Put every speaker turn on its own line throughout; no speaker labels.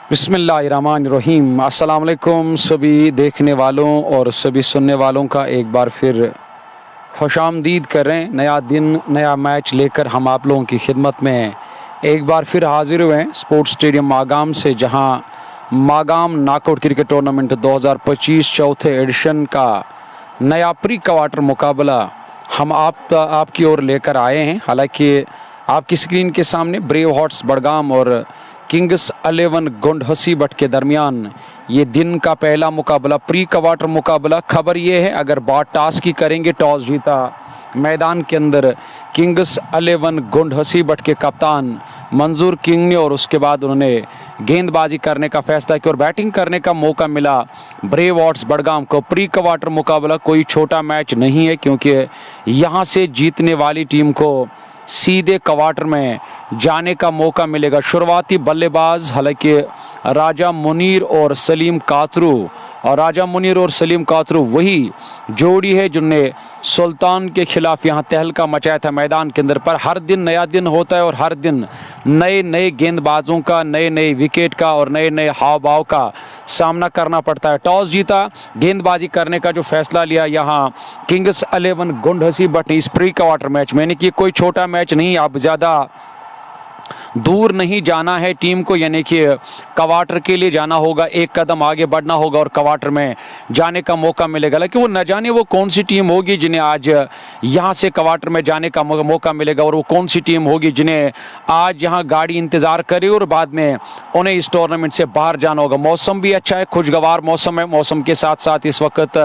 बिस्मिल्लाहिर्रहमानिर्रहीम। अस्सलाम वालेकुम सभी देखने वालों और सभी सुनने वालों का एक बार फिर खुशामदीद करें। नया दिन नया मैच लेकर हम आप लोगों की खिदमत में एक बार फिर हाजिर हुए हैं स्पोर्ट्स स्टेडियम मागाम से, जहां मागाम नॉकआउट क्रिकेट टूर्नामेंट 2025 चौथे एडिशन का नया प्री क्वार्टर मुकाबला हम आपकी ओर लेकर आए हैं। हालांकि आपकी स्क्रीन के सामने ब्रेव हार्ट्स बडगाम और किंग्स 11 गुंड हसीबट के दरमियान ये दिन का पहला मुकाबला, प्री क्वार्टर मुकाबला। खबर ये है, अगर बात टॉस की करेंगे, टॉस जीता मैदान के अंदर किंग्स 11 गुंड हसीबट के कप्तान मंजूर किंग ने, और उसके बाद उन्होंने गेंदबाजी करने का फैसला किया और बैटिंग करने का मौका मिला ब्रेव हार्ट्स बडगाम को। प्री क्वार्टर मुकाबला कोई छोटा मैच नहीं है, क्योंकि यहाँ से जीतने वाली टीम को सीधे क्वार्टर में जाने का मौका मिलेगा। शुरुआती बल्लेबाज हालांकि राजा मुनीर और सलीम कातरू, और राजा मुनीर और सलीम कातरू वही जोड़ी है जिनने सुल्तान के खिलाफ यहाँ तहलका मचाया था मैदान के अंदर। पर हर दिन नया दिन होता है और हर दिन नए नए गेंदबाजों का, नए नए विकेट का और नए नए हाव भाव का सामना करना पड़ता है। टॉस जीता, गेंदबाजी करने का जो फैसला लिया यहाँ किंग्स 11 गुंड हसीबट ने इस प्री क्वार्टर मैच में। यानी कि कोई छोटा मैच नहीं, आप ज़्यादा दूर नहीं जाना है टीम को, यानी कि क्वार्टर के लिए जाना होगा, एक कदम आगे बढ़ना होगा और क्वार्टर में जाने का मौका मिलेगा। लेकिन वो न जाने वो कौन सी टीम होगी जिन्हें आज यहाँ से क्वार्टर में जाने का मौका मिलेगा, और वो कौन सी टीम होगी जिन्हें आज यहाँ गाड़ी इंतज़ार करे और बाद में उन्हें इस टूर्नामेंट से बाहर जाना होगा। मौसम भी अच्छा है, खुशगवार मौसम है। मौसम के साथ साथ इस वक्त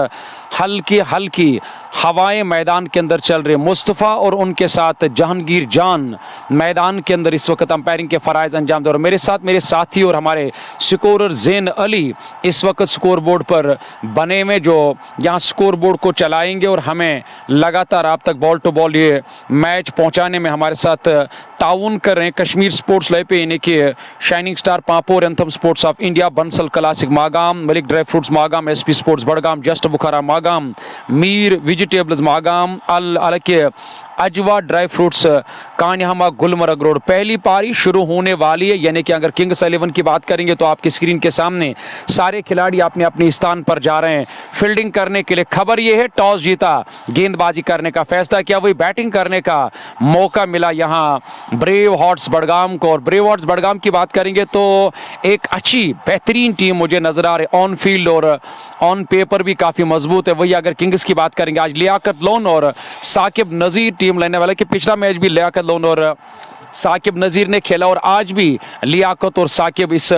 हल्की हल्की हवाएं मैदान के अंदर चल रही। मुस्तफ़ा और उनके साथ जहांगीर जान मैदान के अंदर इस वक्त अंपायरिंग के फराइज अंजाम दे, और मेरे साथ मेरे साथी और हमारे स्कोरर ज़ैन अली इस वक्त स्कोर बोर्ड पर बने में, जो यहाँ स्कोर बोर्ड को चलाएंगे और हमें लगातार आप तक बॉल टू बॉल ये मैच पहुँचाने में हमारे साथ ताउन कर रहे हैं। कश्मीर स्पोर्ट्स लाइव पे यानी कि shining star Papore, anthem sports of India, Bansal classic Magam, Malik dry fruits Magam, SP sports Budgam, just Bukhara Magam, Mir vegetables Magam, अल के Ajwa dry fruits Kanihama Gulmarg road. पहली पारी शुरू होने वाली है, यानी कि अगर किंग्स 11 की बात करेंगे तो आपकी स्क्रीन के सामने सारे खिलाड़ी अपने अपने स्थान पर जा रहे हैं फील्डिंग करने के लिए। खबर यह है, टॉस जीता, गेंदबाजी करने का फैसला किया, वही बैटिंग करने का मौका मिला यहाँ ब्रेव हार्ट्स बडगाम को। और ब्रेव हार्ट्स बडगाम की बात करेंगे तो एक अच्छी बेहतरीन टीम मुझे नजर आ रही, ऑन फील्ड और ऑन पेपर भी काफ़ी मजबूत है। वही अगर किंग्स की बात करेंगे, आज लियाकत लोन और साकिब नज़ीर टीम लेने वाला, कि पिछला मैच भी लियाकत लोन और साकिब नज़ीर ने खेला और आज भी लियाकत और साकिब इस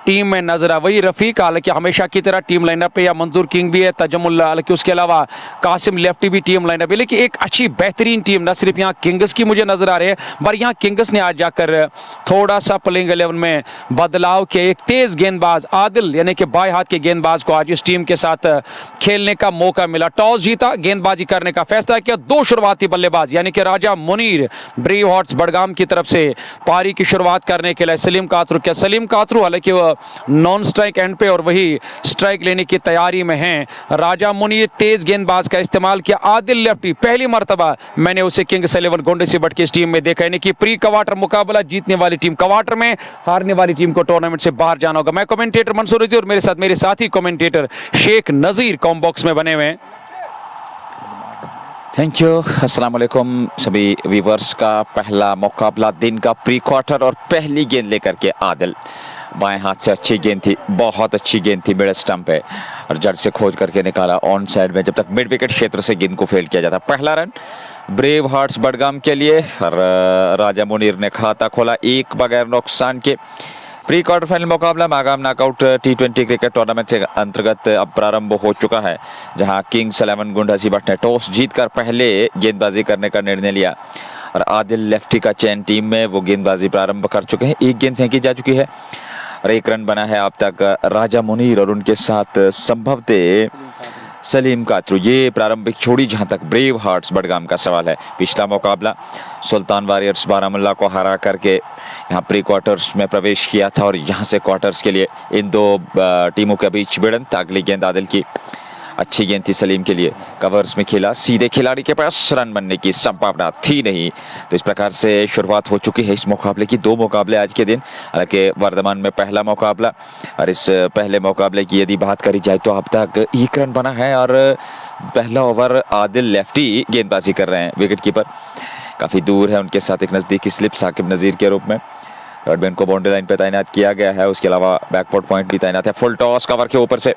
टीम में नजर आ। वही रफ़ीक हालांकि हमेशा की तरह टीम लाइनअप पे, या मंजूर किंग भी है, तजमुल, हालांकि उसके अलावा कासिम लेफ्टी भी टीम लाइनअप है। लेकिन एक अच्छी बेहतरीन टीम न सिर्फ यहाँ किंग्स की मुझे नजर आ रही है, पर यहाँ किंग्स ने आज जाकर थोड़ा सा प्लेइंग 11 में बदलाव किया। एक तेज गेंदबाज आदिल यानी कि बाएं हाथ के गेंदबाज को आज इस टीम के साथ खेलने का मौका मिला। टॉस जीता, गेंदबाजी करने का फैसला किया। दो शुरुआती बल्लेबाज यानी कि राजा मुनीर ब्रेव हार्ट्स बडगाम की तरफ से पारी की शुरुआत करने के लिए सलीम कातरू। क्या सलीम कातरू हालांकि वह नॉन स्ट्राइक एंड पे और वही स्ट्राइक लेने की तैयारी में हैं। राजा मुनीर तेज गेंदबाज का इस्तेमाल किया। आदिल लेफ्टी, पहली मर्तबा मैंने उसे किंग्स 11 गुंड हसीबट की इस टीम में देखा, यानी कि प्री क्वार्टर मुकाबला, जीतने वाली टीम क्वार्टर में, हारने वाली टीम को टूर्नामेंट से बाहर जाना होगा। मैं कमेंटेटर मंसूर रजी और मेरे साथ मेरे साथी कमेंटेटर शेख नजीर कॉम बॉक्स में बने हुए हैं।
Thank you. अस्सलाम वालेकुम सभी व्यूवर्स का पहला मुकाबला दिन का प्री क्वार्टर, और पहली गेंद लेकर के आदिल बाएं हाथ से अच्छी गेंद थी, बहुत अच्छी गेंद थी मिड स्टंप पे, और जड़ से खोज करके निकाला ऑन साइड में, जब तक मिड विकेट क्षेत्र से गेंद को फेल किया जाता। पहला रन ब्रेव हार्ट्स बडगाम के लिए, और राजा मुनीर ने खाता खोला एक बगैर नुकसान के। प्री क्वार्टर फाइनल मुकाबला Magam knockout T20 cricket tournament के अंतर्गत अब प्रारंभ हो चुका है, जहां किंग्स 11 गुंड हसीबट ने टॉस जीतकर पहले गेंदबाजी करने का निर्णय लिया, और आदिल लेफ्टी का चयन टीम में वो गेंदबाजी प्रारंभ कर चुके हैं। एक गेंद फेंकी जा चुकी है और एक रन बना है अब तक राजा मुनीर और उनके साथ संभवतः सलीम कातरू। ये प्रारंभिक छोड़ी जहां तक ब्रेव हार्ट्स बडगाम का सवाल है। पिछला मुकाबला सुल्तान वॉरियर्स बारामुल्ला को हरा करके यहाँ प्री क्वार्टर्स में प्रवेश किया था, और यहाँ से क्वार्टर्स के लिए इन दो टीमों के बीच भिड़ंत। अगली गेंद आदिल की, अच्छी गेंद थी सलीम के लिए, कवर्स में खेला, सीधे खिलाड़ी के पास रन बनने की संभावना थी नहीं। तो इस प्रकार से शुरुआत हो चुकी है इस मुकाबले की। 2 मुकाबले आज के दिन, हालांकि वर्धमान में पहला मुकाबला, और इस पहले मुकाबले की यदि बात करी जाए तो अब तक 1 रन बना है और पहला ओवर आदिल लेफ्टी गेंदबाजी कर रहे हैं। विकेट कीपर काफी दूर है, उनके साथ एक नजदीकी स्लिप साकिब नजीर के रूप में। थर्ड मैन को बाउंड्री लाइन पे तैनात किया गया है, उसके अलावा बैकफुट पॉइंट भी तैनात है। फुल टॉस कवर के ऊपर से,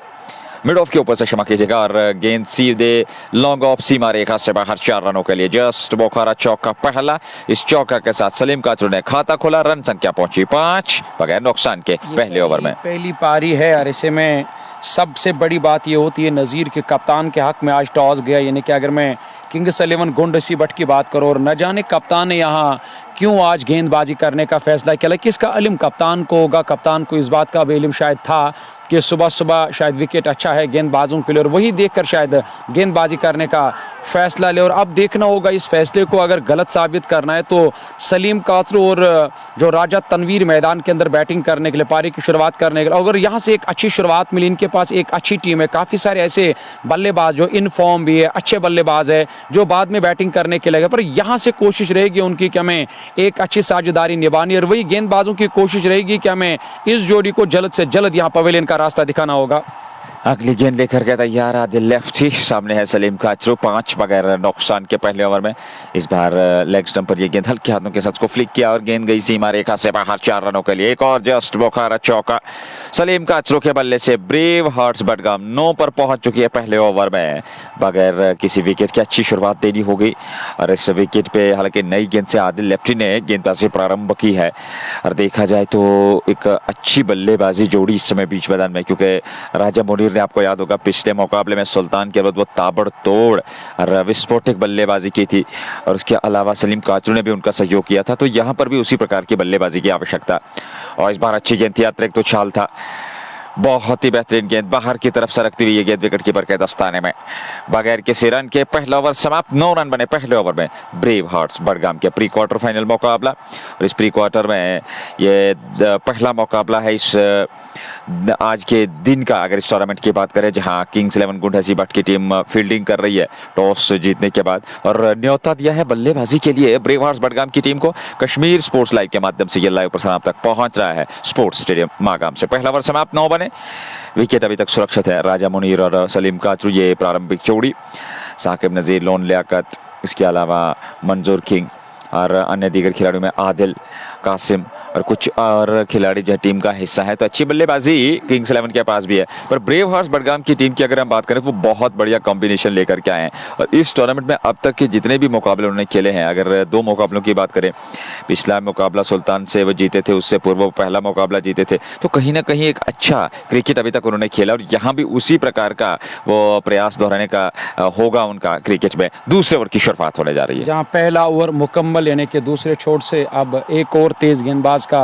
मिड ऑफ के ऊपर से क्षमा कीजिएगा, और गेंद सीधे लॉन्ग ऑफ सीमा रेखा से बाहर 4 रनों के लिए। जस्ट बोखारा चौका पहला, इस चौका के साथ सलीम काचरू ने खाता खोला, रन संख्या पहुंची 5 बगैर नुकसान के पहले ओवर में।
पहली पारी है और ऐसे में सबसे बड़ी बात ये होती है नज़ीर के कप्तान के हक में आज टॉस गया, यानी कि अगर मैं किंग्स 11 गुंडसी बट की बात करो, और न जाने कप्तान ने यहाँ क्यों आज गेंदबाजी करने का फैसला किया। कि इसका इल्म कप्तान को होगा, कप्तान को इस बात का भी इल्म शायद था कि सुबह सुबह शायद विकेट अच्छा है गेंदबाजों के लिए, और वही देखकर शायद गेंदबाजी करने का फैसला ले। और अब देखना होगा इस फैसले को अगर गलत साबित करना है तो सलीम काचरू और जो राजा तनवीर मैदान के अंदर बैटिंग करने के लिए, पारी की शुरुआत करने के लिए, अगर यहाँ से एक अच्छी शुरुआत मिली, इनके पास एक अच्छी टीम है, काफ़ी सारे ऐसे बल्लेबाज जो इन फॉर्म भी है, अच्छे बल्लेबाज है जो बाद में बैटिंग करने के लिए, पर यहाँ से कोशिश रहेगी उनकी कि हमें एक अच्छी साझेदारी निभानी, और वही गेंदबाजों की कोशिश रहेगी कि हमें इस जोड़ी को जल्द से जल्द यहाँ पवेलियन का रास्ता दिखाना होगा।
अगली गेंद लेकर के तैयार आदिल लेफ्टी, सामने है सलीम काचरू, 5 बगैर नुकसान के पहले ओवर में। इस बार लेग स्टंप पर ये गेंद हल्के हाथों के साथ को फ्लिक किया और गेंद गई सीमा रेखा से बाहर 4 रनों के लिए। एक और जस्ट बोखारा चौका सलीम काचरू के बल्ले से। ब्रेव हार्ट्स बडगाम 9 पर पहुंच चुकी है पहले ओवर में, बगैर किसी विकेट की अच्छी शुरुआत देनी होगी। और इस विकेट पे हालांकि नई गेंद से आदिल लेफ्टी ने गेंदबाजी प्रारंभ की है, और देखा जाए तो एक अच्छी बल्लेबाजी जोड़ी इस समय बीच मैदान में, क्योंकि राजा मुनीर ने, आपको याद होगा पिछले मुकाबले में सुल्तान के विरुद्ध वो ताबड़तोड़ और विस्फोटक बल्लेबाजी की थी, और उसके अलावा सलीम काचरू ने भी उनका सहयोग किया था। तो यहाँ पर भी उसी प्रकार की बल्लेबाजी की आवश्यकता। और इस बार अच्छी गेंद थी, अतिरिक्त तो छाल था, बहुत ही बेहतरीन गेंद, बाहर की तरफ सरकती हुई ये गेंद विकेट कीपर के दस्ताने में। बगैर किसी रन के पहला ओवर समाप्त, 9 रन बने पहले ओवर में। ब्रेव हार्ट्स बडगाम के प्री क्वार्टर फाइनल मुकाबला, और इस प्री क्वार्टर में ये पहला मुकाबला है इस आज के दिन का, अगर इस टूर्नामेंट की बात करें, जहां किंग्स 11 गुंडसी बट की टीम फील्डिंग कर रही है टॉस जीतने के बाद, और न्योता दिया है बल्लेबाजी के लिए ब्रेव हार्ट्स बडगाम की टीम को। कश्मीर स्पोर्ट्स लाइव के माध्यम से ये लाइव प्रसारण आप तक पहुंच रहा है स्पोर्ट्स स्टेडियम मागाम से। पहला ओवर समाप्त, 9 बने, विकेट अभी तक सुरक्षित है। राजा मुनीर और सलीम काचरू ये प्रारंभिक जोड़ी, साकिब नजीर, लोन लियाकत, इसके अलावा मंजूर किंग और अन्य दीगर खिलाड़ियों में आदिल, कासिम और कुछ और खिलाड़ी जो टीम का हिस्सा है। तो अच्छी बल्लेबाजी किंग्स 11 के पास भी है, पर ब्रेव हार्ट्स बडगाम की टीम की अगर हम बात करें तो वो बहुत बढ़िया कॉम्बिनेशन लेकर के आए हैं। और इस टूर्नामेंट में अब तक के जितने भी मुकाबले उन्होंने खेले हैं, अगर 2 मुकाबलों की बात करें, पिछला मुकाबला सुल्तान से वो जीते थे, उससे पूर्व वो पहला मुकाबला जीते थे, तो कहीं ना कहीं एक अच्छा क्रिकेट अभी तक उन्होंने खेला, और यहाँ भी उसी प्रकार का वो प्रयास दोहराने का होगा उनका क्रिकेट में। दूसरे ओवर की शुरुआत होने जा रही है,
जहाँ पहला ओवर मुकम्मल, यानी कि दूसरे छोर से अब एक और तेज गेंदबाज का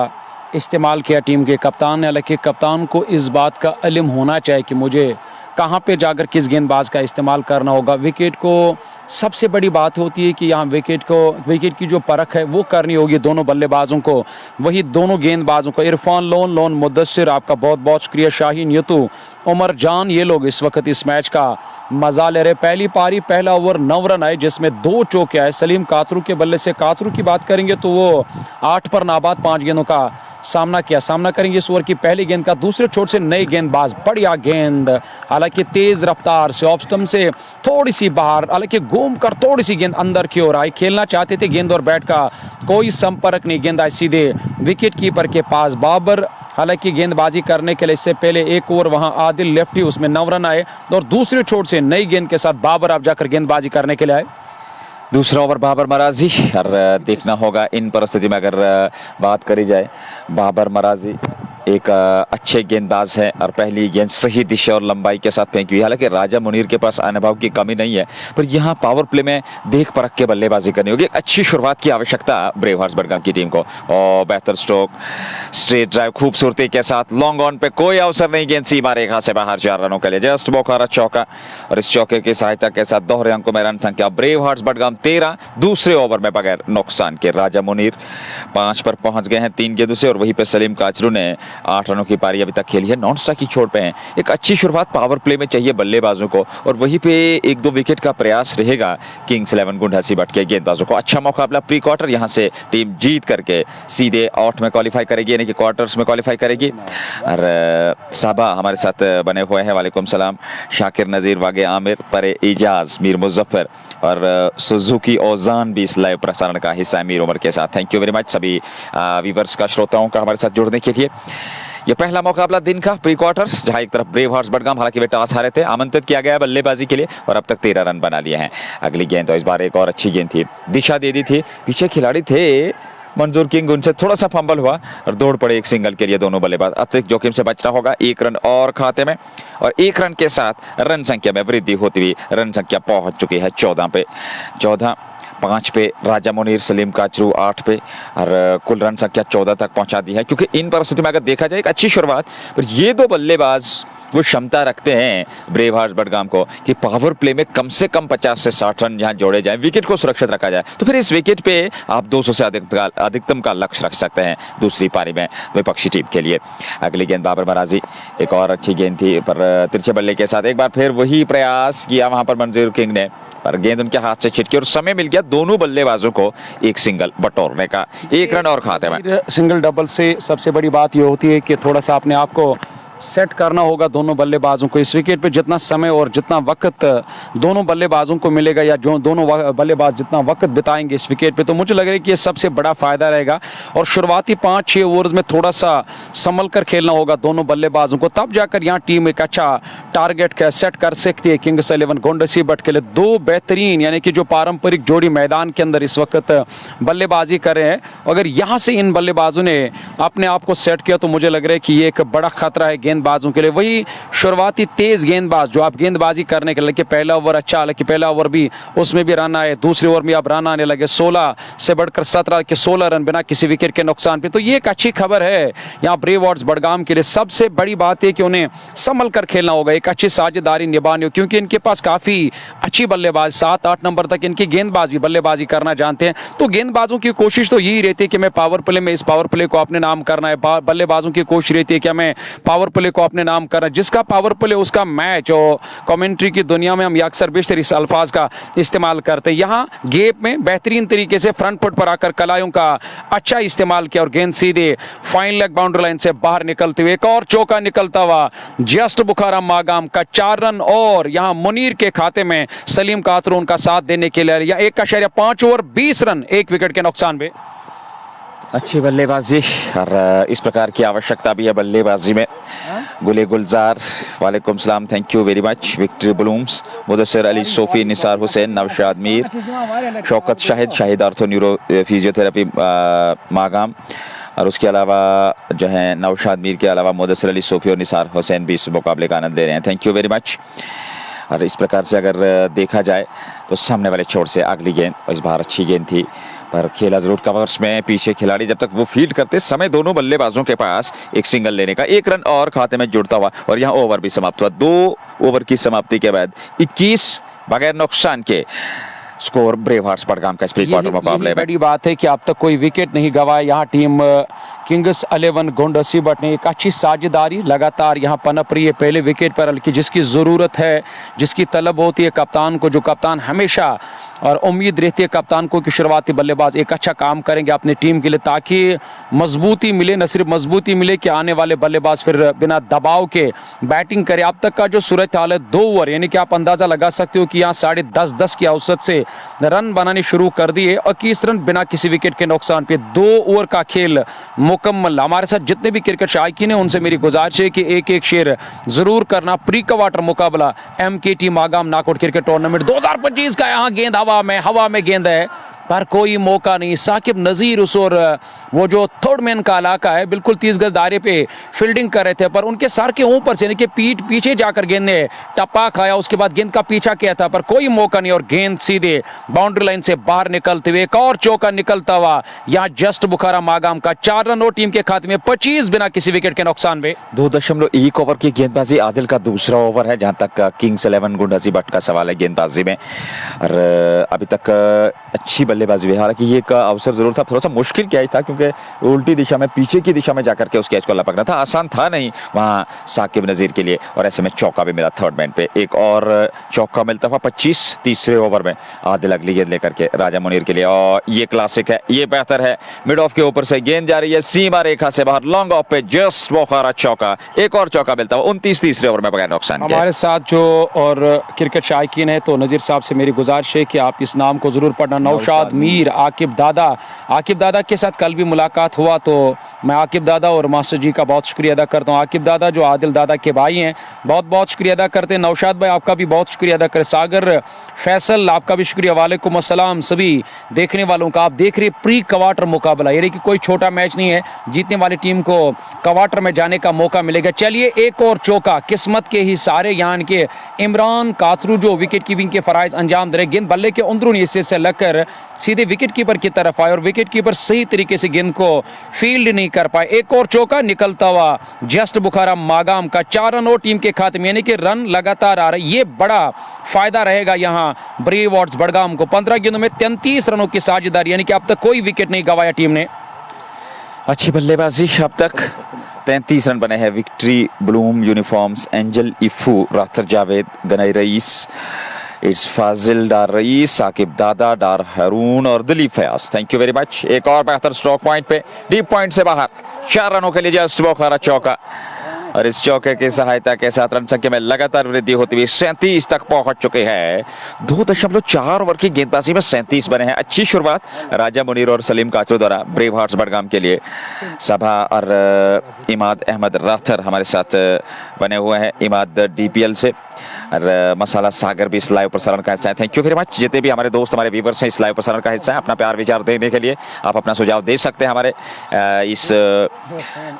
इस्तेमाल किया टीम के कप्तान ने। हालांकि कप्तान को इस बात का इल्म होना चाहिए कि मुझे कहाँ पे जाकर किस गेंदबाज का इस्तेमाल करना होगा। विकेट को सबसे बड़ी बात होती है कि यहाँ विकेट की जो परख है वो करनी होगी दोनों बल्लेबाजों को, वही दोनों गेंदबाजों को। इरफान लोन मुद्दस्सिर, आपका बहुत बहुत शुक्रिया। शाहीन यतू, उमर जान, ये लोग इस वक्त इस मैच का मजा ले रहे। पहली पारी पहला ओवर 9 रन आए, जिसमें 2 चौके आए सलीम काचरू के बल्ले से। काचरू की बात करेंगे तो वो 8 पर नाबाद 5 गेंदों का सामना करेंगे इस ओवर की पहली गेंद का। दूसरे छोर से नई गेंदबाज, बढ़िया गेंद, हालांकि तेज रफ्तार से ऑफ स्टंप से थोड़ी सी बाहर, हालांकि घूम कर थोड़ी सी गेंद अंदर की ओर आई। खेलना चाहते थे, गेंद और बैट का कोई संपर्क नहीं, गेंद आई सीधे विकेट कीपर के पास। बाबर हालांकि गेंदबाजी करने के लिए इससे पहले एक ओवर वहां आदिल लेफ्टी, उसमें 9 रन आए, और दूसरे छोर से नई गेंद के साथ बाबर अब जाकर गेंदबाजी करने के लिए आए।
दूसरा ओवर बाबर मराजी, और देखना होगा इन परिस्थिति में, अगर बात करी जाए, बाबर मराजी एक अच्छे गेंदबाज है, और पहली गेंद सही दिशा और लंबाई के साथ फेंकी हुई। हालांकि राजा मुनीर के पास अनुभव की कमी नहीं है, पर यहाँ पावर प्ले में देख परख के बल्लेबाजी करनी होगी। अच्छी शुरुआत की आवश्यकता ब्रेव हार्ट्स बडगाम की टीम को। और बेहतर स्ट्रोक, स्ट्रेट ड्राइव खूबसूरती के साथ, लॉन्ग ऑन पे कोई अवसर नहीं, गेंद सीमा रेखा से बाहर 4 रनों के लिए। जस्ट बोखारा चौका, और इस चौके की सहायता के साथ दोहरे अंकों में रन संख्या ब्रेव हार्ट्स बडगाम 13, दूसरे ओवर में बगैर नुकसान के। राजा मुनीर 5 पर पहुंच गए हैं 3 गेंदों से, और वहीं पे सलीम काचरू ने 8 रनों की पारी अभी तक खेली है, नॉन स्ट्राइक की छोड़ पे हैं। एक अच्छी शुरुआत पावर प्ले में चाहिए बल्लेबाजों को और वहीं पे 1-2 विकेट का प्रयास रहेगा किंग्स 11 गुंडा सिबट के गेंदबाजों को। अच्छा मुकाबला प्री क्वार्टर, यहाँ से टीम जीत करके सीधे आउट में क्वालिफाई करेगी, यानी कि क्वार्टर्स में क्वालिफाई करेगी। और साहबा हमारे साथ बने हुए हैं, वालेकुम सलाम, शाकिर नज़ीर, वागे आमिर, परे इजाज, मीर मुजफ्फर और सुजुकी ओजान भी इस लाइव प्रसारण का हिस्सा है मीर उमर के साथ। थैंक यू वेरी मच सभी व्यूवर्स का, श्रोताओं का हमारे साथ जुड़ने के लिए। ये पहला मुकाबला दिन का प्री क्वार्टर, जहां एक तरफ ब्रेव हार्ट्स बडगाम, हालांकि वे टॉस हारे थे, आमंत्रित किया गया बल्लेबाजी के लिए और अब तक 13 रन बना लिए हैं। अगली गेंद तो इस बार एक और अच्छी गेंद थी, दिशा दे दी थी, पीछे खिलाड़ी थे मंजूर किंग, उनसे थोड़ा सा फंबल हुआ और दौड़ पड़े एक सिंगल के लिए दोनों बल्लेबाज। अतिरिक्त जोखिम से बचना होगा, 1 रन और खाते में और 1 रन के साथ रन संख्या में वृद्धि होती हुई रन संख्या पहुंच चुकी है 14 पे। 5 पे राजा मुनीर, सलीम काचरू 8 पे और कुल रन संख्या 14 तक पहुंचा दी है। क्योंकि इन परिस्थितियों में अगर देखा जाए एक अच्छी शुरुआत, पर ये दो बल्लेबाज वो क्षमता रखते हैं ब्रेव हार्ट्स बडगाम को कि पावर प्ले में कम से कम 50 से 60 रन यहाँ जोड़े जाएं, विकेट को सुरक्षित रखा जाए, तो फिर इस विकेट पे आप 200 से अधिकतम का लक्ष्य रख सकते हैं दूसरी पारी में विपक्षी टीम के लिए। अगली गेंद बाबर मराजी, एक और अच्छी गेंद थी पर तिरछे बल्ले के साथ एक बार फिर वही प्रयास किया वहां पर मंजूर किंग ने, पर गेंद उनके हाथ से छिटकी और समय मिल गया दोनों बल्लेबाजों को एक सिंगल बटोरने का। 1 रन और खाते में।
सिंगल डबल से सबसे बड़ी बात ये होती है कि थोड़ा सा अपने आप को सेट करना होगा दोनों बल्लेबाजों को। इस विकेट पे जितना समय और जितना वक्त दोनों बल्लेबाजों को मिलेगा या जो दोनों बल्लेबाज जितना वक्त बिताएंगे इस विकेट पे, तो मुझे लग रहा है कि ये सबसे बड़ा फायदा रहेगा। और शुरुआती 5-6 ओवर्स में थोड़ा सा संभल कर खेलना होगा दोनों बल्लेबाजों को, तब जाकर यहाँ टीम एक अच्छा टारगेट सेट कर सकती है किंग्स 11 गोंडा सिबट के लिए। 2 बेहतरीन यानी कि जो पारंपरिक जोड़ी मैदान के अंदर इस वक्त बल्लेबाजी कर रहे हैं, अगर यहाँ से इन बल्लेबाजों ने अपने आप को सेट किया तो मुझे लग रहा है कि ये एक बड़ा खतरा है गेंदबाजों के लिए। वही शुरुआती तेज गेंदबाज जो आप गेंदबाजी करने के लिए, पहला ओवर अच्छा, हालांकि पहला ओवर भी उसमें भी रन आए, दूसरे ओवर में अब रन आने लगे 16 से बढ़कर 17 के 16 रन बिना किसी विकेट के नुकसान पे, तो ये एक अच्छी खबर है यहाँ ब्रेव हार्ट्स बडगाम के लिए। सबसे बड़ी बात है कि उन्हें संभल कर खेलना होगा, एक अच्छी साझेदारी निभानी हो, क्योंकि इनके पास काफी अच्छी बल्लेबाज 7-8 नंबर तक इनके गेंदबाज भी बल्लेबाजी करना जानते हैं। तो गेंदबाजों की कोशिश तो यही रहती है कि मैं पावर प्ले में इस पावर प्ले को अपने नाम करना है, बल्लेबाजों की कोशिश रहती है कि हमें पावर प्ले को अपने नाम करना, जिसका पावर प्ले उसका मैच। और कमेंट्री की दुनिया में हम अक्सर बेशतर इस अल्फाज का इस्तेमाल करते हैं। यहाँ गेप में बेहतरीन तरीके से फ्रंट फुट पर आकर कलायों का अच्छा इस्तेमाल किया और गेंद सीधे फाइन लेग बाउंड्री लाइन से बाहर निकलते हुए एक और चौका निकलता हुआ जस्ट बुखारा मागाम का 4 रन और यहाँ मुनीर के खाते में सलीम कातरू उनका साथ देने के लिए 1.5 ओवर 20 रन 1 विकेट के नुकसान पे।
अच्छी बल्लेबाजी और इस प्रकार की आवश्यकता भी है बल्लेबाजी में। गुले गुलजार, वालेकुम सलाम, thank you very much, Victory Blooms, Mudassir Ali, Sofi, Nisar Hussain, Naushad Mir, Shaukat Shahid, Shahid ortho neuro physiotherapy Magam, और उसके अलावा जो है नौशाद मीर के अलावा मुदस्सिर अली, सोफी और निसार हुसैन भी इस मुकाबले का आनंद ले रहे हैं। Thank you very much. और इस प्रकार से अगर देखा जाए तो सामने वाले छोर से अगली गेंद, इस बार अच्छी गेंद थी पर खेला जरूर कवर्स में, पीछे खिलाड़ी जब तक वो फील्ड करते समय दोनों बल्लेबाजों के पास एक सिंगल लेने का, 1 रन और खाते में जुड़ता हुआ और यहाँ ओवर भी समाप्त हुआ। 2 ओवर की समाप्ति के बाद 21 बगैर नुकसान के स्कोर ब्रेव हार्ट्स बडगाम का इस प्री क्वार्टर मुकाबले में।
बड़ी बात है कि अब तक कोई विकेट नहीं गवाया यहाँ टीम किंग्स 11 गोंडा सिबट ने। एक अच्छी साझेदारी लगातार यहाँ पनप रही है पहले विकेट पर, बल्कि जिसकी ज़रूरत है, जिसकी तलब होती है कप्तान को, जो कप्तान हमेशा और उम्मीद रहती है कप्तान को कि शुरुआती बल्लेबाज एक अच्छा काम करेंगे अपनी टीम के लिए, ताकि मजबूती मिले, न सिर्फ मजबूती मिले कि आने वाले बल्लेबाज फिर बिना दबाव के बैटिंग करे। अब तक का जो सूरत हाल है 2 ओवर, यानी कि आप अंदाज़ा लगा सकते हो कि यहाँ 10.5 की औसत से रन बनाने शुरू कर दिए, 21 रन बिना किसी विकेट के नुकसान पे, 2 ओवर का खेल मुकम्मल। हमारे साथ जितने भी क्रिकेट शायकीन हैं उनसे मेरी गुजारिश है कि एक शेयर जरूर करना। प्री क्वार्टर मुकाबला MKT Magam knockout cricket tournament 2025 का। यहाँ गेंद हवा में गेंद है पर कोई मौका नहीं। साकिब नज़ीर उस और वो जो थर्ड मैन का इलाका है बिल्कुल 30 गज दायरे पे फील्डिंग कर रहे थे, पर उनके सर के ऊपर से यानी कि पीछे जाकर गेंद ने टप्पा खाया, उसके बाद गेंद का पीछा किया था पर कोई मौका नहीं और गेंद सीधे बाउंड्री लाइन से बाहर निकलते हुए एक और चौका निकलता हुआ यहाँ जस्ट बुखारा मागाम का 4 रन और टीम के खाते में 25 बिना किसी विकेट के नुकसान में।
2.1 ओवर की गेंदबाजी, आदिल का दूसरा ओवर है जहां तक किंग्स 11 गुंडा सिबट का सवाल है गेंदबाजी में। और अभी तक अच्छी बल्लेबाजी भी, हालांकि ये एक अवसर जरूर था, थोड़ा सा मुश्किल कैच था क्योंकि उल्टी दिशा में, पीछे की दिशा में जाकर के उस कैच को लपकना था, आसान था नहीं वहां साकिब नजीर के लिए। और ऐसे में चौका भी मिला थर्ड मैन पे, एक और चौका मिलता हुआ 25 तीसरे ओवर में आदिल अगली गेंद लेकर के राजा मुनीर के लिए। और ये क्लासिक है, ये बेहतर है, मिड ऑफ के ऊपर से गेंद जा रही है सीमा रेखा से बाहर, लॉन्ग ऑफ पे जस्ट बुखारा चौका, एक और चौका मिलता हुआ 29 तीसरे ओवर में बगैर नुकसान के।
हमारे साथ जो और क्रिकेट शायकीन है, तो नज़ीर साहब से मेरी गुजारिश है कि आप इस नाम को ज़रूर पढ़ना, नौशाद मीर आकिब दादा। आकिब दादा के साथ कल भी मुलाकात हुआ, तो मैं आकिब दादा और मास्टर जी का बहुत शुक्रिया अदा करता हूँ। आकिब दादा जो आदिल दादा के भाई हैं, बहुत बहुत शुक्रिया अदा करते हैं। नौशाद भाई आपका भी बहुत शुक्रिया अदा करें। सागर फैसल आपका भी शुक्रिया। वालेकुम अस्सलाम सभी देखने वालों का। आप देख रहे प्री क्वार्टर मुकाबला, यानी कि कोई छोटा मैच नहीं है, जीतने वाली टीम को क्वार्टर में जाने का मौका मिलेगा। चलिए एक और चौका किस्मत के ही सारे, यानी कि इमरान कातरू जो विकेट कीपिंग के फराइज अंजाम दे रहे, गेंद बल्ले के अंदरूनी हिस्से से लगकर सीधे विकेट कीपर की तरफ आए और विकेट कीपर सही तरीके से गेंद को फील्ड नहीं कर पाए। एक और चौका निकलता हुआ जस्ट बुखारा मागाम का 4 रन और टीम के खाते में, यानी कि रन लगातार आ रहे। ये बड़ा फायदा रहेगा यहाँ ब्रेव वार्ड्स बड़गाम को। 15 गेंदों में 33 रनों की साझेदारी, यानी कि अब तक कोई विकेट नहीं गंवाया टीम ने।
अच्छी बल्लेबाजी, अब तक 33 रन बने हैं। विक्ट्री ब्लूम यूनिफॉर्म्स, एंजल इफू, राथर जावेद, गनई रईस, इट्स फाजिल डार रईस, साकिब दादा, डार हारून और Dilip Fayaz. Thank you very much. एक और बेहतर स्ट्रोक पॉइंट पे, डीप पॉइंट से बाहर 4 रनों के लिए जस्ट बुखारा चौका, और इस चौके की सहायता के साथ रन संख्या में लगातार वृद्धि होती हुई 37 तक पहुंच चुके हैं। 2.4 ओवर की गेंदबाजी में 37 बने हैं। अच्छी शुरुआत राजा मुनीर और सलीम काचरू द्वारा ब्रेव हार्ट्स बड़गाम के लिए। सभा और इमाद अहमद राथर हमारे साथ बने हुए हैं, इमाद DPL से, और मसाला सागर भी इस लाइव प्रसारण का हिस्सा है। Thank you very much. जितने भी हमारे दोस्त, हमारे व्यूवर्स हैं, इस लाइव प्रसारण का हिस्सा है, अपना प्यार विचार देने के लिए आप अपना सुझाव दे सकते हैं हमारे इस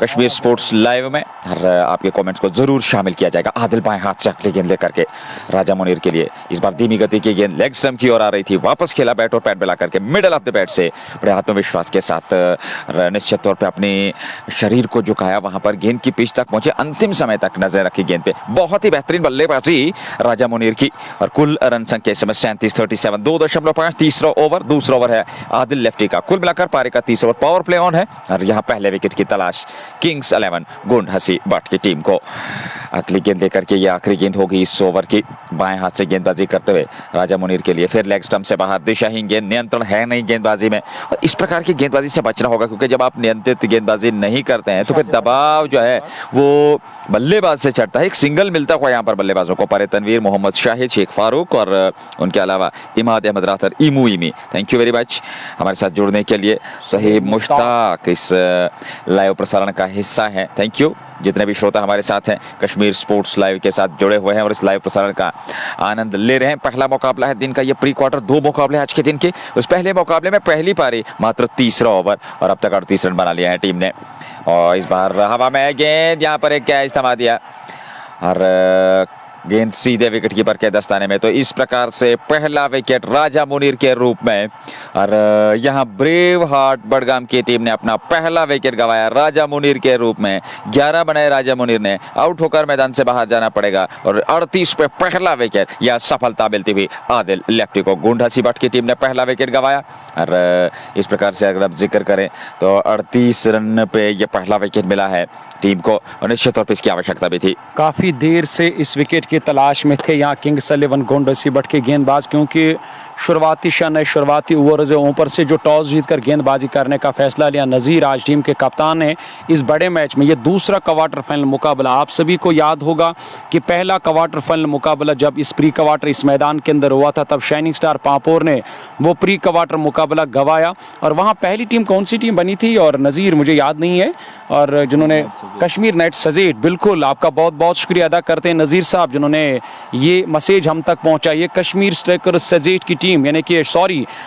कश्मीर स्पोर्ट्स लाइव में, और आपके कमेंट्स को जरूर शामिल किया जाएगा। आदिल बाएं हाथ से अगली गेंद लेकर के राजा मुनीर के लिए, इस बार धीमी गति की गेंद लेग स्टंप की ओर आ रही थी, वापस खेला बैट और पैड मिला करके मिडल ऑफ द बैट से बड़े आत्मविश्वास के साथ निश्चित तौर पे अपने शरीर को झुकाया, वहां पर गेंद की पिच तक पहुंचे, अंतिम समय तक नजर रखी गेंद पे। बहुत ही बेहतरीन बल्लेबाजी राजा मुनीर की, और कुल रन संख्या इस समय 37-37, 2.5 तीसरा ओवर, दूसरा ओवर है आदिल लेफ्टी का। कुल मिलाकर पारी का 30 ओवर पावर प्ले ऑन है, और यहाँ पहले विकेट की तलाश किंग्स 11 गुंड हसी बट की टीम को। अगली गेंद लेकर के ये आखिरी गेंद होगी इस ओवर की, बाएं हाथ से गेंदबाजी करते हुए राजा मुनीर के लिए, फिर लेग स्टंप से बाहर, दिशाहीन गेंद, नियंत्रण है नहीं गेंदबाजी में, और इस प्रकार की गेंदबाजी से बचना होगा, क्योंकि जब आप नियंत्रित गेंदबाजी नहीं करते हैं तो फिर दबाव जो है वो बल्लेबाज से चढ़ता है। एक सिंगल मिलता हुआ यहाँ पर बल्लेबाजों को, परे तनवीर, मोहम्मद शाहिद, शेख फारूक और उनके अलावा Imad Ahmad Rather, Imu Imi. Thank you very much हमारे साथ जुड़ने के लिए। सहीब मुश्ताक इस लाइव प्रसारण का हिस्सा है। थैंक यू जितने भी श्रोता हमारे साथ हैं, कश्मीर स्पोर्ट्स लाइव के साथ जुड़े हुए हैं और इस लाइव प्रसारण का आनंद ले रहे हैं। पहला मुकाबला है दिन का, ये प्री क्वार्टर, 2 मुकाबले आज के दिन के। उस पहले मुकाबले में पहली पारी मात्र तीसरा ओवर, और अब तक 38 रन बना लिया है टीम ने। और इस बार हवा में गेंद, यहाँ पर एक कैच थमा दिया और गेंद सीधे विकेट कीपर के दस्ताने में। तो इस प्रकार से पहला विकेट राजा मुनीर के रूप में, और यहाँ ब्रेव हार्ट बड़गाम की टीम ने अपना पहला विकेट गंवाया राजा मुनीर के रूप में। 11 बनाए राजा मुनीर ने, आउट होकर मैदान से बाहर जाना पड़ेगा, और 38 पे पहला विकेट, यह सफलता मिलती हुई आदिल लेफ्टी को। गुंड हसी बट की टीम ने पहला विकेट गंवाया, और इस प्रकार से अगर आप जिक्र करें तो 38 रन पे यह पहला विकेट मिला है टीम को, और निश्चित तौर पर इसकी आवश्यकता भी थी।
काफ़ी देर से इस विकेट की तलाश में थे यहाँ किंग्स 11 गुंड हसी बट के गेंदबाज, क्योंकि शुरुआती शन है, शुरुआती ओवर से ऊपर से जो टॉस जीतकर गेंदबाजी करने का फैसला लिया नज़ीर, आज टीम के कप्तान ने इस बड़े मैच में। ये दूसरा क्वार्टर फाइनल मुकाबला, आप सभी को याद होगा कि पहला क्वार्टर फाइनल मुकाबला जब इस प्री क्वार्टर इस मैदान के अंदर हुआ था, तब शाइनिंग स्टार पापोर ने वो प्री क्वार्टर मुकाबला गंवाया, और वहाँ पहली टीम कौन सी टीम बनी थी और नज़ीर मुझे याद नहीं है, और जिन्होंने कश्मीर नाइट्स सजेट, बिल्कुल आपका बहुत बहुत शुक्रिया अदा करते हैं नज़ीर साहब जिन्होंने ये मैसेज हम तक पहुँचाई। ये कश्मीर स्ट्राइकर्स सजेट की टीम, यानी कि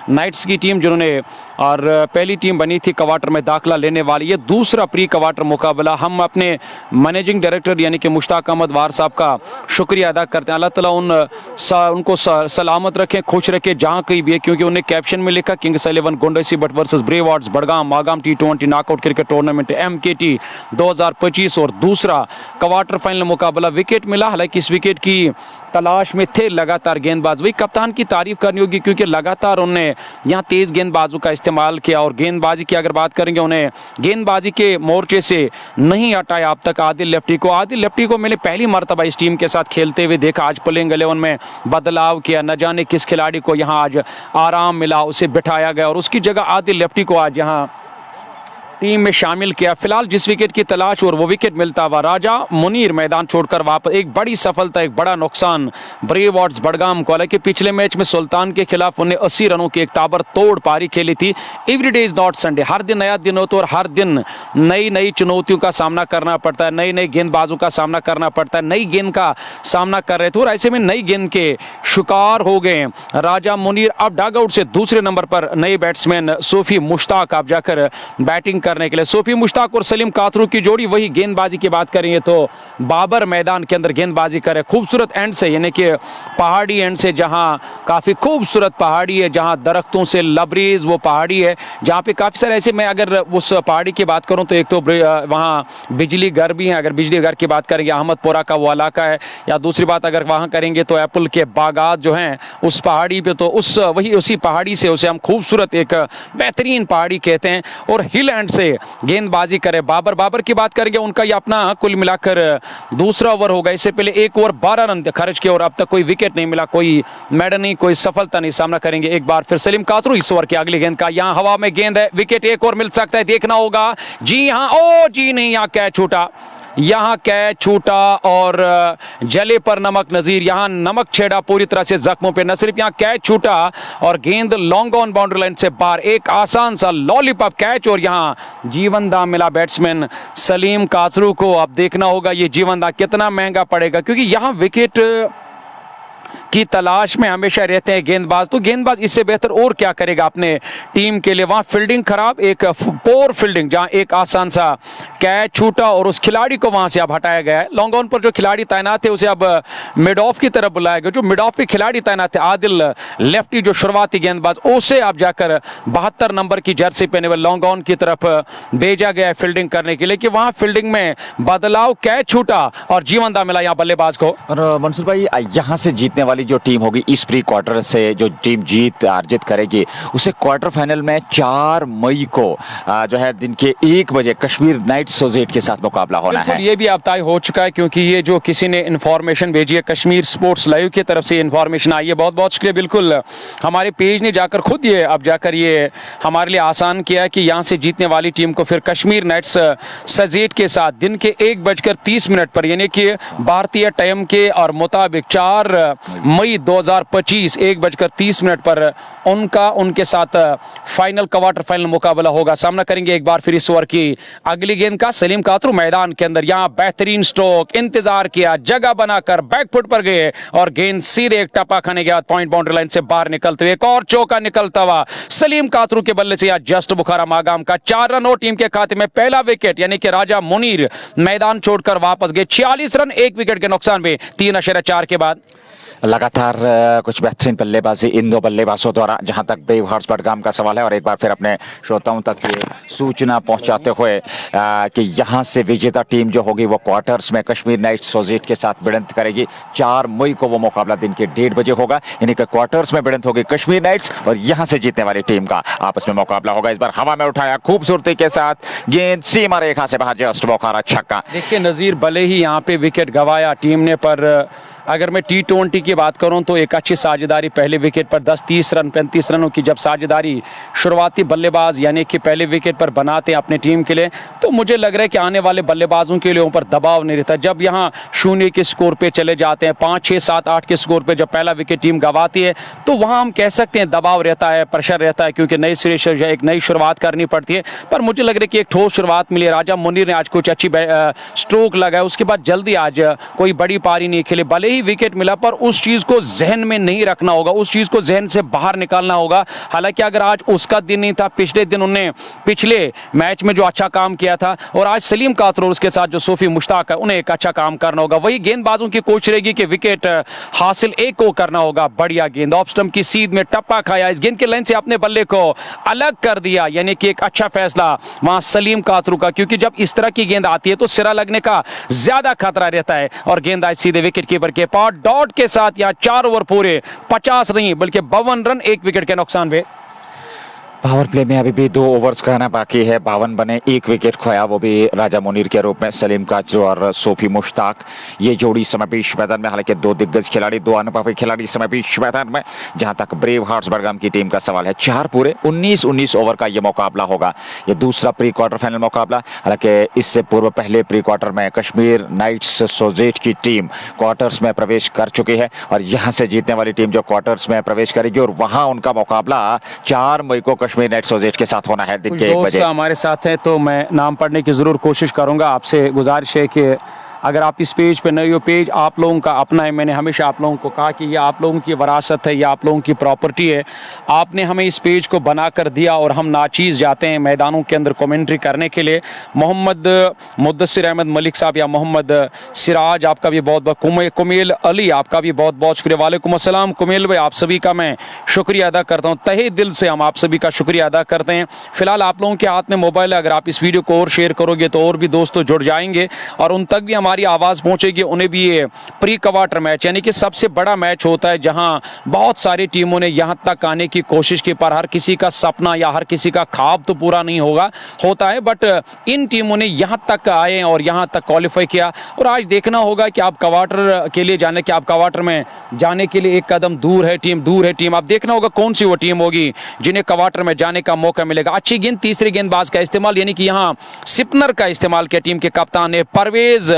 नाइट्स की टीम जिन्होंने, और पहली टीम बनी थी क्वार्टर में दाखिला लेने वाली। ये दूसरा प्री क्वार्टर मुकाबला। हम अपने मैनेजिंग डायरेक्टर यानी कि मुश्ताक अहमद वार साहब का शुक्रिया अदा करते हैं। अल्लाह ताला उनको सलामत रखें, खुश रखें जहाँ कहीं भी है, क्योंकि उन्हें कैप्शन में लिखा किंग्स 11 गुंड हसी but versus brave hearts Budgam Magam T20 knockout cricket tournament MKT 2025, और दूसरा क्वार्टर फाइनल मुकाबला। विकेट मिला, हालांकि इस विकेट की तलाश में थे लगातार गेंदबाज। वही कप्तान की तारीफ करनी होगी क्योंकि लगातार उन्होंने यहाँ तेज गेंदबाजों का इस्तेमाल किया और गेंदबाजी की अगर बात करेंगे उन्हें गेंदबाजी के मोर्चे से नहीं हटाया अब तक आदिल लेफ्टी को। आदिल लेफ्टी को मैंने पहली मर्तबा इस टीम के साथ खेलते हुए देखा। आज प्लेइंग 11 में बदलाव किया, न जाने किस खिलाड़ी को यहाँ आज आराम मिला, उसे बिठाया गया और उसकी जगह आदिल लेफ्टी को आज यहाँ टीम में शामिल किया। फिलहाल जिस विकेट की तलाश और वो विकेट मिलता हुआ राजा मुनीर मैदान छोड़कर वापस। एक बड़ी सफलता, एक बड़ा नुकसान ब्रेवॉर्ड्स बडगाम को। हालांकि पिछले मैच में सुल्तान के खिलाफ उन्हें 80 रनों की एक ताबड़तोड़ पारी खेली थी। एवरीडे इज नॉट संडे, हर दिन नया दिन होता है और हर दिन नई नई चुनौतियों का सामना करना पड़ता है, नई नई गेंदबाजों का सामना करना पड़ता है। नई गेंद का सामना कर रहे थे और ऐसे में नई गेंद के शिकार हो गए राजा मुनीर। अब डगआउट से दूसरे नंबर पर नए बैट्समैन सोफी मुश्ताक आप जाकर बैटिंग करने के लिए। सोफी मुश्ताक और सलीम कातरू की जोड़ी। वही गेंदबाजी की बात करेंगे तो बाबर मैदान के अंदर गेंदबाजी करे खूबसूरत एंड से, यानी कि पहाड़ी एंड से, जहां काफी खूबसूरत पहाड़ी है, जहां दरख्तों से लबरेज वो पहाड़ी है, जहां पे काफी सारे ऐसे, मैं अगर उस पहाड़ी की बात करूं तो एक तो वहां बिजली घर भी है। अगर बिजली घर की बात करेंगे अहमदपुरा का वो इलाका है, या दूसरी बात अगर वहां करेंगे तो एप्पल के बागात जो हैं उस पहाड़ी पे, तो उसी पहाड़ी से उसे हम खूबसूरत एक बेहतरीन पहाड़ी कहते हैं। और हिल एंड से गेंदबाजी करे बाबर की बात करेंगे, उनका ये अपना कुल मिलाकर दूसरा ओवर होगा। इससे पहले एक ओवर 12 रन खर्च किए और अब तक कोई विकेट नहीं मिला, कोई मेडल नहीं, कोई सफलता नहीं। सामना करेंगे एक बार फिर सलीम कातरू इस ओवर की अगली गेंद का। यहाँ हवा में गेंद है, विकेट एक और मिल सकता है, देखना होगा। जी हाँ, ओ जी नहीं, यहाँ कैच छूटा, यहाँ कैच छूटा और जले पर नमक नजीर। यहाँ नमक छेड़ा पूरी तरह से जख्मों पे, न सिर्फ यहाँ कैच छूटा और गेंद लॉन्ग ऑन बाउंड्री लाइन से बाहर, एक आसान सा लॉलीपॉप कैच और यहाँ जीवन दान मिला बैट्समैन सलीम कातरू को। अब देखना होगा ये जीवन दान कितना महंगा पड़ेगा, क्योंकि यहाँ विकेट की तलाश में हमेशा रहते हैं गेंदबाज, तो गेंदबाज इससे बेहतर और क्या करेगा अपने टीम के लिए। वहां फील्डिंग खराब, एक पोर फील्डिंग, जहां एक आसान सा कैच छूटा और उस खिलाड़ी को वहां से अब हटाया गया है। लॉन्ग ऑन पर जो खिलाड़ी तैनात थे उसे अब मिड ऑफ की तरफ बुलाया गया। जो मिड ऑफ के खिलाड़ी तैनात थे आदिल लेफ्टी, जो शुरुआती गेंदबाज, उसे अब जाकर 72 नंबर की जर्सी पहने हुए लॉन्ग ऑन की तरफ भेजा गया है फील्डिंग करने के लिए, कि वहां फील्डिंग में बदलाव, कैच छूटा और जीवन दान मिला यहाँ बल्लेबाज को।
और मंसूर भाई, यहाँ से जीतने वाली जो टीम होगी, इस प्री क्वार्टर से जो टीम जीत अर्जित करेगी, उसे क्वार्टर फाइनल में 4 मई को जो है दिन के 1 बजे कश्मीर नाइट सोजेट के साथ मुकाबला होना है।
ये भी अब तय हो चुका है, क्योंकि ये जो किसी ने इन्फॉर्मेशन भेजी है कश्मीर स्पोर्ट्स लाइव की तरफ से इन्फॉर्मेशन आई है, बहुत बहुत शुक्रिया। बिल्कुल हमारे पेज ने जाकर खुद ये अब जाकर ये हमारे लिए आसान किया है कि यहाँ से जीतने वाली टीम को फिर कश्मीर नाइट्स सजेट के साथ दिन के 1:30 पर, यानी कि भारतीय टाइम के और मुताबिक 4 मई 2025 1:30 पर उनके साथ फाइनल क्वार्टर फाइनल मुकाबला होगा। सामना करेंगे एक बार फिर इस ओवर की अगली गेंद का सलीम कातरू मैदान के अंदर। यहां बेहतरीन स्ट्रोक, इंतजार किया, जगह बनाकर बैकफुट पर गए और गेंद सीधे एक टप्पा खाने के बाद पॉइंट बाउंड्री लाइन से बाहर निकलते हुए एक और चौका निकलता हुआ सलीम कातरू के बल्ले से जस्ट बुखारा मागाम का 4 रन और टीम के खाते में पहला विकेट, यानी कि राजा मुनीर मैदान छोड़कर वापस गए। 46 रन 1 विकेट के नुकसान में 3.4 के बाद।
लगातार कुछ बेहतरीन बल्लेबाजी इन दो बल्लेबाजों द्वारा, जहां तक ब्रेवहार्ट्स बडगाम का सवाल है। और एक बार फिर अपने श्रोताओं तक ये सूचना पहुंचाते हुए कि यहां से विजेता टीम जो होगी वो क्वार्टर्स में कश्मीर नाइट्स सोजेट के साथ भिड़ंत करेगी। 4 मई को वो मुकाबला दिन के 1:30 बजे होगा, यानी कि क्वार्टर्स में भिड़ंत होगी कश्मीर नाइट्स और यहां से जीतने वाली टीम का आपस में मुकाबला होगा। इस बार हवा में उठाया खूबसूरती के साथ, गेंद सीमा रेखा से बाहर, जस्ट बुखारा छक्का।
देखिए नजीर, भले ही यहाँ पे विकेट गंवाया टीम ने, पर अगर मैं T20 की बात करूं तो एक अच्छी साझेदारी पहले विकेट पर 10-30 रन 35 रनों की जब साझेदारी शुरुआती बल्लेबाज यानी कि पहले विकेट पर बनाते हैं अपने टीम के लिए, तो मुझे लग रहा है कि आने वाले बल्लेबाजों के लिए ऊपर दबाव नहीं रहता। जब यहाँ 0 के स्कोर पे चले जाते हैं, 5, 6, 7, 8 के स्कोर पे जब पहला विकेट टीम गंवाती है, तो वहाँ हम कह सकते हैं दबाव रहता है, प्रेशर रहता है, क्योंकि नए सिरे से एक नई शुरुआत करनी पड़ती है। पर मुझे लग रहा है कि एक ठोस शुरुआत मिली। राजा मुनीर ने आज कुछ अच्छी स्ट्रोक लगाया, उसके बाद जल्दी आज कोई बड़ी पारी नहीं खेले, भले ही विकेट मिला, पर उस चीज को जहन में नहीं रखना होगा, उस चीज को जहन से बाहर निकालना होगा। हालांकि अगर आज उसका दिन नहीं था, पिछले दिन उन्हें पिछले मैच में जो अच्छा काम किया था, और आज सलीम कातरू और उसके साथ जो सोफी मुश्ताक है, उन्हें एक अच्छा काम करना होगा। वही गेंदबाजों की कोशिश रहेगी कि विकेट हासिल एक को करना होगा। बढ़िया गेंद ऑफ स्टंप की सीध में टप्पा खाया, इस गेंद के लाइन से अपने बल्ले को अलग कर दिया, यानी कि एक अच्छा फैसला वहां सलीम कातरू का, क्योंकि जब इस तरह की गेंद आती है तो सिरा लगने का ज्यादा खतरा रहता है और गेंद आज सीधे विकेट कीपर के पार डॉट के साथ यहाँ 4 ओवर पूरे, 50 नहीं बल्कि 52 रन 1 विकेट के नुकसान पे।
पावर प्ले में अभी भी 2 ओवर्स कहना बाकी है, 52 बने, 1 विकेट खोया, वो भी राजा मुनीर के रूप में। सलीम काचरू और सोफी मुश्ताक ये जोड़ी समय बीच मैदान में, हालांकि 2 दिग्गज खिलाड़ी, 2 अनुभवी खिलाड़ी समय बीच मैदान में। जहां तक ब्रेव हार्ट्स बडगाम की टीम का सवाल है, 4 पूरे 19 ओवर का ये मुकाबला होगा। ये दूसरा प्री क्वार्टर फाइनल मुकाबला। हालांकि इससे पूर्व पहले प्री क्वार्टर में कश्मीर नाइट्स सोजेट की टीम क्वार्टर्स में प्रवेश कर चुकी है और यहां से जीतने वाली टीम जो क्वार्टर्स में प्रवेश करेगी और वहां उनका मुकाबला 4 मई को कश्मीर नाइट्स सोजेट के साथ होना है दिन के 1 बजे।
हमारे साथ हैं तो मैं नाम पढ़ने की जरूर कोशिश करूंगा। आपसे गुजारिश है कि अगर आप इस पेज पे नए हो, पेज आप लोगों का अपना है। मैंने हमेशा आप लोगों को कहा कि ये आप लोगों की वरासत है, ये आप लोगों की प्रॉपर्टी है। आपने हमें इस पेज को बना कर दिया और हम नाचीज़ जाते हैं मैदानों के अंदर कमेंट्री करने के लिए। मोहम्मद मुद्दसिर अहमद मलिक साहब या मोहम्मद सिराज, आपका भी बहुत बहुत, कुमेल अली आपका भी बहुत बहुत शुक्रिया। वालेकुम अस्सलाम कुमेल भाई, आप सभी का मैं शुक्रिया अदा करता हूँ, तहे दिल से हम आप सभी का शुक्रिया अदा करते हैं। फिलहाल आप लोगों के हाथ में मोबाइल है, अगर आप इस वीडियो को और शेयर करोगे तो और भी दोस्तों जुड़ जाएंगे और उन तक भी हमारी आवाज़ पहुंचेगी, उन्हें भी ये प्री क्वार्टर मैच यानी कि सबसे बड़ा मैच होता है जहां बहुत सारी टीमों ने यहां तक आने की कोशिश की, पर हर किसी का सपना या हर किसी का ख्वाब तो पूरा नहीं होता है। बट इन टीमों ने यहां तक आए और यहां तक क्वालिफाई किया और आज देखना होगा कि आप क्वार्टर के लिए जाने के, आप क्वार्टर में जाने के लिए एक कदम दूर है टीम। आप देखना होगा कौन सी वो टीम होगी जिन्हें क्वार्टर में जाने का मौका मिलेगा। अच्छी गेंद, तीसरे गेंदबाज का इस्तेमाल यानी कि यहाँ स्पिनर का इस्तेमाल किया टीम के कप्तान ने। परवेज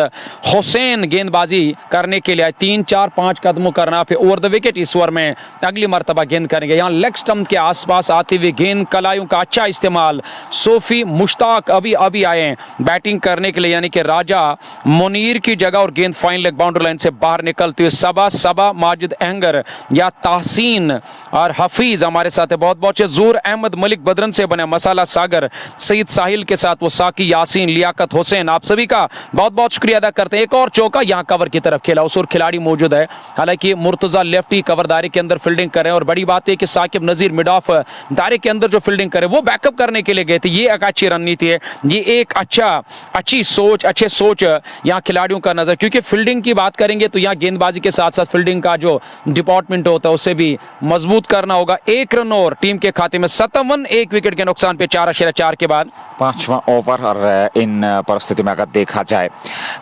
हुसैन गेंदबाजी करने के लिए 3, 4, 5 कदमों करना, फिर ओवर द विकेट इस ओवर में अगली मर्तबा गेंद करेंगे। यहाँ लेग स्टंप के आसपास आते हुए गेंद कलाइयों का अच्छा इस्तेमाल। सोफी मुश्ताक अभी आए हैं बैटिंग करने के लिए यानी कि राजा मुनीर की जगह और गेंद फाइन लेग बाउंड्री लाइन से बाहर निकलते हुए सबा माजिद अहंगर या ताहसीन और हफीज हमारे साथ है। बहुत बहुत जूर अहमद मलिक बदरन से बने, मसाला सागर सईद साहिल के साथ वो साकी यासीन लियाकत हुसैन, आप सभी का बहुत बहुत शुक्रिया अदा करते हैं। एक और चौका यहाँ कवर की तरफ खेला, उस और खिलाड़ी मौजूद है। हालांकि मुर्तजा लेफ्टी कवर दायरे के अंदर फील्डिंग कर रहे हैं और बड़ी बात है कि साकिब नजीर मिड ऑफ दायरे के अंदर जो फील्डिंग करे वो बैकअप करने के लिए गए थे। ये एक अच्छी रणनीति है, ये एक अच्छी सोच यहाँ खिलाड़ियों का नजर, क्योंकि फील्डिंग की बात करेंगे तो यहाँ गेंदबाजी के साथ साथ फील्डिंग का जो डिपार्टमेंट होता है उसे भी मजबूत करना होगा। 1 रन और टीम के खाते में 57, 1 विकेट के नुकसान पे 4/4 के बाद
5वां ओवर। और इन परिस्थिति में अगर देखा जाए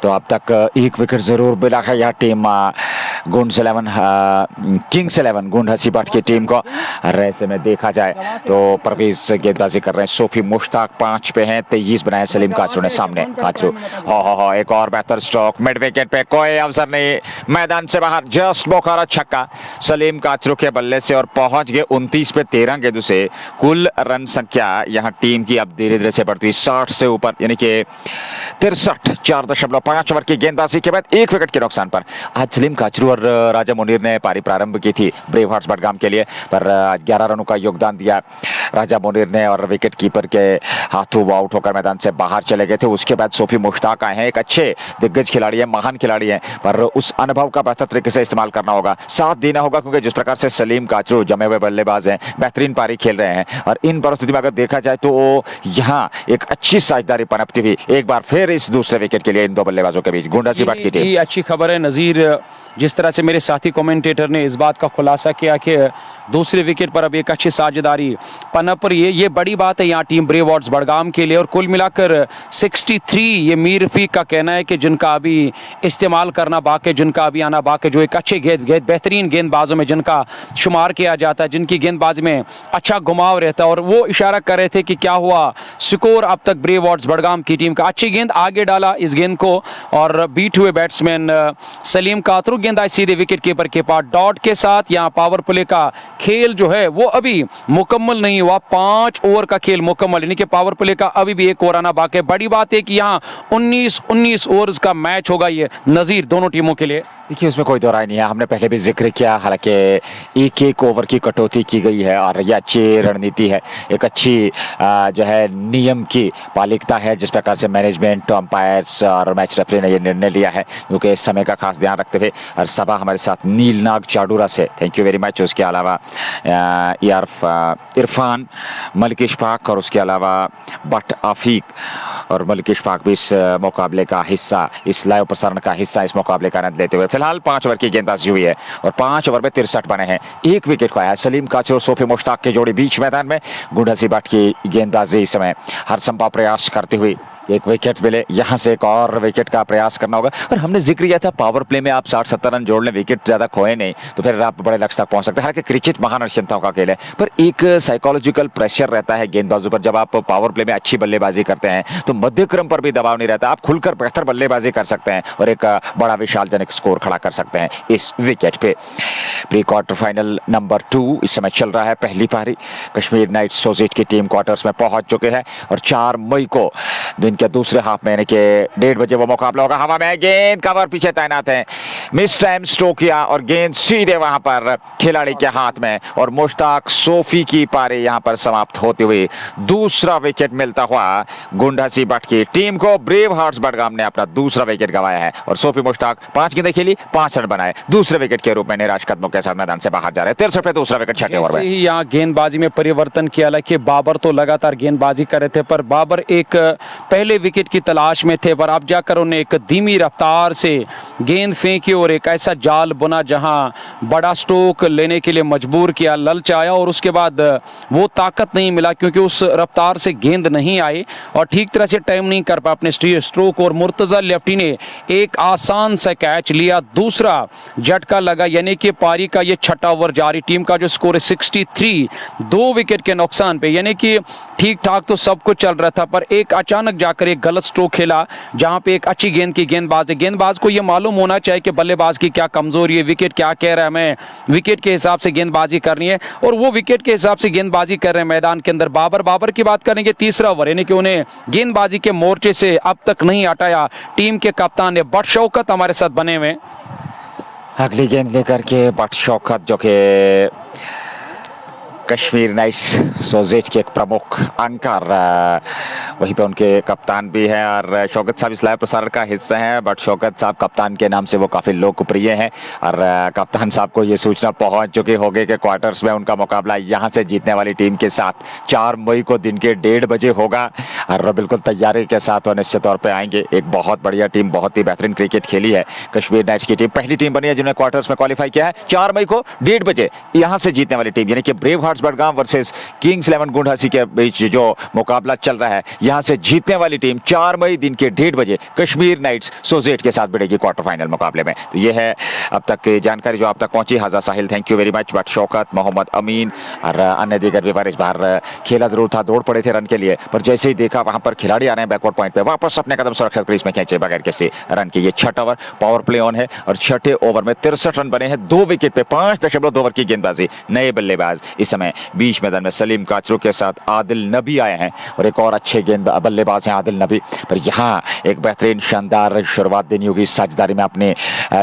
तो अब तक 1 विकेट जरूर मिला है यह टीम किंग्स 11 गुंड हसीबाट की टीम को। ऐसे में देखा जाए तो परवेज गेंदबाजी कर रहे हैं, सोफी मुश्ताक 5 पे हैं, 23 बनाए सलीम काचरू ने सामने। काचरू हो एक और बेहतर स्ट्रोक, मिड विकेट पे कोई अवसर नहीं, मैदान से बाहर, जस्ट बोकारा छक्का सलीम काचरू के बल्ले से और पहुंच गए 29 पे 13 गेंदों से। कुल रन संख्या यहाँ टीम की अब धीरे धीरे से बढ़ती हुई 60 से ऊपर यानी कि 63, 4.5 ओवर की गेंदबाजी के बाद 1 विकेट के नुकसान पर आज सलीम काचरू और राजा मुनीर ने पारी प्रारंभ की थी ब्रेव हार्ट्स बडगाम के लिए, पर 11 रनों का योगदान दिया राजा मुनीर ने और विकेट कीपर के हाथों वो आउट होकर मैदान से बाहर चले गए थे। उसके बाद सोफी मुश्ताक आए हैं, एक अच्छे दिग्गज खिलाड़ी है, महान खिलाड़ी है, पर उस अनुभव का बेहतर तरीके से इस्तेमाल करना होगा, साथ देना होगा, क्योंकि जिस प्रकार से सलीम काचरू जमे हुए बल्लेबाज हैं, बेहतरीन पारी खेल रहे हैं और इन परिस्थिति में अगर देखा जाए तो यहाँ एक अच्छी साझेदारी पनपती हुई एक बार फिर इस दूसरे विकेट के लिए इन 2 बल्लेबाजों के बीच गुंड हसीबाट की टीम।
अच्छी खबर है नजीर, जिस तरह से मेरे साथी कमेंटेटर ने इस बात का खुलासा किया कि दूसरे विकेट पर अब एक अच्छी साझेदारी पनप रही है, ये बड़ी बात है यहाँ टीम ब्रेव हार्ट्स बडगाम के लिए। और कुल मिलाकर 63 ये मीर रफीक का कहना है कि जिनका अभी इस्तेमाल करना बाकी, जिनका अभी आना बाकी, जो एक अच्छे बेहतरीन गेंदबाजों में जिनका शुमार किया जाता है, जिनकी गेंदबाजी में अच्छा घुमाव रहता है। और वो इशारा कर रहे थे कि क्या हुआ स्कोर अब तक ब्रेव हार्ट्स बडगाम की टीम का। अच्छी गेंद आगे डाला इस गेंद को और बीट हुए बैट्समैन सलीम काचरू, गेंद आई सीधे विकेट कीपर के पास डॉट के साथ। यहाँ पावर प्ले का खेल जो है वो अभी मुकम्मल नहीं हुआ, 5 ओवर का खेल मुकम्मल, यानी कि पावर प्ले का अभी भी 1 ओवर आना बाकी है। बड़ी बात है कि यहाँ 19 ओवर्स का मैच होगा ये नजीर दोनों टीमों के लिए।
देखिए उसमें कोई दो राय नहीं है, हमने पहले भी जिक्र किया, हालांकि 1-1 ओवर की कटौती की गई है और यह अच्छी रणनीति है, एक अच्छी जो है नियम की पालिकता है जिस प्रकार से मैनेजमेंट, अंपायर्स और मैच रेफरी ने यह निर्णय लिया है, क्योंकि इस समय का खास ध्यान रखते हुए और सबा हमारे साथ नीलनाग चाडूरा से, थैंक यू वेरी मच। उसके अलावा इरफान, मलिक इशफाक और उसके अलावा बट आफीक और मलिक इशफाक भी इस मुकाबले का हिस्सा, इस लाइव प्रसारण का हिस्सा, इस मुकाबले का आनंद लेते हुए। फिलहाल 5 ओवर की गेंदबाजी हुई है और 5 ओवर में 63 बने हैं। 1 विकेट खोया है। सलीम काचर और सोफी मुश्ताक की जोड़ी बीच मैदान में। गुंडासी बट की गेंदबाजी इस समय हर संभव प्रयास करते हुए 1 विकेट मिले, यहां से एक और विकेट का प्रयास करना होगा। और हमने जिक्र किया था पावर प्ले में आप 60-70 रन जोड़ लें, विकेट ज्यादा खोए नहीं तो फिर आप बड़े लक्ष्य तक पहुंच सकते हैं। हालांकि क्रिकेट महान निश्चिंताओं का खेल है, पर एक साइकोलॉजिकल प्रेशर रहता है गेंदबाजों पर। जब आप पावर प्ले में अच्छी बल्लेबाजी करते हैं तो मध्य क्रम पर भी दबाव नहीं रहता, आप खुलकर बेहतर बल्लेबाजी कर सकते हैं और एक बड़ा विशालजनक स्कोर खड़ा कर सकते हैं इस विकेट पे। प्री क्वार्टर फाइनल नंबर 2 इस समय चल रहा है। पहली पारी कश्मीर नाइट्स सोजेट की टीम क्वार्टर्स में पहुंच चुके हैं और 4 मई को दिन के दूसरे हाफ में यानी कि 1:30 बजे वो मुकाबला होगा। हवा में गेंद कवर पीछे तैनात है, मिस टाइम स्ट्रोक किया और गेंद सीधे वहां पर खिलाड़ी के हाथ में और मुश्ताक सोफी की पारी यहां पर समाप्त होती हुई दूसरा विकेट मिलता हुआ गुंडासी बट की टीम को। ब्रेव हार्ट्स बडगाम ने अपना दूसरा विकेट गंवाया है और सोफी मुश्ताक 5 गेंदें खेली, 5 रन बनाए, दूसरे विकेट के रूप में निराश कदमों के साथ मैदान से बाहर जा रहे हैं। 63 पे दूसरा विकेट 6 ओवर में।
यहाँ गेंदबाजी में परिवर्तन किया, हालांकि बाबर तो लगातार गेंदबाजी कर रहे थे पर बाबर एक पहले विकेट की तलाश में थे, पर अब जाकर उन्हें एक धीमी रफ्तार से गेंद फेंकी और एक ऐसा जाल बुना जहां बड़ा स्ट्रोक लेने के लिए मजबूर किया, ललच आया और उसके बाद वो ताकत नहीं मिला क्योंकि उस रफ्तार से गेंद नहीं आई और ठीक तरह से टाइम नहीं कर पाया अपने स्ट्रोक। और मुर्तजा लेफ्टी ने एक आसान सा कैच लिया, दूसरा झटका लगा, यानी कि पारी का ये 6वां ओवर जारी। टीम का जो स्कोर है 63, 2 विकेट के नुकसान पे, यानी कि ठीक ठाक तो सब कुछ चल रहा था पर एक अचानक जाकर एक गलत स्ट्रोक खेला जहां पे एक अच्छी गेंद की गेंदबाज को ये मालूम होना चाहिए कि बल्लेबाज की क्या कमजोरी है, विकेट क्या कह रहा है, हमें विकेट के हिसाब से गेंदबाजी करनी है और वो विकेट के हिसाब से गेंदबाजी कर रहे हैं मैदान के अंदर। बाबर की बात करेंगे, तीसरा ओवर यानी कि उन्हें गेंदबाजी के मोर्चे से अब तक नहीं हटाया टीम के कप्तान ने। बट शौकत हमारे साथ बने हुए,
अगली गेंद लेकर के बट शौकत जो कि कश्मीर नाइट्स सोजेट के एक प्रमुख एंकर, वहीं पे उनके कप्तान भी हैं और शौकत साहब इस लाइव प्रसारण का हिस्सा हैं। बट शौकत साहब कप्तान के नाम से वो काफ़ी लोकप्रिय हैं और कप्तान साहब को ये सूचना पहुंच चुकी होगी कि क्वार्टर्स में उनका मुकाबला यहां से जीतने वाली टीम के साथ 4 मई को दिन के 1:30 बजे होगा और बिल्कुल तैयारी के साथ वो निश्चित तौर पर आएंगे। एक बहुत बढ़िया टीम, बहुत ही बेहतरीन क्रिकेट खेली है कश्मीर नाइट्स की टीम। पहली टीम बनी है जिन्होंने क्वार्टर्स में क्वालिफाई किया है। 4 मई को 1:30 बजे यहां से जीतने वाली टीम यानी कि brave hearts Budgam versus Kings 11 गुंडासी के बीच जो मुकाबला चल रहा है, यहां से जीतने वाली टीम 4 मई दिन के 1:30 बजे कश्मीर नाइट्स सोजेट के साथ भिड़ेगी क्वार्टर फाइनल मुकाबले में। तो यह है अब तक की जानकारी जो आप तक पहुंची। Haja Sahil, thank you very much. Butt Shaukat, Mohammad Amin और अन्य दीगर भी इस बार खेला जरूर था, दौड़ पड़े थे रन के लिए, पर जैसे ही देखा वहां पर खिलाड़ी आ रहे हैं बैकवर्ड पॉइंट पे, वापस अपने कदम सुरक्षित क्रीज में खींचे बगैर किसी रन के। ये 6वां ओवर पावर प्ले ऑन है और 6ठे ओवर में 63 रन बने हैं, 2 विकेट पे 5.2 ओवर की गेंदबाजी। नए बल्लेबाज इस समय बीच मैदान में सलीम काचरू के साथ आदिल नबी आए हैं और एक और अच्छे गेंद बल्लेबाज हैं आदिल नबी। पर यहाँ एक बेहतरीन शानदार शुरुआत देनी होगी, साझेदारी में अपनी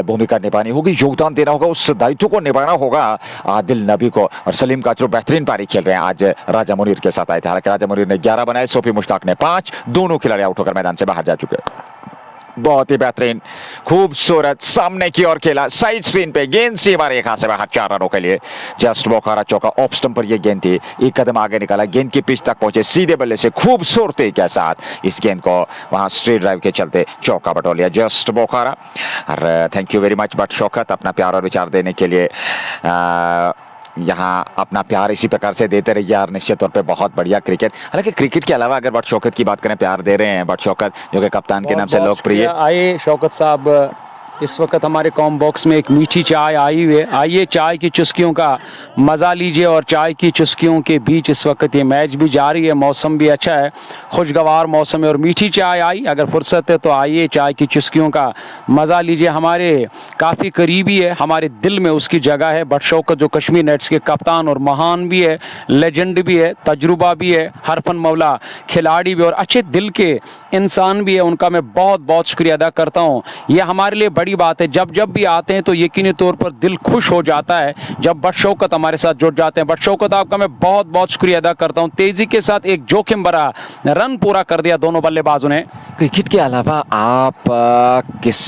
भूमिका निभानी होगी, योगदान देना होगा, उस दायित्व को निभाना होगा आदिल नबी को। और सलीम काचरू बेहतरीन पारी खेल रहे हैं, आज राजा मुनीर के साथ आए थे। हालांकि राजा मुनीर ने 11 बनाए, सोफी मुश्ताक ने 5, दोनों खिलाड़ी आउट होकर मैदान से बाहर जा चुके। बहुत ही बेहतरीन खूबसूरत सामने की ओर खेला, साइड स्क्रीन पे गेंद सीमा रेखा से बाहर 4 रनों के लिए। जस्ट बोखारा चौका, ऑफ स्टंप पर यह गेंद थी, एक कदम आगे निकाला, गेंद की पिच तक पहुंचे, सीधे बल्ले से खूबसूरती के साथ इस गेंद को वहां स्ट्रेट ड्राइव के चलते चौका बटोर लिया जस्ट बोखारा। और thank you very much Butt Shaukat, अपना प्यार और विचार देने के लिए यहाँ अपना प्यार इसी प्रकार से देते रहिए यार, निश्चित तौर पे बहुत बढ़िया क्रिकेट। हालांकि क्रिकेट के अलावा अगर बट शौकत की बात करें, प्यार दे रहे हैं बट शौकत जो कि कप्तान के नाम से लोकप्रिय।
आइए शौकत साहब, इस वक्त हमारे कॉम बॉक्स में एक मीठी चाय आई हुई है, आइए चाय की चुस्कियों का मज़ा लीजिए। और चाय की चुस्कियों के बीच इस वक्त ये मैच भी जारी है, मौसम भी अच्छा है, खुशगवार मौसम है और मीठी चाय आई। अगर फुर्सत है तो आइए चाय की चुस्कियों का मज़ा लीजिए। हमारे काफ़ी करीबी है, हमारे दिल में उसकी जगह है। बट शौकत जो कश्मीर नाइट्स के कप्तान और महान भी है, लेजेंड भी है, तजुर्बा भी है, हरफन मौला खिलाड़ी भी और अच्छे दिल के इंसान भी है, उनका मैं बहुत बहुत शुक्रिया अदा करता हूँ। ये हमारे लिए बड़ी बात है। जब जब भी आते हैं तो यकीनी तौर पर दिल खुश हो जाता है जब बदशौकत हमारे साथ जुड़ जाते हैं। बदशौकत, आपका मैं बहुत बहुत शुक्रिया अदा करता हूं। तेजी के साथ एक जोखिम भरा रन पूरा कर दिया दोनों बल्लेबाजों ने।
क्रिकेट के अलावा आप किस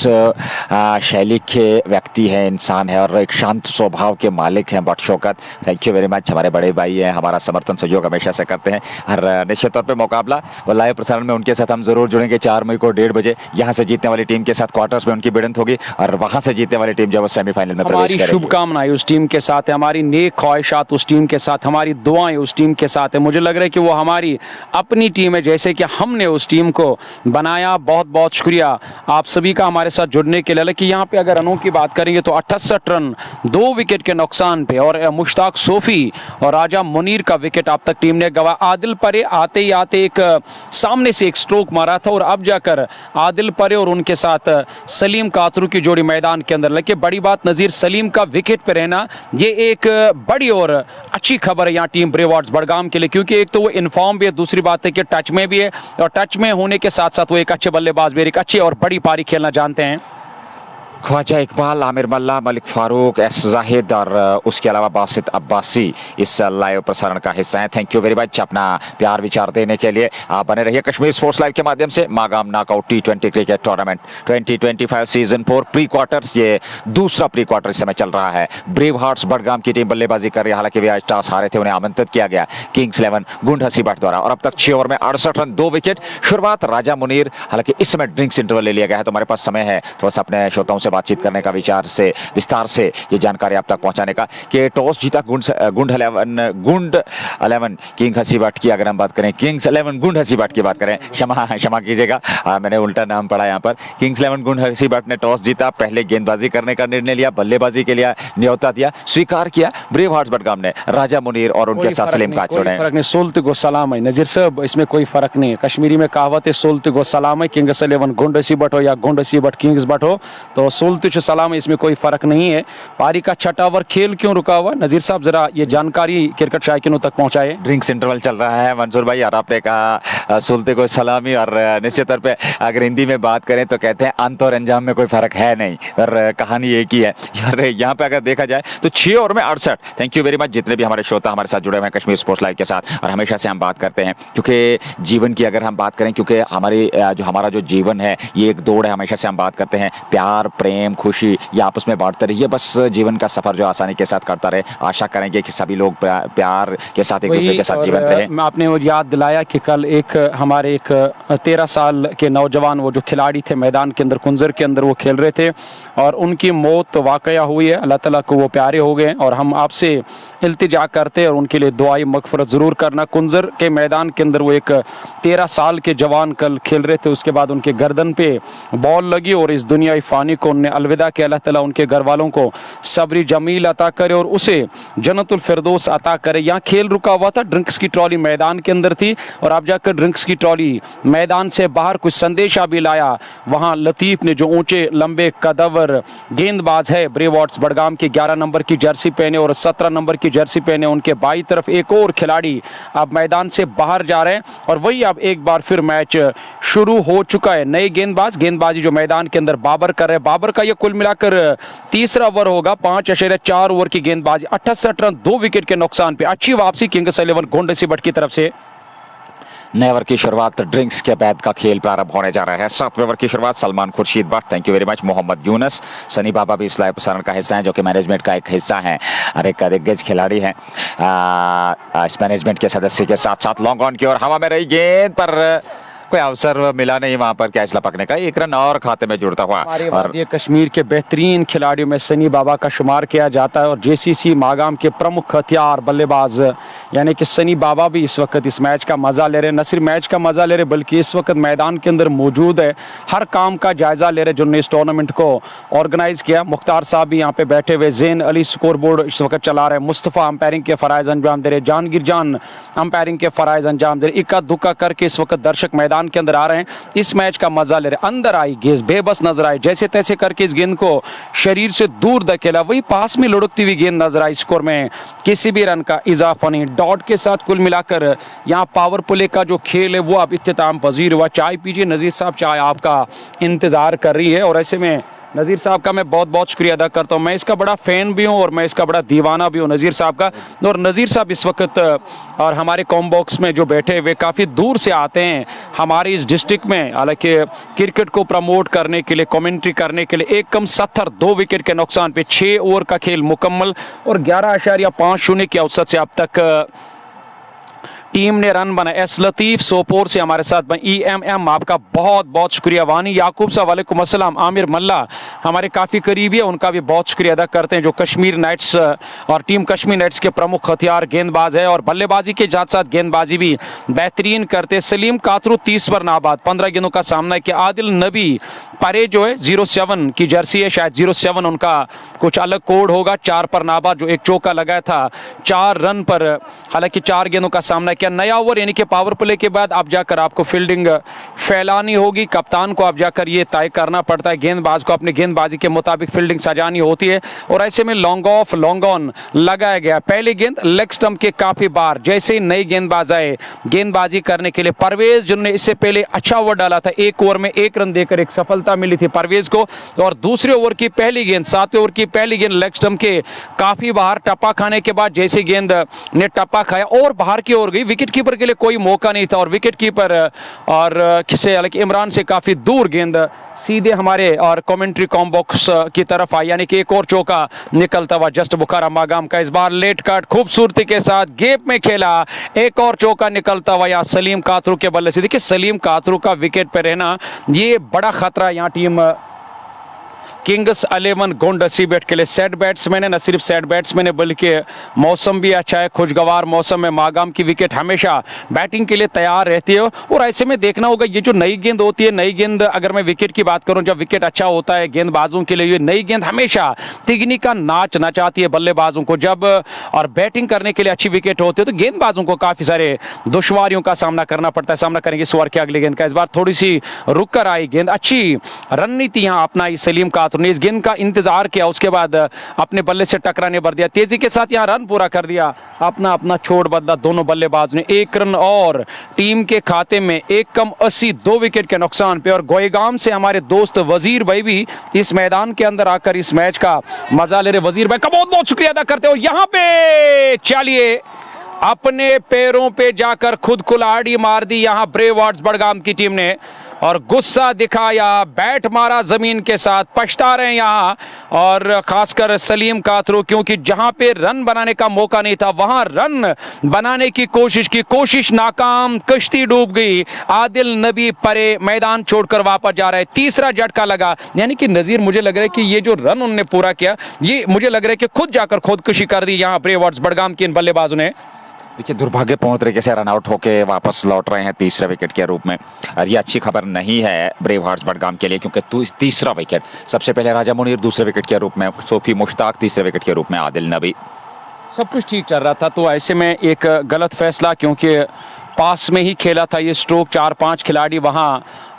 शैली के व्यक्ति हैं, इंसान हैं और एक शांत स्वभाव के मालिक हैं Badshaukat. Thank you very much. हमारे बड़े भाई हैं, हमारा समर्थन सहयोग हमेशा से करते हैं। और निश्चित तौर पे मुकाबला और लाइव प्रसारण में उनके साथ हम जरूर जुड़ेंगे। 4 मई को 1:30 बजे यहाँ से जीतने वाली टीम के साथ क्वार्टर्स में उनकी भिड़ंत होगी और वहां से जीतने वाली टीम जब वो सेमीफाइनल में प्रवेश करेगी।
हमारी शुभकामनाएं उस टीम के साथ है, हमारी नेक ख्वाहिशात उस टीम के साथ, हमारी दुआएं उस टीम के साथ है। मुझे लग रहा है कि वो हमारी अपनी टीम है, जैसे कि हमने उस टीम को बनाया। बहुत बहुत शुक्रिया आप सभी का हमारे साथ जुड़ने के लिए। हालांकि यहाँ पे अगर रनों की बात करेंगे तो 68 रन 2 विकेट के नुकसान पे, और मुश्ताक सोफी और राजा मुनीर का विकेट अब तक टीम ने गवा। आदिल परे आते ही आते एक सामने से एक स्ट्रोक मारा था और अब जाकर आदिल परे और उनके साथ सलीम कातरू की जोड़ी मैदान के अंदर। लेकिन बड़ी बात नजीर सलीम का विकेट पे रहना, ये एक बड़ी और अच्छी खबर है यहाँ टीम ब्रेवॉर्ड्स बडगाम के लिए, क्योंकि एक तो वो इनफॉर्म भी है, दूसरी बात है कि टच में भी है, और टच में होने के साथ साथ वो एक अच्छे बल्लेबाज भी, एक अच्छी और बड़ी पारी खेलना जानते हैं।
ख्वाजा इकबाल, आमिर मल्ला, मलिक फारूक, एस जाहिद और उसके अलावा बासित अब्बासी इस लाइव प्रसारण का हिस्सा है। थैंक यू वेरी मच अपना प्यार विचार देने के लिए। आप बने रहिए कश्मीर स्पोर्ट्स लाइव के माध्यम से। Magam knockout T20 cricket tournament 2025 season 4 pre quarters, ये दूसरा प्री क्वार्टर इस समय चल रहा है। ब्रेव हार्ट्स बडगाम की टीम बल्लेबाजी कर रही है। हालांकि वे आज टॉस हारे थे, उन्हें आमंत्रित किया गया किंग्स 11 गुंड हसीबट द्वारा, और अब तक 6 ओवर में 68 रन 2 विकेट। शुरुआत राजा मुनीर, हालांकि इस समय ड्रिंक्स इंटरवल ले लिया गया है तो हमारे पास समय है थोड़ा सा अपने श्रोताओं से बातचीत करने का, विस्तार से ये जानकारी आप तक पहुंचाने का कि टॉस जीता गुंड 11 किंग हसीबट की, अगर हम बात करें किंग्स 11 गुंड हसीबट की बात करें, क्षमा कीजिएगा, मैंने उल्टा नाम पढ़ा यहाँ पर। किंग्स 11 गुंड हसीबट ने टॉस जीता, पहले गेंदबाजी करने का निर्णय लिया, बल्लेबाजी के लिए न्योता दिया, स्वीकार किया। ब्रेव हार्ट्स बडगाम ने राजा मुनीर और उनके साथ सलीम काचो ने।
फर्क नहीं, सुल्त गो सलाम है नजीर साहब, इसमें कोई फर्क नहीं है। कश्मीरी में कहावत है सुल्त गो सलाम है, किंग्स 11 गुंड हसीबट हो या गुंड हसीबट किंग्स बट हो, तो सुल्त सलाम, इसमें कोई फर्क नहीं है। पारी का 6वां ओवर खेल क्यों रुका हुआ, नजीर साहब जरा ये जानकारी क्रिकेट शायकीनों तक पहुंचाए।
ड्रिंक्स इंटरवल चल रहा है मंसूर भाई, और आपने कहा सुल्ते को सलामी, और निश्चित तौर पे अगर हिंदी में बात करें तो कहते हैं अंत और अंजाम में कोई फर्क है नहीं, और कहानी एक ही है। और यहाँ पे अगर देखा जाए तो 6 ओवर में 68। थैंक यू वेरी मच जितने भी हमारे श्रोता हमारे साथ जुड़े हुए हैं कश्मीर स्पोर्ट्स लाइव के साथ। और हमेशा से हम बात करते हैं, क्योंकि जीवन की अगर हम बात करें, क्योंकि हमारा जो जीवन है ये एक दौड़ है, हमेशा से हम बात करते हैं प्यार, प्रेम, खुशी ये आपस में बांटते रहिए, बस जीवन का सफर जो आसानी के साथ करता रहे। आशा करेंगे कि सभी लोग प्यार के साथ एक दूसरे के साथ जीवन रहे।
आपने वो याद दिलाया कि कल हमारे 13 साल के नौजवान वो जो खिलाड़ी थे मैदान के अंदर कुंजर के अंदर वो खेल रहे थे और उनकी मौत वाकया हुई है। अल्लाह ताला को वो प्यारे हो गए और हम आपसे इल्तिजा करते हैं और उनके लिए दुआई मगफरत ज़रूर करना। कुंजर के मैदान के अंदर वो एक 13 साल के जवान कल खेल रहे थे, उसके बाद उनके गर्दन पे बॉल लगी और इस दुनियाई फ़ानी को उन्हें अलविदा किया। अल्लाह ताला उनके घर वालों को सब्री जमील अता करे और उसे जन्नतुल फिरदौस अता करे। यहाँ खेल रुका हुआ था, ड्रिंक्स की ट्रॉली मैदान के अंदर थी और अब जाकर ड्रिंक्स की ट्रॉली मैदान से बाहर कुछ संदेशा भी लाया। वहाँ लतीफ़ ने, जो ऊंचे लंबे कदवर गेंदबाज है, ब्रेव हार्ट्स बडगाम के 11 नंबर की जर्सी पहने और 17 नंबर की जर्सी पहने, उनके बाई तरफ एक और खिलाड़ी अब मैदान से बाहर जा रहे हैं और वही अब एक बार फिर मैच शुरू हो चुका है। नए गेंदबाजी जो मैदान के अंदर बाबर कर रहे हैं। बाबर का ये कुल मिलाकर तीसरा ओवर होगा, 5.4 ओवर की गेंदबाजी, 68 रन 2 विकेट के नुकसान पे अच्छी वापसी किंग्स 11 गुंड हसीबट की तरफ से।
नए ओवर की शुरुआत ड्रिंक्स के बाद का खेल प्रारंभ होने जा रहा है। 7वें ओवर की शुरुआत Salman Khurshid Bhat, thank you very much, Mohammad Younus, Sunny Baba भी इस लाइव प्रसारण का हिस्सा है, जो कि मैनेजमेंट का एक हिस्सा है और एक दिग्गज खिलाड़ी हैं। इस मैनेजमेंट के सदस्य के साथ साथ लॉन्ग ऑन की और हवा में रही गेंद पर कोई अवसर मिला नहीं वहां पर कैच लपकने का, एक रन और खाते में जुड़ता हुआ।
और ये कश्मीर के बेहतरीन खिलाड़ियों में सनी बाबा का शुमार किया जाता है और जेसीसी मागाम के प्रमुख हथियार बल्लेबाज यानी कि सनी बाबा भी इस वक्त इस मैच का मजा ले रहे हैं। न सिर्फ मैच का मजा ले रहे बल्कि इस वक्त मैदान के अंदर मौजूद है, हर काम का जायजा ले रहे जिन्होंने इस टूर्नामेंट को ऑर्गेनाइज किया। मुख्तार साहब भी यहाँ पे बैठे हुए, जैन अली स्कोर बोर्ड इस वक्त चला रहे, मुस्तफ़ा अंपायरिंग के फ़राइज़ अंजाम दे रहे, जहांगीर जान अंपायरिंग के फ़राइज़ अंजाम दे रहे, इक्का दुक्का करके इस वक्त दर्शक मैदान के अंदर आ रहे हैं, इस मैच का मजा ले रहे। अंदर आई गेंद बेबस नजर आई, जैसे तैसे करके इस गेंद को शरीर से दूर धकेला, वही पास में लुढ़कती हुई गेंद नजर आई। स्कोर में किसी भी रन का इजाफा नहीं, डॉट के साथ कुल मिलाकर यहाँ पावर प्ले का जो खेल है वो अब इख्तिताम पजीर हुआ। चाय पीजिए नजीर साहब, चाय आपका इंतजार कर रही है और ऐसे में नज़ीर साहब का मैं बहुत बहुत शुक्रिया अदा करता हूँ। मैं इसका बड़ा फ़ैन भी हूँ और मैं इसका बड़ा दीवाना भी हूँ नज़ीर साहब का। और नज़ीर साहब इस वक्त और हमारे कॉम बॉक्स में जो बैठे वे काफ़ी दूर से आते हैं हमारी इस डिस्ट्रिक्ट में, हालांकि क्रिकेट को प्रमोट करने के लिए, कमेंट्री करने के लिए। 1 2 विकेट के नुकसान पे 6 ओवर का खेल मुकम्मल और 11.50 के औसत से अब तक टीम ने रन बना। एस लतीफ़ सोपोर से हमारे साथ EMM आपका बहुत बहुत शुक्रिया। वानी याकूब साहब वालेकुम अस्सलाम। आमिर मल्ला हमारे काफ़ी करीबी है, उनका भी बहुत शुक्रिया अदा करते हैं, जो कश्मीर नाइट्स और टीम कश्मीर नाइट्स के प्रमुख हथियार गेंदबाज है और बल्लेबाजी के साथ साथ गेंदबाजी भी बेहतरीन करते। सलीम कातरू 30 पर नाबाद, 15 गेंदों का सामना किया। आदिल नबी परे जो है 07 की जर्सी है, शायद 07 उनका कुछ अलग कोड होगा। 4 पर नाबाद, जो एक चौका लगाया था 4 रन पर, हालांकि 4 गेंदों का सामना किया। नया ओवर यानी कि पावर प्ले के बाद अब जाकर आपको फील्डिंग फैलानी होगी, कप्तान को अब जाकर ये तय करना पड़ता है, गेंदबाज को अपनी गेंदबाजी के मुताबिक फील्डिंग सजानी होती है। और ऐसे में लॉन्ग ऑफ लॉन्ग ऑन लगाया गया। पहली गेंद लेग स्टंप के काफी बार, जैसे ही नई गेंदबाज आए गेंदबाजी करने के लिए, परवेज जिन्होंने इससे पहले अच्छा ओवर डाला था, 1 ओवर में 1 रन देकर एक सफलता मिली थी परवेज को। और दूसरे ओवर की पहली गेंद, 7वें ओवर की पहली गेंद लेग स्टंप के काफी बाहर, टप्पा खाने के बाद जैसे गेंद ने टप्पा खाया और बाहर की ओर गई। विकेट कीपर के लिए कोई मौका नहीं था और विकेट कीपर और किसे, हालांकि इमरान से काफी दूर गेंद सीधे हमारे और कमेंट्री कॉम बॉक्स की तरफ आई, यानी कि एक और चौका निकलता हुआ जस्ट बुखारा मागाम का। इस बार लेट कट खूबसूरती के साथ गेप में खेला, एक और चौका निकलता हुआ यहाँ सलीम कातरू के बल्ले से। देखिए सलीम कातरू का विकेट पर रहना ये बड़ा खतरा यहाँ टीम किंग्स 11 गोंड सीबेट के लिए। सेट बैट्समैन है, न सिर्फ सेट बैट्समैन है बल्कि मौसम भी अच्छा है, खुशगवार मौसम है। मागाम की विकेट हमेशा बैटिंग के लिए तैयार रहती है और ऐसे में देखना होगा ये जो नई गेंद होती है, नई गेंद अगर मैं विकेट की बात करूं, जब विकेट अच्छा होता है गेंदबाजों के लिए, ये नई गेंद हमेशा तिगनी का नाच नचाती है बल्लेबाजों को। जब और बैटिंग करने के लिए अच्छी विकेट होती है तो गेंदबाजों को काफी सारे दुश्वारियों का सामना करना पड़ता है। सामना करेंगे इस ओवर की अगली गेंद का। इस बार थोड़ी सी रुक कर आई गेंद, अच्छी रणनीति यहाँ अपनाई सलीम कातरू ने, इस गेंद का इंतजार किया, उसके बाद अपने बल्ले से टकराने भर दिया, तेजी के साथ यहां रन पूरा कर दिया, अपना छोड़ बदला दोनों बल्लेबाज ने। 1 रन और टीम के खाते में 1 2 विकेट के नुकसान पे। और गोएगाम से हमारे दोस्त वजीर भाई भी इस मैदान के अंदर आकर इस मैच का मजा ले रहे। वजीर भाई का बहुत बहुत शुक्रिया अदा करते हो। यहां पे चलिए अपने पैरों पे जाकर खुद कुल्हाड़ी मार दी यहां ब्रेवॉर्ड्स बड़गाम की टीम ने और गुस्सा दिखाया, बैट मारा जमीन के साथ, पछता रहे यहाँ और खासकर सलीम कातरू, क्योंकि जहां पे रन बनाने का मौका नहीं था वहां रन बनाने की कोशिश नाकाम, कश्ती डूब गई। आदिल नबी परे मैदान छोड़कर वापस जा रहे, तीसरा झटका लगा। यानी कि नजीर मुझे लग रहा है कि ये जो रन उन्होंने पूरा किया, ये मुझे लग रहा है कि खुद जाकर खुदकुशी कर दी यहाँ ब्रेवॉर्ड्स बड़गाम के इन बल्लेबाजों ने।
देखिए दुर्भाग्यपूर्ण तरीके से रन आउट होकर वापस लौट रहे हैं तीसरे विकेट के रूप में, और ये अच्छी खबर नहीं है ब्रेवहार्ट्स बडगाम के लिए, क्योंकि तीसरा विकेट सबसे पहले राजा मुनीर दूसरे विकेट के रूप में, सोफी मुश्ताक तीसरे विकेट के रूप में, आदिल नबी,
सब कुछ ठीक चल रहा था। तो ऐसे में एक गलत फैसला, क्योंकि पास में ही खेला था ये स्ट्रोक, 4-5 खिलाड़ी वहां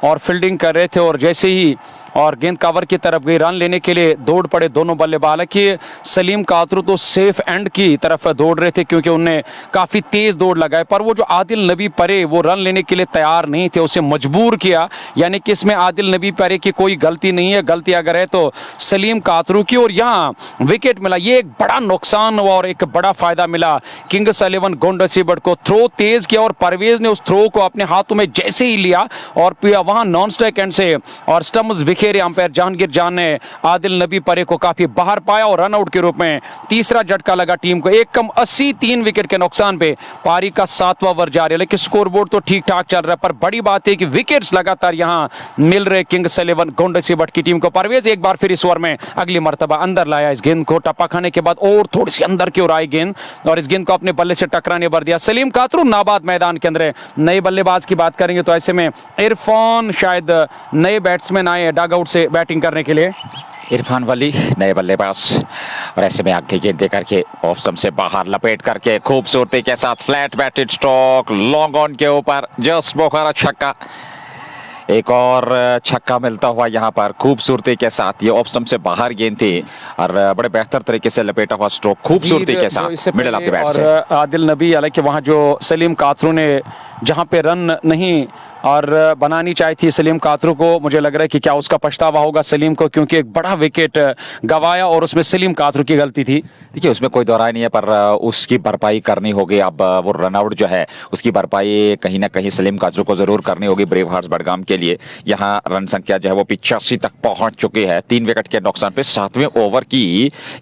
और फील्डिंग कर रहे थे और जैसे ही और गेंद कवर की तरफ गई, रन लेने के लिए दौड़ पड़े दोनों बल्लेबाज। हालांकि सलीम कातरू तो सेफ एंड की तरफ दौड़ रहे थे क्योंकि उन्हें काफ़ी तेज दौड़ लगाए, पर वो जो आदिल नबी परे वो रन लेने के लिए तैयार नहीं थे, उसे मजबूर किया। यानी कि इसमें आदिल नबी परे की कोई गलती नहीं है, गलती अगर है तो सलीम कातरू की, और यहाँ विकेट मिला। ये एक बड़ा नुकसान हुआ और एक बड़ा फायदा मिला किंग्स 11 गोंड सीबर्ट को। थ्रो तेज किया और परवेज ने उस थ्रो को अपने हाथों में जैसे ही लिया और वहां नॉन स्ट्राइक एंड से और स्टम्प्स बिखेरे, अंपायर जहांगीर जान ने आदिल नबी परे को काफी बाहर पाया और रन आउट के रूप में तीसरा झटका लगा टीम को। 1 3 विकेट के नुकसान पे पारी का 7वां ओवर जारी है, लेकिन स्कोरबोर्ड तो ठीक ठाक चल रहा है, पर बड़ी बात है कि विकेट्स लगातार यहां मिल रहे किंग्स 11 गोंड सीबर्ट की टीम को। परवेज एक बार फिर इस ओवर में अगली मर्तबा अंदर लाया इस गेंद को, टप्पा खाने के बाद और थोड़ी सी अंदर की ओर आई गेंद और इस गेंद को अपने बल्ले से टकराने भर दिया। सलीम कातरू नाबाद मैदान के अंदर है। नए बल्लेबाज की बात करेंगे तो ऐसे में इरफान शायद नए बैट्समैन आए डग आउट से बैटिंग करने के लिए,
इरफान वली नए बल्लेबाज, और ऐसे में आगे गेंद देकर के ऑफ स्टंप से बाहर लपेट करके खूबसूरती के साथ flat batted stroke long on के ऊपर जस्ट बोखारा छक्का, एक और छक्का मिलता हुआ यहाँ पर खूबसूरती के साथ। ये ऑफ स्टंप से बाहर गेंद थी और बड़े बेहतर तरीके से लपेटा हुआ स्ट्रोक खूबसूरती के साथ मिडिल ऑफ द बैट से।
आदिल नबी, हालांकि वहां जो सलीम कातरू ने जहां पे रन नहीं और बनानी चाहिए थी सलीम कातरू को। मुझे लग रहा है कि क्या उसका पछतावा होगा सलीम को, क्योंकि एक बड़ा विकेट गंवाया और उसमें सलीम कातरू की गलती थी।
देखिए उसमें कोई दोहराई नहीं है, पर उसकी भरपाई करनी होगी। अब वो रनआउट जो है उसकी भरपाई कहीं ना कहीं सलीम काजरू को जरूर करनी होगी ब्रेव हार्ट्स बडगाम के लिए। यहाँ रन संख्या जो है वो 85 तक पहुंच चुकी है 3 विकेट के नुकसान पे। 7वें ओवर की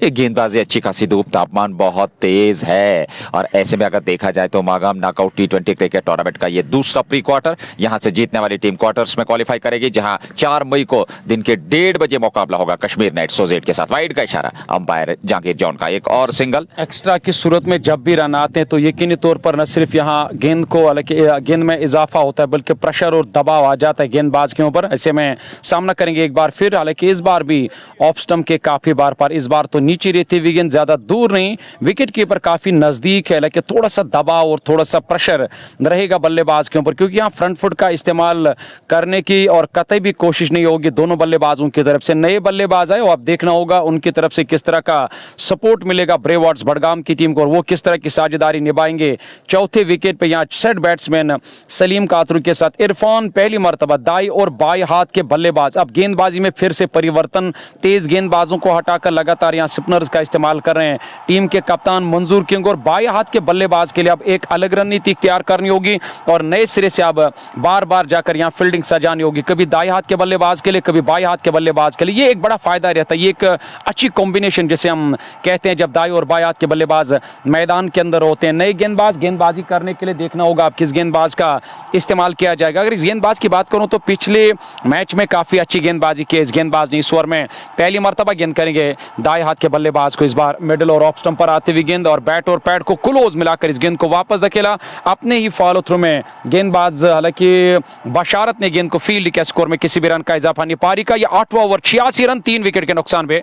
ये गेंदबाजी अच्छी खासी, धूप तापमान बहुत तेज है और ऐसे में अगर देखा जाए तो Magam knockout T20 cricket tournament का ये दूसरा प्री क्वार्टर, यहाँ से जीतने वाली टीम क्वार्टर्स में क्वालिफाई करेगी, जहां 4 मई को दिन के 1:30 बजे मुकाबला होगा कश्मीर नाइट सोजेट के साथ। वाइड का इशारा, अंपायर जहांगीर जॉन का। एक और सिंगल
एक्स्ट्रा की सूरत में जब भी रन आते हैं तो यकीनी तौर पर न सिर्फ यहाँ गेंद को, हालांकि गेंद में इजाफा होता है, बल्कि प्रेशर और दबाव आ जाता है गेंदबाज के ऊपर। ऐसे में सामना करेंगे एक बार फिर। हालांकि इस बार भी ऑफ स्टंप के काफी बार पर, इस बार तो नीचे रहती हुई गेंद, ज्यादा दूर नहीं, विकेट कीपर काफी नजदीक है, लेकिन थोड़ा सा दबाव और थोड़ा सा प्रेशर रहेगा बल्लेबाज के ऊपर, क्योंकि यहाँ फ्रंट फुट का इस्तेमाल करने की और कतई भी कोशिश नहीं होगी दोनों बल्लेबाजों की तरफ से। नए बल्लेबाज आए और अब देखना होगा उनकी तरफ से किस तरह का सपोर्ट मिलेगा ब्रेव हार्ट्स बडगाम की टीम को, और वो किस तरह की साझेदारी निभाएंगे। चौथे विकेट पे यहाँ सेट बैट्समैन सलीम कातरू के साथ इरफान पहली मर्तबा दाई और बाएं हाथ के बल्लेबाज। अब गेंदबाजी में फिर से परिवर्तन, तेज गेंदबाजों को हटाकर लगातार यहाँ स्पिनर्स का इस्तेमाल कर रहे हैं टीम के कप्तान मंजूर किंग, और बाएं हाथ के बल्लेबाज के लिए अब एक अलग रणनीति इख्तियार करनी होगी और नए सिरे से अब बार बार जाकर यहाँ फील्डिंग सजानी होगी, कभी दाएं हाथ के बल्लेबाज के लिए, कभी बाएं हाथ के बल्लेबाज के लिए। ये एक बड़ा फायदा रहता है, ये एक अच्छी कॉम्बिनेशन जिसे हम कहते हैं जब दाएं और बाएं हाथ के बल्लेबाज मैदान के अंदर होते हैं। नए गेंदबाज गेंदबाजी करने के लिए देखना होगा अब किस गेंदबाज का इस्तेमाल किया जाएगा। अगर इस गेंदबाज की बात करूं तो पिछले मैच में काफी अच्छी गेंदबाजी की इस गेंदबाज ने, इस ओवर में पहली मर्तबा गेंद करेंगे दाएं हाथ के बल्लेबाज को। इस बार मिडिल और ऑफ स्टंप पर आती हुई गेंद और बैट और पैड को क्लोज मिलाकर इस गेंद को वापस धकेला अपने ही फॉलो थ्रू में गेंदबाज। हालांकि बशारत ने गेंद को फील्ड के स्कोर में किसी भी रन का इजाफा नहीं। पारी का यह 8वां ओवर, 86 रन 3 विकेट के नुकसान पे।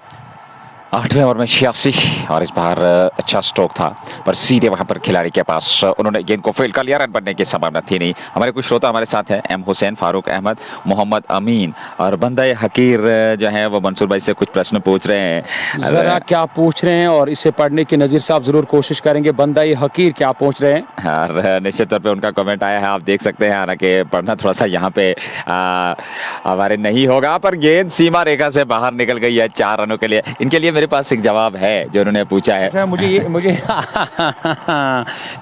8वें ओवर में 86 और इस बार अच्छा स्ट्रोक था, पर सीधे वहां पर खिलाड़ी के पास उन्होंने गेंद को फील्ड कर लिया। रन बनने की संभावना थी नहीं। हमारे कुछ श्रोता हमारे साथ हैं, एम हुसैन, फारूक अहमद, मोहम्मद अमीन और बंदा हकीर जो है वो मंसूर भाई से कुछ प्रश्न पूछ रहे हैं।
जरा क्या पूछ रहे हैं और इसे पढ़ने की नजीर साहब जरूर कोशिश करेंगे। बंदा हकीर क्या पूछ रहे हैं
और निश्चित तौर पे उनका कमेंट आया है, आप देख सकते हैं। हालांकि पढ़ना थोड़ा सा यहाँ पे हमारे नहीं होगा, पर गेंद सीमा रेखा से बाहर निकल गई है 4 रनों के लिए। इनके लिए मेरे पास एक जवाब है जो उन्होंने पूछा है।
मुझे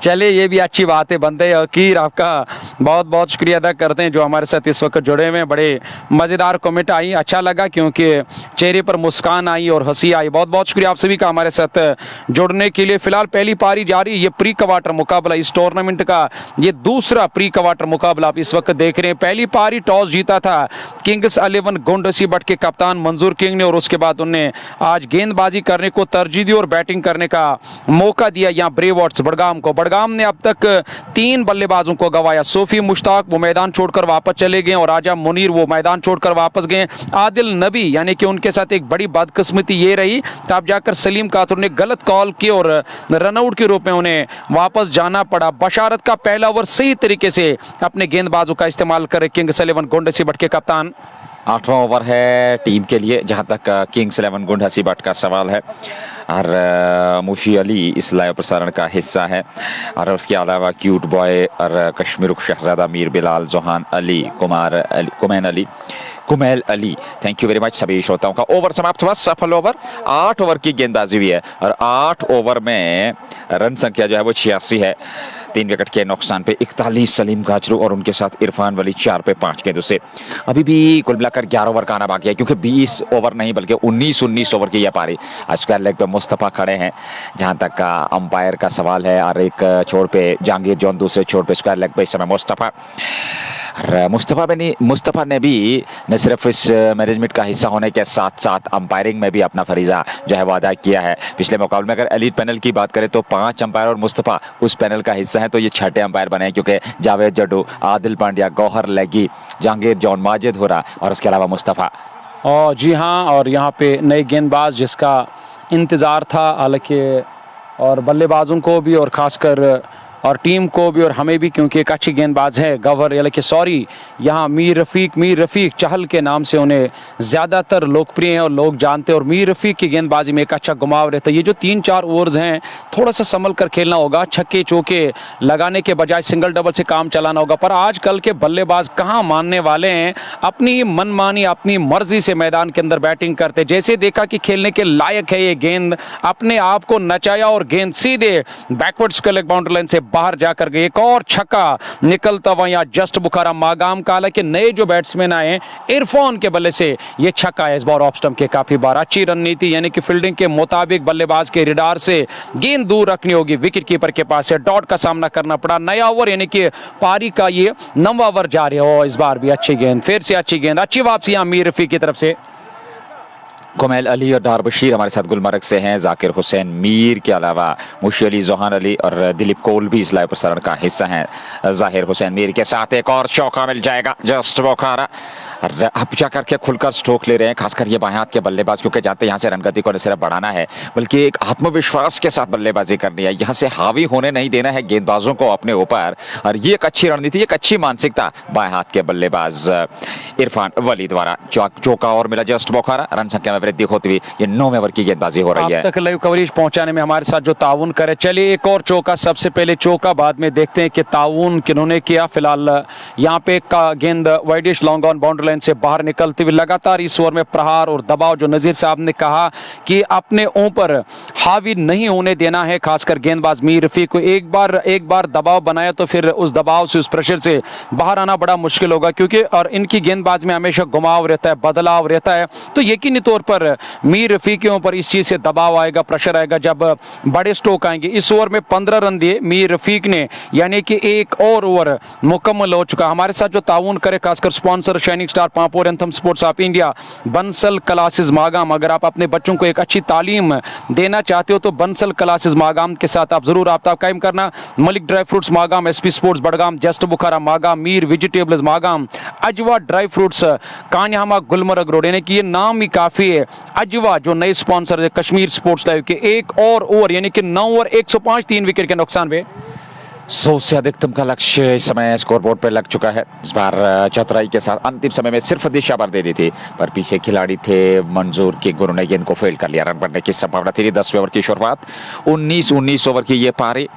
चलिए ये भी अच्छी बात है। बंदे हकीर आपका बहुत बहुत शुक्रिया अदा करते हैं जो हमारे साथ इस वक्त जुड़े हुए हैं। बड़े मज़ेदार कमेंट आई, अच्छा लगा क्योंकि चेहरे पर मुस्कान आई और हंसी आई। बहुत बहुत शुक्रिया आप सभी का हमारे साथ जुड़ने के लिए। फिलहाल पहली पारी जारी, ये प्री क्वार्टर मुकाबला, इस टूर्नामेंट का ये दूसरा प्री क्वार्टर मुकाबला आप इस वक्त देख रहे हैं। पहली पारी टॉस जीता था किंग्स 11 गोंडसीबट के कप्तान मंजूर किंग ने और उसके बाद उन्हें आज गेंदबाजी करने को तरजीह दी और बैटिंग करने का मौका दिया यहाँ ब्रेव हार्ट्स बडगाम को। बडगाम ने अब तक 3 बल्लेबाजों को गंवाया। सोफी मुश्ताक वो मैदान छोड़कर वापस चले गए और आजा मुनीर वो मैदान छोड़कर वापस गए। आदिल नबी यानी कि उनके साथ एक बड़ी बदकिस्मती ये रही, तब जाकर सलीम कातरू ने गलत कॉल की और रनआउट के रूप में उन्हें वापस जाना पड़ा। बशारत का पहला ओवर सही तरीके से अपने गेंदबाजों का इस्तेमाल करे किंग्स 11 गोंडसीबट के कप्तान।
8वां ओवर है टीम के लिए, जहां तक किंग्स 11 गोंडसीबट का सवाल है और मुशी अली इस लाइव प्रसारण का हिस्सा है और उसके अलावा क्यूट बॉय और Kashmir Shahzada Mir Bilal, Johan Ali, Kumail Ali, thank you very much सभी श्रोताओं का। ओवर समाप्त हुआ, सफल ओवर। 8 ओवर की गेंदबाजी हुई है और 8 ओवर में रन संख्या जो है वो 86 है। 3 विकेट के नुकसान पे 41 सलीम काजरू और उनके साथ इरफान वली 4 पे 5 गेंदों से। अभी भी कुल मिलाकर 11 ओवर का आना बाकी है क्योंकि 20 ओवर नहीं बल्कि 19 ओवर की यह पारी। स्क्वायर लेग पे मुस्तफा खड़े हैं जहां तक का अंपायर का सवाल है और एक छोर पे जहांगीर जॉन, दूसरे छोर पे स्क्वायर लेग पे इस समय मुस्तफा ने भी न सिर्फ इस मैनेजमेंट का हिस्सा होने के साथ साथ अंपायरिंग में भी अपना फरीजा जो है वो अदा किया है। पिछले मुकाबले में अगर एलीट पैनल की बात करें तो 5 अंपायर और मुस्तफा उस पैनल का हिस्सा है, तो ये 6ठे अंपायर बने हैं क्योंकि जावेद जड्डू, आदिल पांड्या, गौहर लेगी, जहांगीर जॉन, माजिद हुरा और उसके अलावा मुस्तफा।
और जी हाँ, और यहाँ पे नए गेंदबाज जिसका इंतज़ार था हालांकि, और बल्लेबाजों को भी और ख़ासकर और टीम को भी और हमें भी, क्योंकि एक अच्छी गेंदबाज है गवर यानी कि सॉरी यहाँ मीर रफ़ीक चहल के नाम से उन्हें ज़्यादातर लोकप्रिय हैं और लोग जानते हैं। और मीर रफ़ीक की गेंदबाजी में एक अच्छा घुमाव रहता है। ये जो 3-4 ओवर्स हैं थोड़ा सा संभल कर खेलना होगा, छक्के चौके लगाने के बजाय सिंगल डबल से काम चलाना होगा। पर आजकल के बल्लेबाज कहाँ मानने वाले हैं, अपनी मनमानी अपनी मर्जी से मैदान के अंदर बैटिंग करते। जैसे देखा कि खेलने के लायक है ये गेंद, अपने आप को नचाया और गेंद सीधे बैकवर्ड स्क्वायर बाउंड्री लाइन से बाहर जाकर गई। एक और छक्का निकलता हुआ यहाँ जस्ट बुखारा मागाम का, हालांकि नए जो बैट्समैन आए इरफान के बल्ले से ये छक्का है इस बार ऑफ स्टंप के काफी बार। अच्छी रणनीति यानी कि फील्डिंग के मुताबिक बल्लेबाज के रिडार से गेंद दूर रखनी होगी, विकेट कीपर के पास से डॉट का सामना करना पड़ा। नया ओवर यानी कि पारी का ये 9वां ओवर जारी हो। इस बार भी अच्छी गेंद, फिर से अच्छी गेंद, अच्छी वापसी मीर रफीक की तरफ से।
कुमैल अली और डार बशीर हमारे साथ गुलमर्ग से हैं। जाकिर हुसैन मीर के अलावा मुशी अली, जोहान अली और दिलीप कोल भी इस लाइव प्रसारण का हिस्सा हैं। जाहिर हुसैन मीर के साथ एक और चौका मिल जाएगा, जस्ट बोखारा अब जाकर के खुलकर स्ट्रोक ले रहे हैं, खासकर ये बाएं हाथ के बल्लेबाज, क्योंकि जानते हैं यहाँ से रनगति को न सिर्फ बढ़ाना है बल्कि एक आत्मविश्वास के साथ बल्लेबाजी करनी है, यहाँ से हावी होने नहीं देना है गेंदबाजों को अपने ऊपर। और ये एक अच्छी रणनीति, एक अच्छी मानसिकता बाएं हाथ के बल्लेबाज इरफान वली द्वारा। चौका और मिला जस्ट बोखारा, रन संख्या में वृद्धि होती हुई ये 9वें ओवर की गेंदबाजी हो रही है।
तक लाइव कवरेज पहुंचाने में हमारे साथ जो ताउन करे, चलिए एक और चौका, सबसे पहले चौका बाद में देखते हैं कि ताउन किन्होंने किया। फिलहाल यहाँ पे गेंद widish long on boundary line से बाहर निकलते हुए लगातार इस ओवर में प्रहार और दबाव, जो नजीर साहब ने कहा कि अपने ऊपर हावी नहीं होने देना है, खासकर गेंदबाज मीर रफीक को। एक बार दबाव बनाया तो फिर उस दबाव से, उस प्रेशर से बाहर आना बड़ा मुश्किल होगा, क्योंकि और इनकी गेंदबाज में हमेशा घुमाव रहता है, बदलाव रहता है। तो यकीनी तौर पर मीर रफीक के ऊपर इस चीज से दबाव आएगा, प्रेशर आएगा जब बड़े स्ट्रोक आएंगे। इस ओवर में 15 रन दिए मीर रफीक ने, यानी कि एक और ओवर मुकम्मल हो चुका। हमारे साथ जो ताउन करे, खासकर sponsor shining star Pampore anthem sports of India, Bansal classes Magam. अगर आप अपने बच्चों को एक अच्छी तालीम देना चाहते हो तो बंसल क्लासेस मागाम के साथ आप जरूर राब्ता कायम करना। Malik dry fruits Magam, SP sports Budgam, just बुखारा Magam, Mir vegetables Magam, Ajwa dry fruits कान्यामा Gulmarg road, यानी कि ये नाम ही काफी है। अजवा जो नए स्पॉन्सर है कश्मीर स्पोर्ट्स लाइव के, एक और ओवर यानी कि 9 ओवर 105, 3 विकेट के नुकसान पे
100 से अधिकतम का लक्ष्य इस समय स्कोरबोर्ड पर लग चुका है। इस बार चतुराई के साथ अंतिम समय में सिर्फ दिशा पर दे दी थी, पर पीछे खिलाड़ी थे मंजूर की गुरु ने गेंद को फील्ड कर लिया। रन बनने की संभावना थी। 10वें ओवर की शुरुआत, 19 ओवर की ये पारी।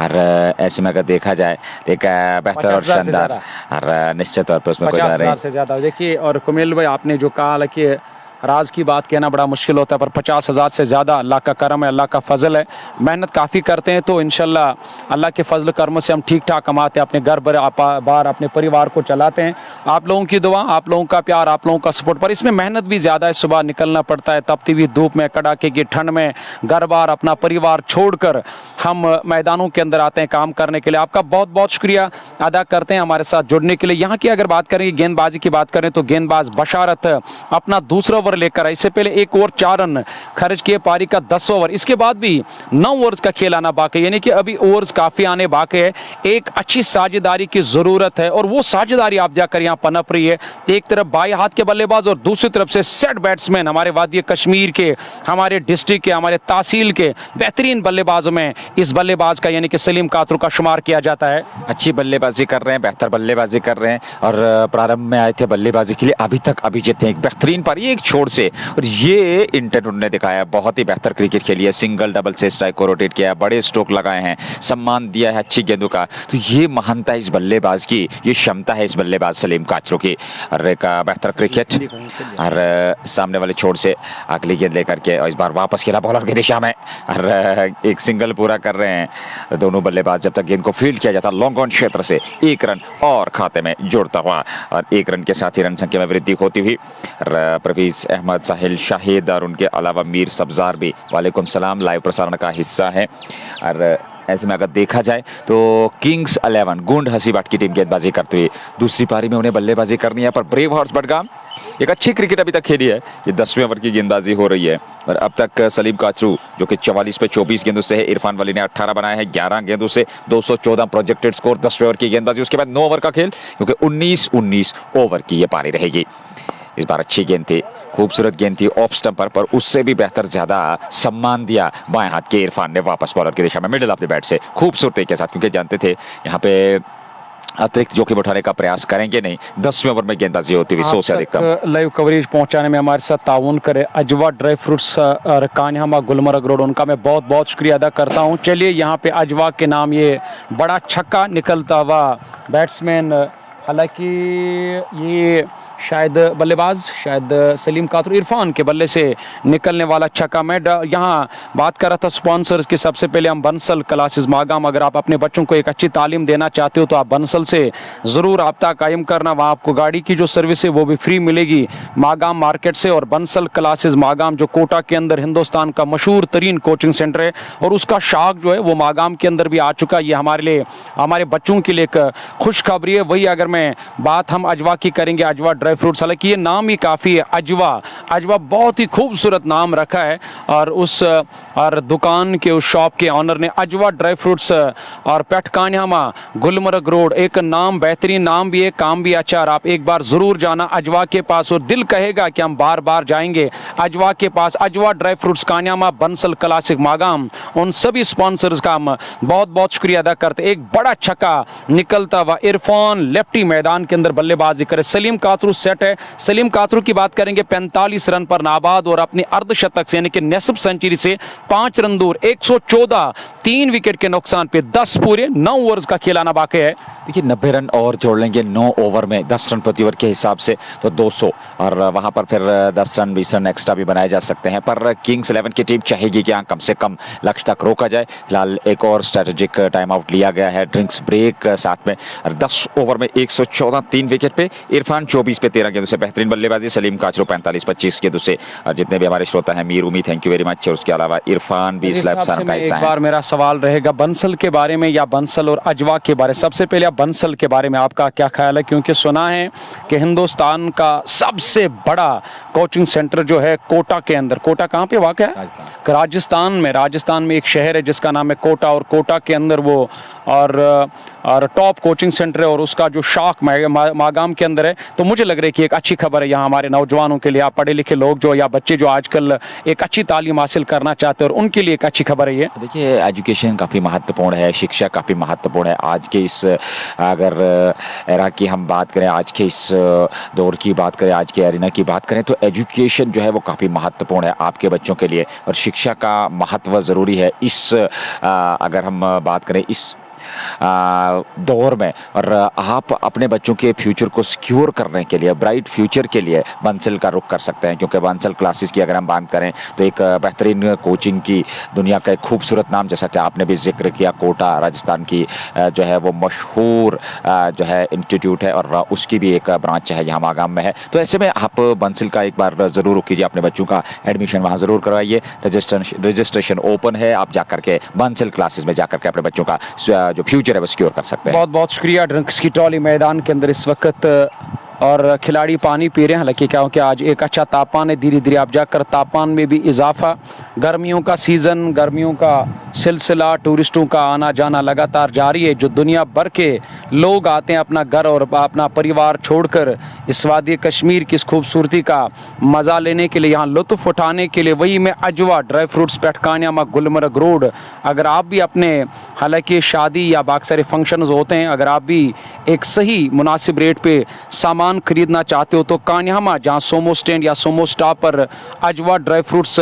और ऐसे में अगर देखा जाए एक बेहतर और शानदार और निश्चित तौर पर उसमें
50,000 से ज्यादा देखिए। और कुमेल भाई आपने जो कहा कि राज की बात कहना बड़ा मुश्किल होता है, पर 50,000 से ज़्यादा अल्लाह का करम है, अल्लाह का फजल है। मेहनत काफ़ी करते हैं तो इंशाल्लाह अल्लाह के फजल कर्म से हम ठीक ठाक कमाते हैं, अपने घर बार अपने परिवार को चलाते हैं। आप लोगों की दुआ, आप लोगों का प्यार, आप लोगों का सपोर्ट, पर इसमें मेहनत भी ज़्यादा है। सुबह निकलना पड़ता है तपती हुई धूप में, कड़ाके की ठंड में, घर बार अपना परिवार छोड़कर हम मैदानों के अंदर आते हैं काम करने के लिए। आपका बहुत बहुत शुक्रिया अदा करते हैं हमारे साथ जुड़ने के लिए। यहाँ की अगर बात करें, गेंदबाजी की बात करें तो गेंदबाज बशारत अपना दूसरा ओवर लेकर, इससे पहले 1 ओवर 4 रन खर्च किए, पारी का 10वां ओवर। इसके बाद भी 9 ओवर्स का खेल आना बाकी, यानी कि अभी ओवर्स काफी आने बाकी है। एक अच्छी साझेदारी की जरूरत है और वो साझेदारी आप जाकर यहाँ पनप रही है। एक तरफ बाएं हाथ के बल्लेबाज और दूसरी तरफ से सेट बैट्समैन, हमारे वादी कश्मीर के, हमारे डिस्ट्रिक्ट के, हमारे तहसील के बेहतरीन बल्लेबाजों में इस बल्लेबाज का यानी कि सलीम कातरू का शुमार किया जाता है।
अच्छी बल्लेबाजी कर रहे हैं, बेहतर बल्लेबाजी कर रहे हैं और प्रारंभ में आए थे बल्लेबाजी के लिए, अभी तक अभिजीत ने एक बेहतरीन पारी, एक छोड़ से, और ये इंटेंट उन्होंने दिखाया। बहुत ही बेहतर क्रिकेट खेली है, सिंगल डबल से स्ट्राइक को रोटेट किया है, बड़े स्ट्रोक लगाए हैं, सम्मान दिया है अच्छी गेंदों का। तो ये महानता है इस बल्लेबाज की, ये क्षमता है इस बल्लेबाज सलीम काचरू की। और एक बेहतर क्रिकेट और सामने वाले छोड़ से अगली गेंद लेकर के, और इस बार वापस खेला बॉलर की दिशा में और एक सिंगल पूरा कर रहे हैं दोनों बल्लेबाज। जब तक गेंद को फील्ड किया जाता लॉन्ग ऑन क्षेत्र से, 1 रन और खाते में जोड़ता हुआ, और 1 रन के साथ ही रन संख्या में वृद्धि होती हुई। परवीज अहमद, साहिल शाहिद और उनके अलावा मीर सब्जार भी वालेकुम सलाम लाइव प्रसारण का हिस्सा है। और ऐसे में अगर देखा जाए तो किंग्स 11 गुंड हसीबाट की टीम गेंदबाजी करती हुई, दूसरी पारी में उन्हें बल्लेबाजी करनी है, पर ब्रेव हॉर्स बडगाम एक अच्छी क्रिकेट अभी तक खेली है। ये 10वें ओवर की गेंदबाजी हो रही है और अब तक सलीम काचरू जो कि 44 पे 24 गेंदों से है, इरफान वली ने 18 बनाए हैं 11 गेंदों से, 214 प्रोजेक्टेड स्कोर। 10वें ओवर की गेंदबाजी, उसके बाद 9 ओवर का खेल, क्योंकि 19 ओवर की ये पारी रहेगी। इस बार अच्छी गेंद थी, खूबसूरत गेंद थी ऑफ स्टंपर पर, उससे भी बेहतर ज्यादा सम्मान दिया बाएं हाथ के इरफान ने वापस बॉलर की दिशा में मिडिल ऑफ द बैट से खूबसूरती के साथ, क्योंकि जानते थे यहाँ पे अतिरिक्त जोखिम उठाने का प्रयास करेंगे नहीं। 10वें ओवर में गेंदबाजी होती हुई 100 से अधिकतम।
लाइव कवरेज पहुंचाने में हमारे साथ ताउन करे अजवा ड्राई फ्रूट्स और कान्हामा गुलमर्ग रोड, उनका मैं बहुत बहुत शुक्रिया अदा करता हूं। चलिए यहाँ पे अजवा के नाम ये बड़ा छक्का निकलता हुआ बैट्समैन, हालांकि ये शायद बल्लेबाज शायद सलीम कातरू इरफान के बल्ले से निकलने वाला छक्का। मैं यहाँ बात कर रहा था स्पॉन्सर्स की। सबसे पहले हम बंसल क्लासेस मागाम, अगर आप अपने बच्चों को एक अच्छी तालीम देना चाहते हो तो आप बंसल से ज़रूर रब्ता कायम करना। वहाँ आपको गाड़ी की जो सर्विस है वो भी फ्री मिलेगी मागाम मार्केट से। और बंसल क्लासेस मागाम जो कोटा के अंदर हिंदुस्तान का मशहूर तरीन कोचिंग सेंटर है और उसका शाख जो है वो मागाम के अंदर भी आ चुका है। ये हमारे लिए, हमारे बच्चों के लिए एक खुशखबरी है। वही अगर मैं बात हम अजवा की करेंगे, अजवा ड्राई फ्रूट्स, हालांकि ये नाम ही काफ़ी है अजवा। अजवा बहुत ही खूबसूरत नाम रखा है और उस और दुकान के उस शॉप के ऑनर ने अजवा ड्राई फ्रूट्स और पेट कान्हामा गुलमर्ग रोड, एक नाम बेहतरीन नाम भी है, काम भी अच्छा। और आप एक बार ज़रूर जाना अजवा के पास और दिल कहेगा कि हम बार बार जाएंगे अजवा के पास। Ajwa dry fruits Kanihama Bansal classic Magam, उन सभी स्पॉन्सर्स का हम बहुत बहुत शुक्रिया अदा करते। एक बड़ा छक्का निकलता हुआ इरफान लेफ्टी मैदान के अंदर बल्लेबाजी करे। सलीम कातरू सेट है। सलीम कातरू की बात करेंगे 45 रन पर नाबाद और अपने अर्धशतक से यानी कि नेसफ सेंचुरी से 5 रन दूर, 114, 3 विकेट के नुकसान पे 10 पूरे 9 ओवर्स का खिलाना बाकी है।
देखिए 90 रन और जोड़ लेंगे 9 ओवर में 10 रन प्रति ओवर के हिसाब से तो 200, और वहां पर फिर 10 रन 20 रन एक्स्ट्रा भी बनाए जा सकते हैं। पर किंग्स 11 की टीम चाहेगी कि कम से कम लक्ष्य तक रोका जाए। फिलहाल एक और स्ट्रेटेजिक टाइम आउट लिया गया है, ड्रिंक्स ब्रेक साथ में। 10 ओवर में 114, 3 विकेट पे इरफान 24 पे 13 गेंदों से बेहतरीन बल्लेबाजी। सलीम काचरू 45-25 गेंदों से। और जितने भी हमारे श्रोता हैं, Mir Umi thank you very much, और उसके अलावा इरफान भी स्लैब का हिस्सा
एक
है।
बार मेरा सवाल रहेगा बंसल के बारे में या बंसल और अजवा के बारे में। सबसे पहले बंसल के बारे में आपका क्या ख्याल है, क्योंकि सुना है कि हिंदुस्तान का सबसे बड़ा कोचिंग सेंटर जो है कोटा के अंदर, कोटा कहाँ पे वाक़ है? राजस्थान में एक शहर है जिसका नाम है कोटा, और कोटा के अंदर वो और टॉप कोचिंग सेंटर है और उसका जो शाख मागाम के अंदर है। तो मुझे लग रहा है कि एक अच्छी खबर है यहाँ हमारे नौजवानों के लिए, आप पढ़े लिखे लोग जो या बच्चे जो आजकल एक अच्छी तालीम हासिल करना चाहते हैं और उनके लिए एक अच्छी खबर है ये।
देखिए एजुकेशन काफ़ी महत्वपूर्ण है, शिक्षा काफ़ी महत्वपूर्ण है आज के इस, अगर एरा की हम बात करें, आज के इस दौर की बात करें, आज के एरिना की बात करें, तो एजुकेशन जो है वो काफ़ी महत्वपूर्ण है आपके बच्चों के लिए, और शिक्षा का महत्व ज़रूरी है इस अगर हम बात करें इस दौर में। और आप अपने बच्चों के फ्यूचर को सिक्योर करने के लिए, ब्राइट फ्यूचर के लिए बंसल का रुख कर सकते हैं, क्योंकि बंसल क्लासेस की अगर हम बात करें तो एक बेहतरीन कोचिंग की दुनिया का एक खूबसूरत नाम, जैसा कि आपने भी जिक्र किया, कोटा राजस्थान की जो है वो मशहूर जो है इंस्टीट्यूट है और उसकी भी एक ब्रांच है यहाँ मागाम में है। तो ऐसे में आप बंसल का एक बार ज़रूर रुख कीजिए, अपने बच्चों का एडमिशन वहाँ ज़रूर करवाइए। रजिस्ट्रेशन ओपन है, आप जाकर के बंसल क्लासेस में जाकर के अपने बच्चों का जो फ्यूचर है वो सिक्योर कर सकते हैं।
बहुत बहुत शुक्रिया। ड्रिंक्स की ट्रॉली मैदान के अंदर इस वक्त और खिलाड़ी पानी पी रहे हैं, हालांकि क्या हो कि आज एक अच्छा तापमान है, धीरे धीरे आप जाकर तापमान में भी इजाफा। गर्मियों का सीज़न, गर्मियों का सिलसिला, टूरिस्टों का आना जाना लगातार जारी है। जो दुनिया भर के लोग आते हैं अपना घर और अपना परिवार छोड़कर इस वादी कश्मीर की इस खूबसूरती का मज़ा लेने के लिए, यहाँ लुत्फ़ उठाने के लिए। वही मैं अजवा ड्राई फ्रूट्स पेट कान्हामा गुलमर्ग रोड, अगर आप भी अपने, हालांकि शादी या बाकी सारे फंक्शंस होते हैं, अगर आप भी एक सही मुनासिब रेट पे सामान खरीदना चाहते हो तो कान्हामा, जहाँ सोमो स्टैंड या सोमो स्टॉप पर अजवा ड्राई फ्रूट्स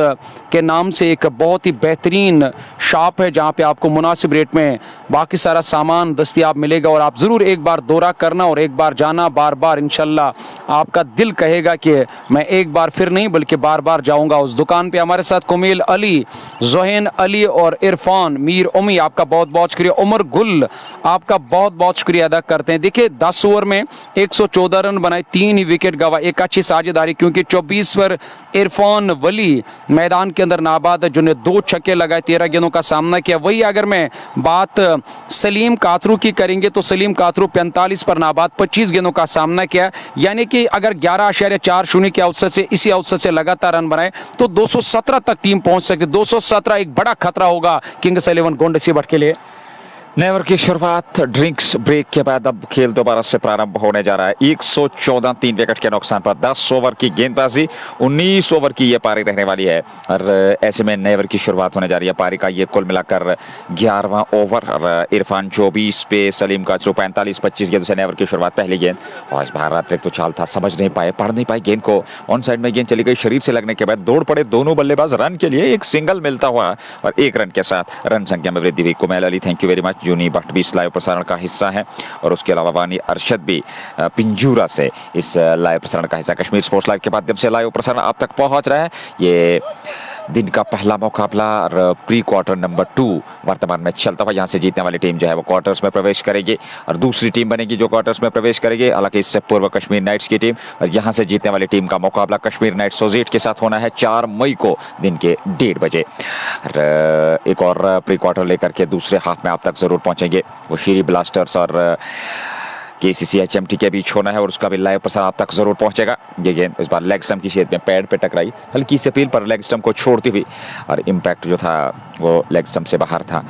के नाम से एक बहुत ही बेहतरीन शॉप है, जहाँ पे आपको मुनासिब रेट में बाकी सारा सामान दस्तियाब मिलेगा। और आप ज़रूर एक बार दौरा करना और एक बार जाना, बार बार इंशाल्लाह आपका दिल कहेगा कि मैं एक बार फिर नहीं बल्कि बार बार जाऊँगा उस दुकान पर। हमारे साथ कुमेल अली, जोहैन अली और इरफान, मीर उमी, आपका बहुत बहुत शुक्रिया। उमर गुल, आपका बहुत बहुत शुक्रिया अदा करते हैं। देखिए 10 ओवर में 114 रन बनाए, 3 ही विकेट गवा, एक अच्छी साझेदारी, क्योंकि 24 पर इरफान वली मैदान के अंदर नाबाद है, जिन्हें 2 छक्के लगाए, 13 गेंदों का सामना किया। वही अगर मैं बात सलीम कातरू की करेंगे तो सलीम कातरू 45 पर नाबाद, 25 गेंदों का सामना किया, यानी कि अगर 11.40 के औसत से, इसी औसत से लगातार रन बनाए तो 217 तक टीम पहुंच सकती है। 217 एक बड़ा खतरा होगा किंग्स 11 गोंड सीबट के लिए।
नए ओवर की शुरुआत ड्रिंक्स ब्रेक के बाद अब खेल दोबारा से प्रारंभ होने जा रहा है। 114 3 विकेट के नुकसान पर 10 ओवर की गेंदबाजी, 19 ओवर की ये पारी रहने वाली है और ऐसे में नए ओवर की शुरुआत होने जा रही है। पारी का ये कुल मिलाकर 11वां ओवर और इरफान 24 पे, सलीम काचरू 45-25 गेंद से नए ओवर की शुरुआत। पहली गेंद और इस बार अतिरिक्त तो चाल था, समझ नहीं पाए, पढ़ नहीं पाए गेंद को। ऑन साइड में गेंद चली गई, शरीर से लगने के बाद दौड़ पड़े दोनों बल्लेबाज रन के लिए। एक सिंगल मिलता हुआ और 1 रन के साथ रन संख्या में वृद्धि हुई। Kumail Ali, thank you very much. Juni Bhatt भी इस लाइव प्रसारण का हिस्सा है और उसके अलावा वानी अरशद भी पिंजूरा से इस लाइव प्रसारण का हिस्सा। कश्मीर स्पोर्ट्स लाइव के माध्यम से लाइव प्रसारण आप तक पहुंच रहा है। ये दिन का पहला मुकाबला और प्री क्वार्टर नंबर 2 वर्तमान में चलता हुआ। यहाँ से जीतने वाली टीम जो है वो क्वार्टर्स में प्रवेश करेगी और दूसरी टीम बनेगी जो क्वार्टर्स में प्रवेश करेगी। हालांकि इससे पूर्व कश्मीर नाइट्स की टीम और यहाँ से जीतने वाली टीम का मुकाबला कश्मीर नाइट्स सोजेट के साथ होना है 4 मई को दिन के 1:30 बजे। और एक और प्री क्वार्टर लेकर के दूसरे हाफ में आप तक जरूर पहुंचेंगे। वो शीरी ब्लास्टर्स और KCC-HMT के बीच होना है और उसका भी लाइव प्रसारण आप तक जरूर पहुंचेगा। ये गेंद इस बार लेग स्टंप की छेद में पैड पे टकराई, हल्की सी अपील पर लेग स्टंप को छोड़ती हुई और इम्पैक्ट जो था वो लेग स्टंप से बाहर था।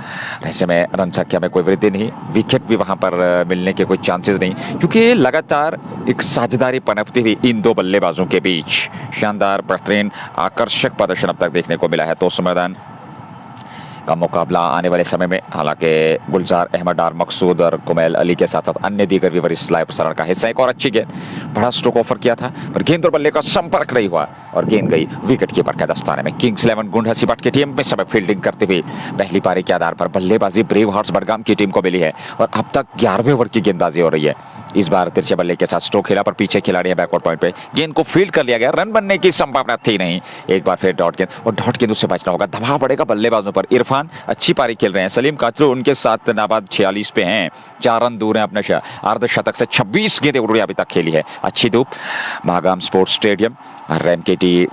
ऐसे में रन संख्या में कोई वृद्धि नहीं, विकेट भी वहां पर मिलने के कोई चांसेस नहीं, क्योंकि लगातार एक साझेदारी पनपती हुई इन दो बल्लेबाजों के बीच शानदार, बेहतरीन, आकर्षक प्रदर्शन अब तक देखने को मिला है। तो मैदान का मुकाबला आने वाले समय में, हालांकि गुलजार अहमद डार मकसूद और कुमैल अली के साथ साथ अन्य दीगर भी इस लाइव प्रसारण का हिस्सा। एक और अच्छी गेंद, बड़ा स्ट्रोक ऑफर किया था पर गेंद और बल्ले का संपर्क नहीं हुआ और गेंद गई विकेट कीपर के दस्ताने में। किंग्स 11 गुंड हसीबट की टीम में समय फील्डिंग करते हुए पहली पारी के आधार पर बल्लेबाजी ब्रेव हार्ट्स बडगाम की टीम को मिली है और अब तक 11वें ओवर की गेंदबाजी हो रही है। इस बार तिरछे बल्ले के साथ स्ट्रोक खेला पर पीछे खिलाड़ी है बैकवर्ड पॉइंट पे, गेंद को फील्ड कर लिया गया, रन बनने की संभावना थी नहीं। एक बार फिर डॉट गेंद और डॉट गेंद से बचना होगा, दबाव पड़ेगा बल्लेबाजों पर। इरफान अच्छी पारी खेल रहे हैं, सलीम काचरू उनके साथ नाबाद 46 पे हैं, 4 रन दूर हैं अपने अर्धशतक से। 26 गेंदें उन्होंने अभी तक खेली है। अच्छी धूप, महागाम स्पोर्ट्स स्टेडियम RMKT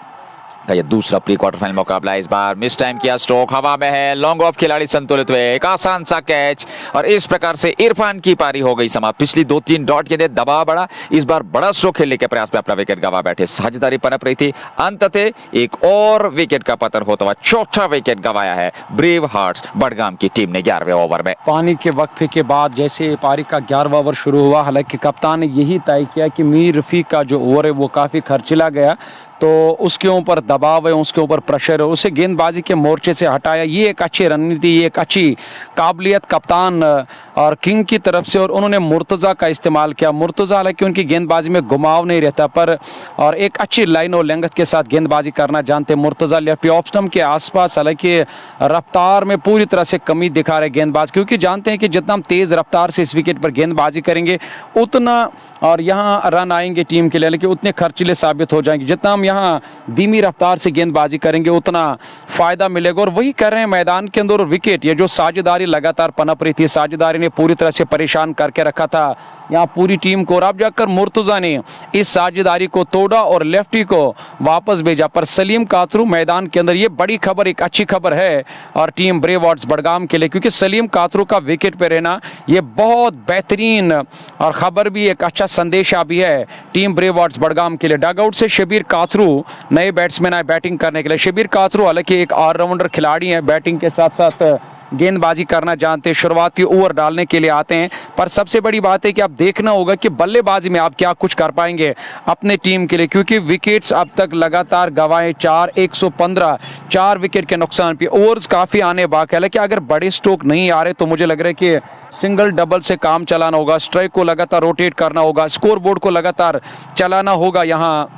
का ये दूसरा प्री क्वार्टर फाइनल मुकाबला। इस बार मिस टाइम किया, स्ट्रोक हवा में है, लॉन्ग ऑफ, खिलाड़ी संतुलित हुए, एक आसान सा कैच और इस प्रकार से इरफान की पारी हो गई समाप्त। पिछली 2-3 डॉट के दबाव बढ़ा, इस बार बड़ा स्ट्रोक खेलने के प्रयास में अपना विकेट गंवा बैठे। साझेदारी पनप रही थी, अंततः एक और विकेट का पतन होता हुआ चौथा विकेट गंवाया है ब्रेव हार्ट्स बडगाम की टीम ने 11वें ओवर में।
पानी के वक्फे के बाद जैसे पारी का 11वां ओवर शुरू हुआ, हालांकि कप्तान ने यही तय किया कि मीर रफीक का जो ओवर है वो काफ़ी खर्चिला गया, तो उसके ऊपर दबाव है, उसके ऊपर प्रेशर है, उसे गेंदबाजी के मोर्चे से हटाया। ये एक अच्छी रणनीति, ये एक अच्छी काबिलियत कप्तान और किंग की तरफ से, और उन्होंने मुर्तज़ा का इस्तेमाल किया। मुर्तज़ा हालांकि उनकी गेंदबाजी में घुमाव नहीं रहता पर और एक अच्छी लाइन और लेंगथ के साथ गेंदबाजी करना जानते हैं मुर्तज़ा। लेफ्ट ऑफ स्टंप के आसपास हालांकि रफ्तार में पूरी तरह से कमी दिखा रहे गेंदबाज, क्योंकि जानते हैं कि जितना हम तेज़ रफ्तार से इस विकेट पर गेंदबाजी करेंगे उतना और यहाँ रन आएंगे टीम के लिए, लेकिन उतने खर्चीले साबित हो जाएंगे। जितना हम यहाँ धीमी रफ्तार से गेंदबाजी करेंगे उतना फायदा मिलेगा, और वही कर रहे हैं मैदान के अंदर। विकेट, ये जो साझेदारी लगातार पनप रही थी, साझेदारी ने पूरी तरह से परेशान करके रखा था यहाँ पूरी टीम को, और अब जाकर मुर्तज़ा ने इस साझेदारी को तोड़ा और लेफ्टी को वापस भेजा। पर सलीम काचरू मैदान के अंदर, ये बड़ी खबर, एक अच्छी खबर है और टीम ब्रेव हार्ट्स बडगाम के लिए, क्योंकि सलीम काचरू का विकेट पे रहना ये बहुत बेहतरीन और खबर भी, एक अच्छा संदेशा भी है टीम ब्रेव हार्ट्स बडगाम के लिए। डगआउट से शबीर काचरू नए बैट्समैन आए बैटिंग करने के लिए। शबीर काचरू हालांकि एक ऑलराउंडर खिलाड़ी हैं, बैटिंग के साथ साथ गेंदबाजी करना जानते हैं, शुरुआती ओवर डालने के लिए आते हैं। पर सबसे बड़ी बात है कि आप देखना होगा कि बल्लेबाजी में आप क्या कुछ कर पाएंगे अपने टीम के लिए, क्योंकि विकेट्स अब तक लगातार गंवाए 115, 4 विकेट के नुकसान पे। ओवर्स काफ़ी आने बाकी है, लेकिन अगर बड़े स्ट्रोक नहीं आ रहे तो मुझे लग रहा है कि सिंगल डबल से काम चलाना होगा, स्ट्राइक को लगातार रोटेट करना होगा, स्कोर बोर्ड को लगातार चलाना होगा यहाँ।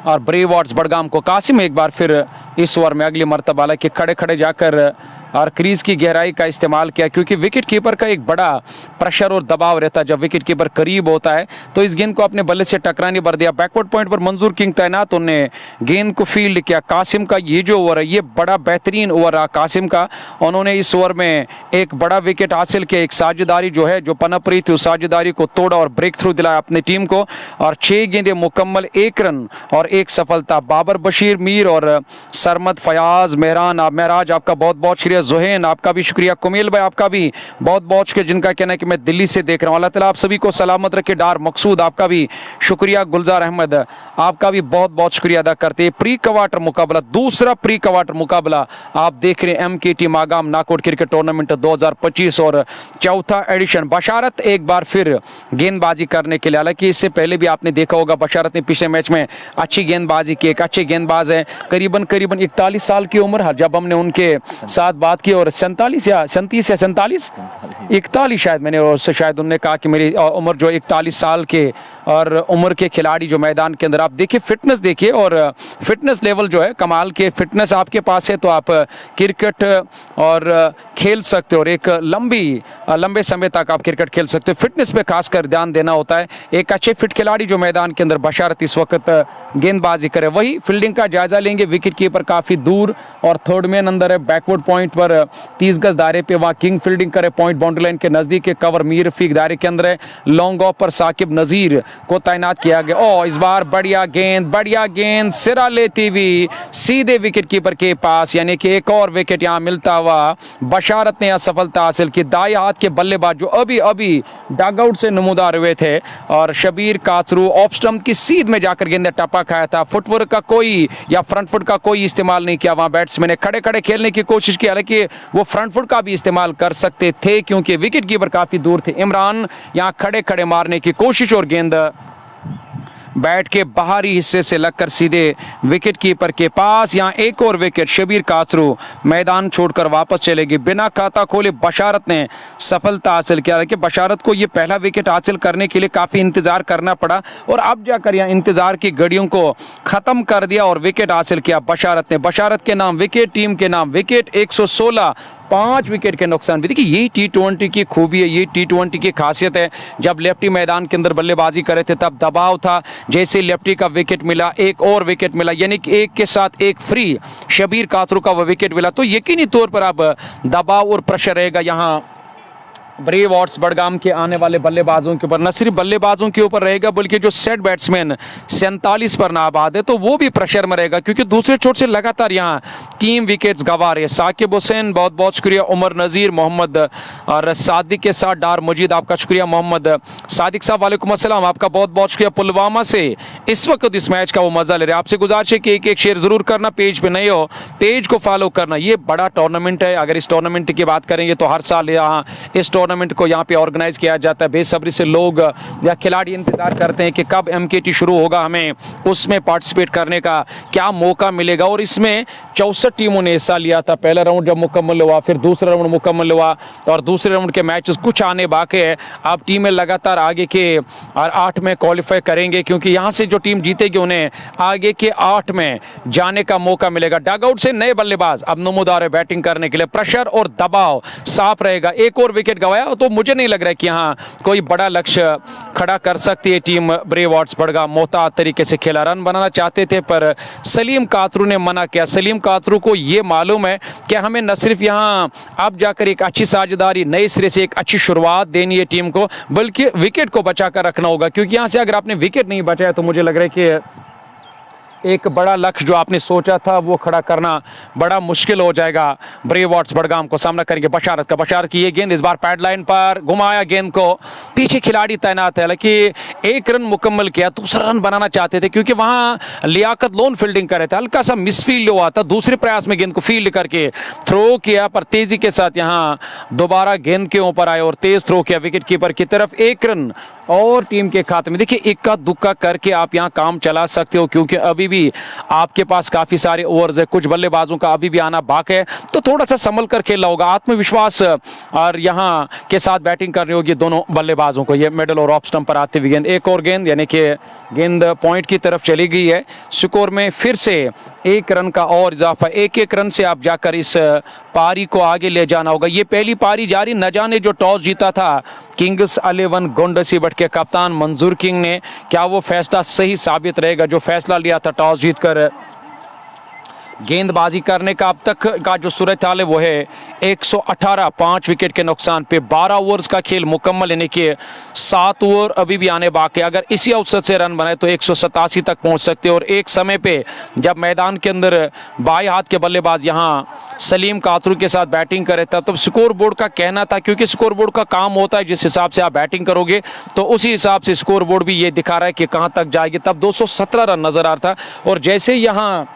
और ब्रेव हार्ट्स बडगाम को कासिम एक बार फिर इस ओवर में अगली मरतबा कि खड़े खड़े जाकर और क्रीज की गहराई का इस्तेमाल किया, क्योंकि विकेट कीपर का एक बड़ा प्रेशर और दबाव रहता है। जब विकेट कीपर करीब होता है तो इस गेंद को अपने बल्ले से टकराने भर दिया। बैकवर्ड पॉइंट पर मंजूर किंग तैनात, उन्होंने गेंद को फील्ड किया। कासिम का ये जो ओवर है ये बड़ा बेहतरीन ओवर रहा कासिम का, उन्होंने इस ओवर में एक बड़ा विकेट हासिल किया। एक साझेदारी जो है जो पनप रही थी उस साझेदारी को तोड़ा और ब्रेक थ्रू दिलाया अपनी टीम को, और 6 गेंदें मुकम्मल, 1 रन और 1 सफलता। बाबर बशीर मीर और सरमद फयाज मेहरान महराज, आपका बहुत बहुत शुक्रिया जोहेन आपका भी शुक्रिया, कुमेल भाई आपका भी बहुत बहुत शुक्रिया, जिनका कहना है कि मैं दिल्ली से देख रहा हूँ। अल्लाह ताला आप सभी को सलामत रखे। डार मकसूद आपका भी शुक्रिया, गुलजार अहमद आपका भी बहुत बहुत शुक्रिया अदा करते हैं। प्री क्वार्टर मुकाबला, दूसरा प्री क्वार्टर मुकाबला आप देख रहे हैं MKT Magam knockout cricket tournament 2025 और चौथा एडिशन। बशारत एक बार फिर गेंदबाजी करने के लिए, हालांकि इससे पहले भी आपने देखा होगा बशारत ने पिछले मैच में अच्छी गेंदबाजी की। एक अच्छे गेंदबाज है, करीबन 41 साल की उम्र जब हमने उनके साथ बात की, और 47 या 37 या 41 शायद मैंने उससे शायद उन्होंने कहा कि मेरी उम्र जो 41 साल के और उम्र के खिलाड़ी जो मैदान के अंदर, आप देखिए फिटनेस देखिए, और फिटनेस लेवल जो है कमाल के, फिटनेस आपके पास है तो आप क्रिकेट और खेल सकते हो, और एक लंबे समय तक आप क्रिकेट खेल सकते हो। फिटनेस पे खासकर ध्यान देना होता है। एक अच्छे फिट खिलाड़ी जो मैदान के अंदर बशारत इस वक्त गेंदबाजी करे। वही फील्डिंग का जायजा लेंगे। विकेट कीपर काफी दूर और थर्ड मैन अंदर है, बैकवर्ड पॉइंट पर 30 गज दायरे पे वहां किंग फील्डिंग करे, पॉइंट बाउंड्री लाइन के नजदीक है, कवर मीर रफीक दायरे के अंदर है। लॉन्ग ऑफ पर साकिब नजीर को तैनात किया गया। ओ इस बार बढ़िया गेंद सिरा लेती हुई सीधे विकेट कीपर के पास, यानी कि एक और विकेट यहां मिलता हुआ बशारत ने सफलता हासिल की। दाएं हाथ के बल्लेबाज जो अभी डगआउट से नमूदार हुए थे, और शबीर काचरू ऑफ स्टंप की सीध में जाकर गेंद टप्पा खाया था। फुटवर्क का कोई या फ्रंट फुट का कोई इस्तेमाल नहीं किया। वहां बैट्समैन ने खड़े खेलने की कोशिश की, हालांकि वो फ्रंट फुट का भी इस्तेमाल कर सकते थे क्योंकि विकेट कीपर काफी दूर थे। इमरान यहां खड़े मारने की कोशिश, और गेंद बैट के बाहरी हिस्से से लगकर सीधे विकेट कीपर के पास। यहां एक और विकेट, शबीर काचरू मैदान छोड़कर वापस चलेगी। बिना खाता खोले बशारत ने सफलता हासिल किया कि बशारत को यह पहला विकेट हासिल करने के लिए काफी इंतजार करना पड़ा, और अब जाकर यहां इंतजार की घड़ियों को खत्म कर दिया और विकेट हासिल किया बशारत ने। बशारत के नाम विकेट, टीम के नाम विकेट, 116, 5 विकेट के नुकसान भी। देखिए यही T20 की खूबी है, ये T20 की खासियत है। जब लेफ्टी मैदान के अंदर बल्लेबाजी करे थे तब दबाव था, जैसे लेफ्टी का विकेट मिला एक और विकेट मिला, यानी कि एक के साथ एक फ्री शबीर काचरू का वो विकेट मिला, तो यकीनी तौर पर अब दबाव और प्रेशर रहेगा यहाँ ब्रेव हॉर्स बड़गाम के आने वाले बल्लेबाजों के ऊपर। न सिर्फ बल्लेबाजों के ऊपर रहेगा बल्कि जो सेट बैट्समैन 47 पर नाबाद है तो वो भी प्रेशर में रहेगा, क्योंकि दूसरे छोर से लगातार यहाँ 3 विकेट्स गंवा रहे। साकिब हुसैन बहुत बहुत शुक्रिया, उमर नज़ीर, मोहम्मद और सादिक के साथ डार मजीद आपका शुक्रिया। मोहम्मद सादिक साहब वालेकुम अस्सलाम, आपका बहुत बहुत शुक्रिया। पुलवामा से इस वक्त इस मैच का वो मजा ले रहे हैं। आपसे गुजारिश है कि एक शेयर जरूर करना, पेज पे नहीं हो पेज को फॉलो करना। ये बड़ा टूर्नामेंट है, अगर इस टूर्नामेंट की बात करेंगे तो हर साल यहाँ इस टूर्नामेंट को यहाँ पे ऑर्गेनाइज किया जाता है। बेसब्री से लोग या खिलाड़ी इंतजार करते हैं कि कब MKT शुरू होगा, हमें उसमें पार्टिसिपेट करने का क्या मौका मिलेगा। और इसमें 64 टीमों ने हिस्सा लिया था। पहला राउंड जब मुकम्मल हुआ, फिर दूसरा राउंड मुकम्मल हुआ, और दूसरे राउंड के मैचेस कुछ आने बाकी है। अब टीमें लगातार आगे के 8 में क्वालिफाई करेंगे, क्योंकि यहाँ से जो टीम जीतेगी उन्हें आगे के 8 में जाने का मौका मिलेगा। डगआउट से नए बल्लेबाज अब नमूदार है बैटिंग करने के लिए, प्रेशर और दबाव साफ रहेगा। एक और विकेट गंवाया तो मुझे नहीं लग रहा है कि यहाँ कोई बड़ा लक्ष्य खड़ा कर सकती है टीम ब्रेव हॉर्स बड़गाम। मोहतात तरीके से खेला, रन बनाना चाहते थे पर सलीम कातरू ने मना किया। सलीम कातरू को ये मालूम है कि हमें न सिर्फ यहाँ अब जाकर एक अच्छी साझेदारी, नए सिरे से एक अच्छी शुरुआत देनी है टीम को, बल्कि विकेट को बचाकर रखना होगा, क्योंकि यहाँ से अगर आपने विकेट नहीं बचाया तो मुझे लग रहा है कि एक बड़ा लक्ष्य जो आपने सोचा था वो खड़ा करना बड़ा मुश्किल हो जाएगा। ब्रेव हॉर्स बड़गाम को सामना करेंगे बशारत का। बशारत की ये गेंद इस बार पैड लाइन पर घुमाया, गेंद को पीछे खिलाड़ी तैनात है, हालांकि 1 रन मुकम्मल किया, दूसरा रन बनाना चाहते थे क्योंकि वहां लियाकत लोन फील्डिंग कर रहे थे। हल्का सा मिसफील्ड हुआ था, दूसरे प्रयास में गेंद को फील्ड करके थ्रो किया, पर तेजी के साथ यहाँ दोबारा गेंद के ऊपर आए और तेज थ्रो किया विकेट कीपर की तरफ। 1 रन और टीम के खाते में। देखिए इक्का दुक्का करके आप यहाँ काम चला सकते हो, क्योंकि अभी भी आपके पास काफी सारे ओवर्स है, कुछ बल्लेबाजों का अभी भी आना बाकी है, तो थोड़ा सा संभल कर खेलना होगा। आत्मविश्वास और यहाँ के साथ बैटिंग करनी होगी दोनों बल्लेबाजों को। ये मिडल और ऑफ स्टंप पर आते हुए गेंद, एक और गेंद, यानी कि गेंद पॉइंट की तरफ चली गई है। स्कोर में फिर से 1 रन का और इजाफा। 1-1 रन से आप जाकर इस पारी को आगे ले जाना होगा। ये पहली पारी जारी, न जाने जो टॉस जीता था किंग्स 11 गोंडसीबट के कप्तान मंजूर किंग ने, क्या वो फैसला सही साबित रहेगा जो फैसला लिया था टॉस जीतकर गेंदबाजी करने का अब तक का जो सूरत हाल है वो है 118, 5 विकेट के नुकसान पे 12 ओवर्स का खेल मुकम्मल, यानी कि 7 ओवर अभी भी आने बाकी। अगर इसी औसत से रन बने तो 187 तक पहुंच सकते हैं। और एक समय पे जब मैदान के अंदर बाएं हाथ के बल्लेबाज यहाँ सलीम कातरू के साथ बैटिंग करे था, तब स्कोर बोर्ड का कहना था, क्योंकि स्कोर बोर्ड का काम होता है जिस हिसाब से आप बैटिंग करोगे तो उसी हिसाब से स्कोर बोर्ड भी ये दिखा रहा है कि कहां तक जाएगी। तब 217 रन नजर आ रहा था। और जैसे यहाँ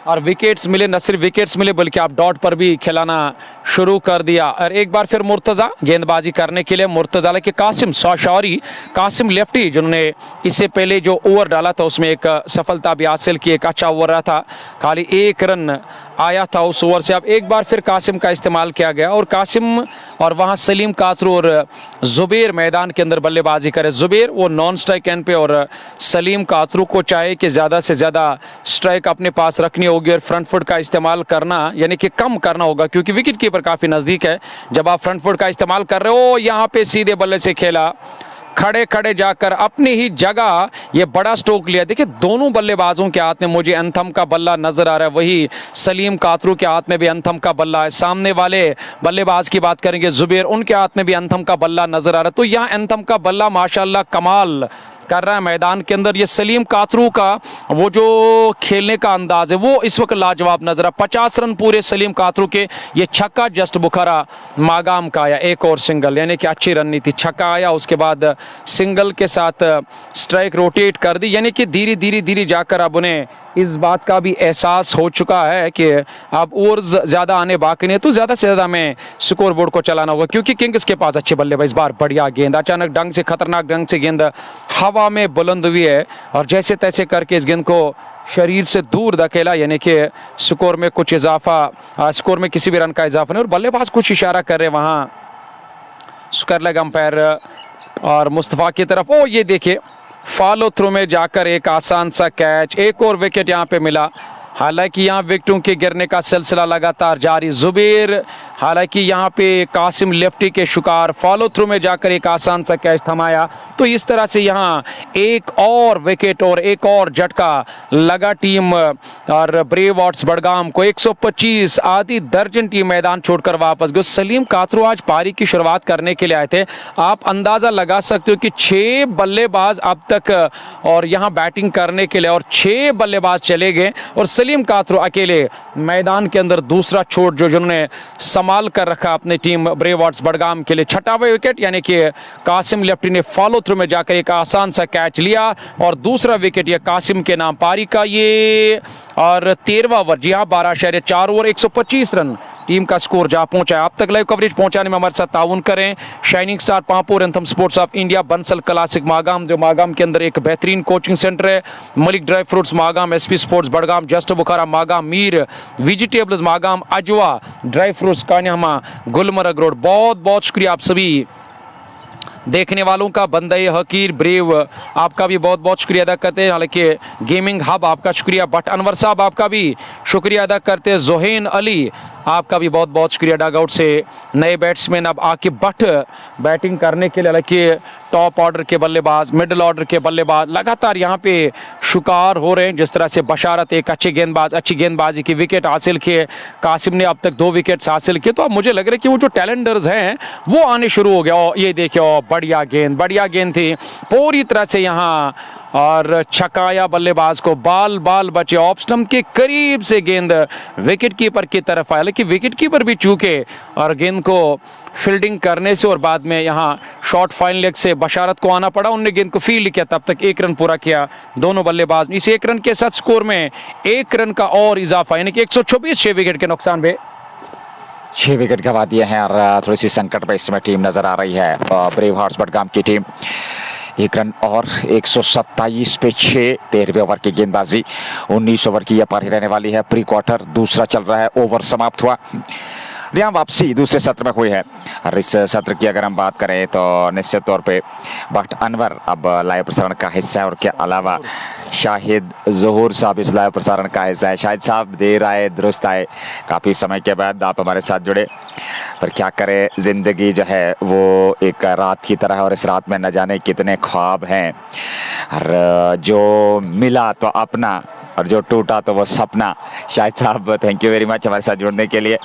और विकेट्स मिले, न सिर्फ विकेट्स मिले बल्कि आप डॉट पर भी खिलाना शुरू कर दिया। और एक बार फिर मुर्तज़ा गेंदबाजी करने के लिए, मुर्तज़ा के कासिम लेफ्टी जिन्होंने इससे पहले जो ओवर डाला था उसमें एक सफलता भी हासिल की, एक अच्छा ओवर रहा था, खाली 1 रन आया था उस ओवर से। अब एक बार फिर कासिम का इस्तेमाल किया गया और कासिम और वहां सलीम कातरू और जुबैर मैदान के अंदर बल्लेबाजी करे। जुबैर वो नॉन स्ट्राइक एंड पे और सलीम कातरू को चाहे कि ज़्यादा से ज़्यादा स्ट्राइक अपने पास रखनी होगी और फ्रंट फुट का इस्तेमाल करना यानी कि कम करना होगा, क्योंकि विकेट कीपर काफ़ी नज़दीक है। जब आप फ्रंट फुट का इस्तेमाल कर रहे हो, यहाँ पे सीधे बल्ले से खेला, खड़े खड़े जाकर अपनी ही जगह ये बड़ा स्ट्रोक लिया। देखिए दोनों बल्लेबाजों के हाथ में मुझे एंथम का बल्ला नजर आ रहा है, वही सलीम कातरू के हाथ में भी एंथम का बल्ला है। सामने वाले बल्लेबाज की बात करेंगे जुबैर, उनके हाथ में भी एंथम का बल्ला नजर आ रहा है। तो यहाँ एंथम का बल्ला माशाल्लाह कमाल कर रहा है मैदान के अंदर। ये सलीम कातरू का वो जो खेलने का अंदाज है वो इस वक्त लाजवाब नजर आ। 50 रन पूरे सलीम कातरू के। ये छक्का जस्ट बुखारा मागाम का आया, एक और सिंगल, यानी कि अच्छी रणनीति। छक्का आया, उसके बाद सिंगल के साथ स्ट्राइक रोटेट कर दी, यानी कि धीरे धीरे जाकर अब उन्हें इस बात का भी एहसास हो चुका है कि अब ओवर्स ज़्यादा आने बाकी नहीं, तो ज़्यादा से ज़्यादा हमें स्कोर बोर्ड को चलाना होगा, क्योंकि किंग्स के पास अच्छे बल्लेबाज। इस बार बढ़िया गेंद, अचानक ढंग से, खतरनाक ढंग से गेंद हवा में बुलंद हुई है और जैसे तैसे करके इस गेंद को शरीर से दूर धकेला, यानी कि स्कोर में कुछ इजाफा, स्कोर में किसी भी रन का इजाफा नहीं। और बल्लेबाज कुछ इशारा कर रहे वहाँ कर लगा अंपायर और मुस्तफ़ा की तरफ। ओ ये देखिए फॉलो थ्रू में जाकर एक आसान सा कैच, एक और विकेट यहाँ पे मिला। हालांकि यहाँ विकेटों के गिरने का सिलसिला लगातार जारी। जुबैर हालांकि यहाँ पे कासिम लेफ्टी के शिकार, फॉलो थ्रू में जाकर एक आसान सा कैच थमाया। तो इस तरह से यहाँ एक और विकेट और एक और झटका लगा टीम और ब्रेव हॉर्स बडगाम को। 125, आधी दर्जन टीम मैदान छोड़कर वापस गई। सलीम कातरू आज पारी की शुरुआत करने के लिए आए थे। आप अंदाजा लगा सकते हो कि 6 बल्लेबाज अब तक और यहाँ बैटिंग करने के लिए, और 6 बल्लेबाज चले गए और सलीम कातरू अकेले मैदान के अंदर दूसरा छोर जो जिन्होंने संभाल कर रखा अपनी टीम ब्रेव हॉर्स बडगाम के लिए। 6वां विकेट, यानी कि कासिम लेफ्टी ने फॉलो थ्रू में जाकर एक आसान सा कैच लिया और दूसरा विकेट ये कासिम के नाम पारी का ये। और 13वां ओवर, जी हाँ 12.4 ओवर 125 रन टीम का स्कोर जा पहुंचा है। अब तक लाइव कवरेज पहुंचाने में हमारे साथ ताउन करें shining star Pampore anthem sports of India, Bansal classic Magam, जो मागाम के अंदर एक बेहतरीन कोचिंग सेंटर है, Malik dry fruits Magam, SP sports Budgam, just बुखारा Magam, Mir vegetables Magam, Ajwa dry fruits कान्यामा, Gulmarg road. बहुत बहुत शुक्रिया आप सभी देखने वालों का। बंदे हकीर ब्रेव आपका भी बहुत बहुत शुक्रिया अदा करते हैं। हालांकि गेमिंग हब आपका शुक्रिया, बट अनवर साहब आपका भी शुक्रिया अदा करते हैं। जोहेन अली आपका भी बहुत बहुत शुक्रिया। डगआउट से नए बैट्समैन अब आकिब भट्ट बैटिंग करने के लिए, हालांकि टॉप ऑर्डर के बल्लेबाज, मिडिल ऑर्डर के बल्लेबाज लगातार यहाँ पे शिकार हो रहे हैं। जिस तरह से बशारत एक अच्छे गेंदबाज, अच्छी गेंदबाजी की विकेट हासिल किए, कासिम ने अब तक 2 विकेट्स हासिल किए। तो अब मुझे लग रहा है कि वो जो टैलेंटर्स हैं वो आने शुरू हो गया। और ये देखिए बढ़िया गेंद थी पूरी तरह से यहाँ, और छकाया बल्लेबाज को, बाल बचे ऑफ स्टंप के करीब से गेंद विकेट कीपर की तरफ आया, लेकिन विकेट कीपर भी चूके और गेंद को फील्डिंग करने से और बाद में यहाँ शॉर्ट फाइन लेग से बशारत को आना पड़ा। उन्होंने गेंद को फील्ड किया, तब तक 1 रन पूरा किया दोनों बल्लेबाज। इस 1 रन के साथ स्कोर में 1 रन का और इजाफा, यानी कि 124, 6 विकेट के नुकसान पे
6 विकेट गंवा दिए हैं और थोड़ी सी संकट में इस समय टीम नजर आ रही है ब्रेव हॉर्स बडगाम की टीम। 1 रन और 127 पे 6, 13वें ओवर की गेंदबाजी। 19 ओवर की यह पारी रहने वाली है। प्री क्वार्टर दूसरा चल रहा है, ओवर समाप्त हुआ। यहाँ वापसी दूसरे सत्र में हुई है और इस सत्र की अगर हम बात करें तो निश्चित तौर पे बट अनवर अब लाइव प्रसारण का हिस्सा है और के अलावा शाहिद ज़हूर साहब इस लाइव प्रसारण का हिस्सा है। शाहिद साहब देर आए दुरुस्त आए, काफ़ी समय के बाद आप हमारे साथ जुड़े, पर क्या करें ज़िंदगी जो है वो एक रात की तरह है और इस रात में न जाने कितने ख्वाब हैं और जो मिला तो अपना और जो टूटा तो वो सपना। शाहिद साहब थैंक यू वेरी मच हमारे साथ जुड़ने के लिए।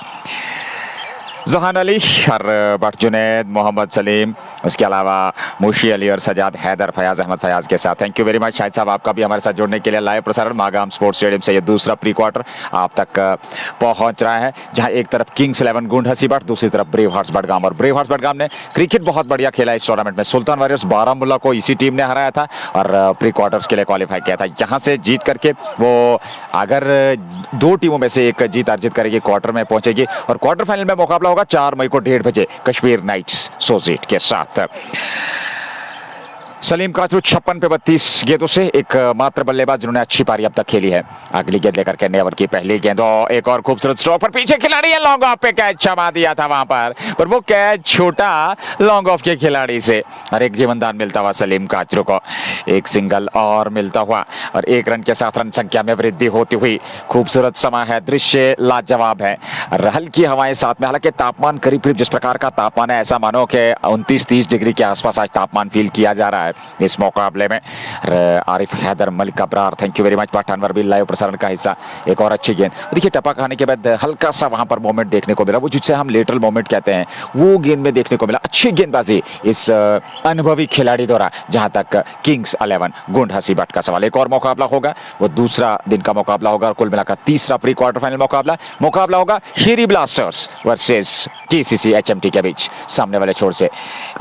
जहान अली और बट जुनैद, मोहम्मद सलीम, उसके अलावा मुशी अली और सजाद हैदर, फयाज अहमद फयाज के साथ thank you very much. Shahid साहब आपका भी हमारे साथ जुड़ने के लिए। लाइव प्रसारण मागाम स्पोर्ट्स स्टेडियम से ये दूसरा प्री क्वार्टर आप तक पहुंच रहा है, जहां एक तरफ किंग्स 11 गुंड हसीबट, दूसरी तरफ ब्रेव हार्ट्स बडगाम। और ब्रेव हार्ट्स बडगाम ने क्रिकेट बहुत बढ़िया खेला इस टूर्नामेंट में। सुल्तान वॉरियर्स बारामुल्ला को इसी टीम ने हराया था और प्री क्वार्टर्स के लिए क्वालिफाई किया था। यहाँ से जीत करके वो अगर दो टीमों में से एक जीत अर्जित करेगी क्वार्टर में पहुंचेगी और क्वार्टर फाइनल में मुकाबला होगा 4 मई को 1:30 बजे कश्मीर नाइट्स सोजीट के साथ। सलीम काचरू 56 पे 32 गेंदों से एक मात्र बल्लेबाज जिन्होंने अच्छी पारी अब तक खेली है। अगली गेंद लेकर के नेवर की पहली गेंद और एक और खूबसूरत स्ट्रोक पर पीछे खिलाड़ी है, लॉन्ग ऑफ पे कैच छमा दिया था वहां पर वो कैच छोटा लॉन्ग ऑफ के खिलाड़ी से और एक जीवनदान मिलता हुआ सलीम काचरू को, एक सिंगल और मिलता हुआ और 1 रन के साथ रन संख्या में वृद्धि होती हुई। खूबसूरत समा है, दृश्य लाजवाब है, हल्की हवाएं साथ में। हालांकि तापमान करीब करीब जिस प्रकार का तापमान है ऐसा मानो कि 29-30 डिग्री के आसपास आज तापमान फील किया जा रहा है इस मुकाबले में। Arif Haider, Malik Abrar thank you very much. Pathanwar भी लाइव प्रसारण का हिस्सा। एक और अच्छी गेंद, देखिए टपा खाने के बाद हल्का सा वहां पर मोमेंट देखने को मिला, वो जिसे हम लेटरल मोमेंट कहते हैं, वो गेंद में देखने को मिला। अच्छी गेंदबाजी इस अनुभवी खिलाड़ी द्वारा। जहां तक किंग्स 11 गुंड हसीबट का सवाल, एक और मुकाबला होगा, वो दूसरा दिन का मुकाबला होगा और कुल मिलाकर तीसरा प्री क्वार्टर फाइनल मुकाबला होगा हीरी ब्लास्टर्स वर्सेस केसीसी एचएमटी के बीच। सामने वाले छोर से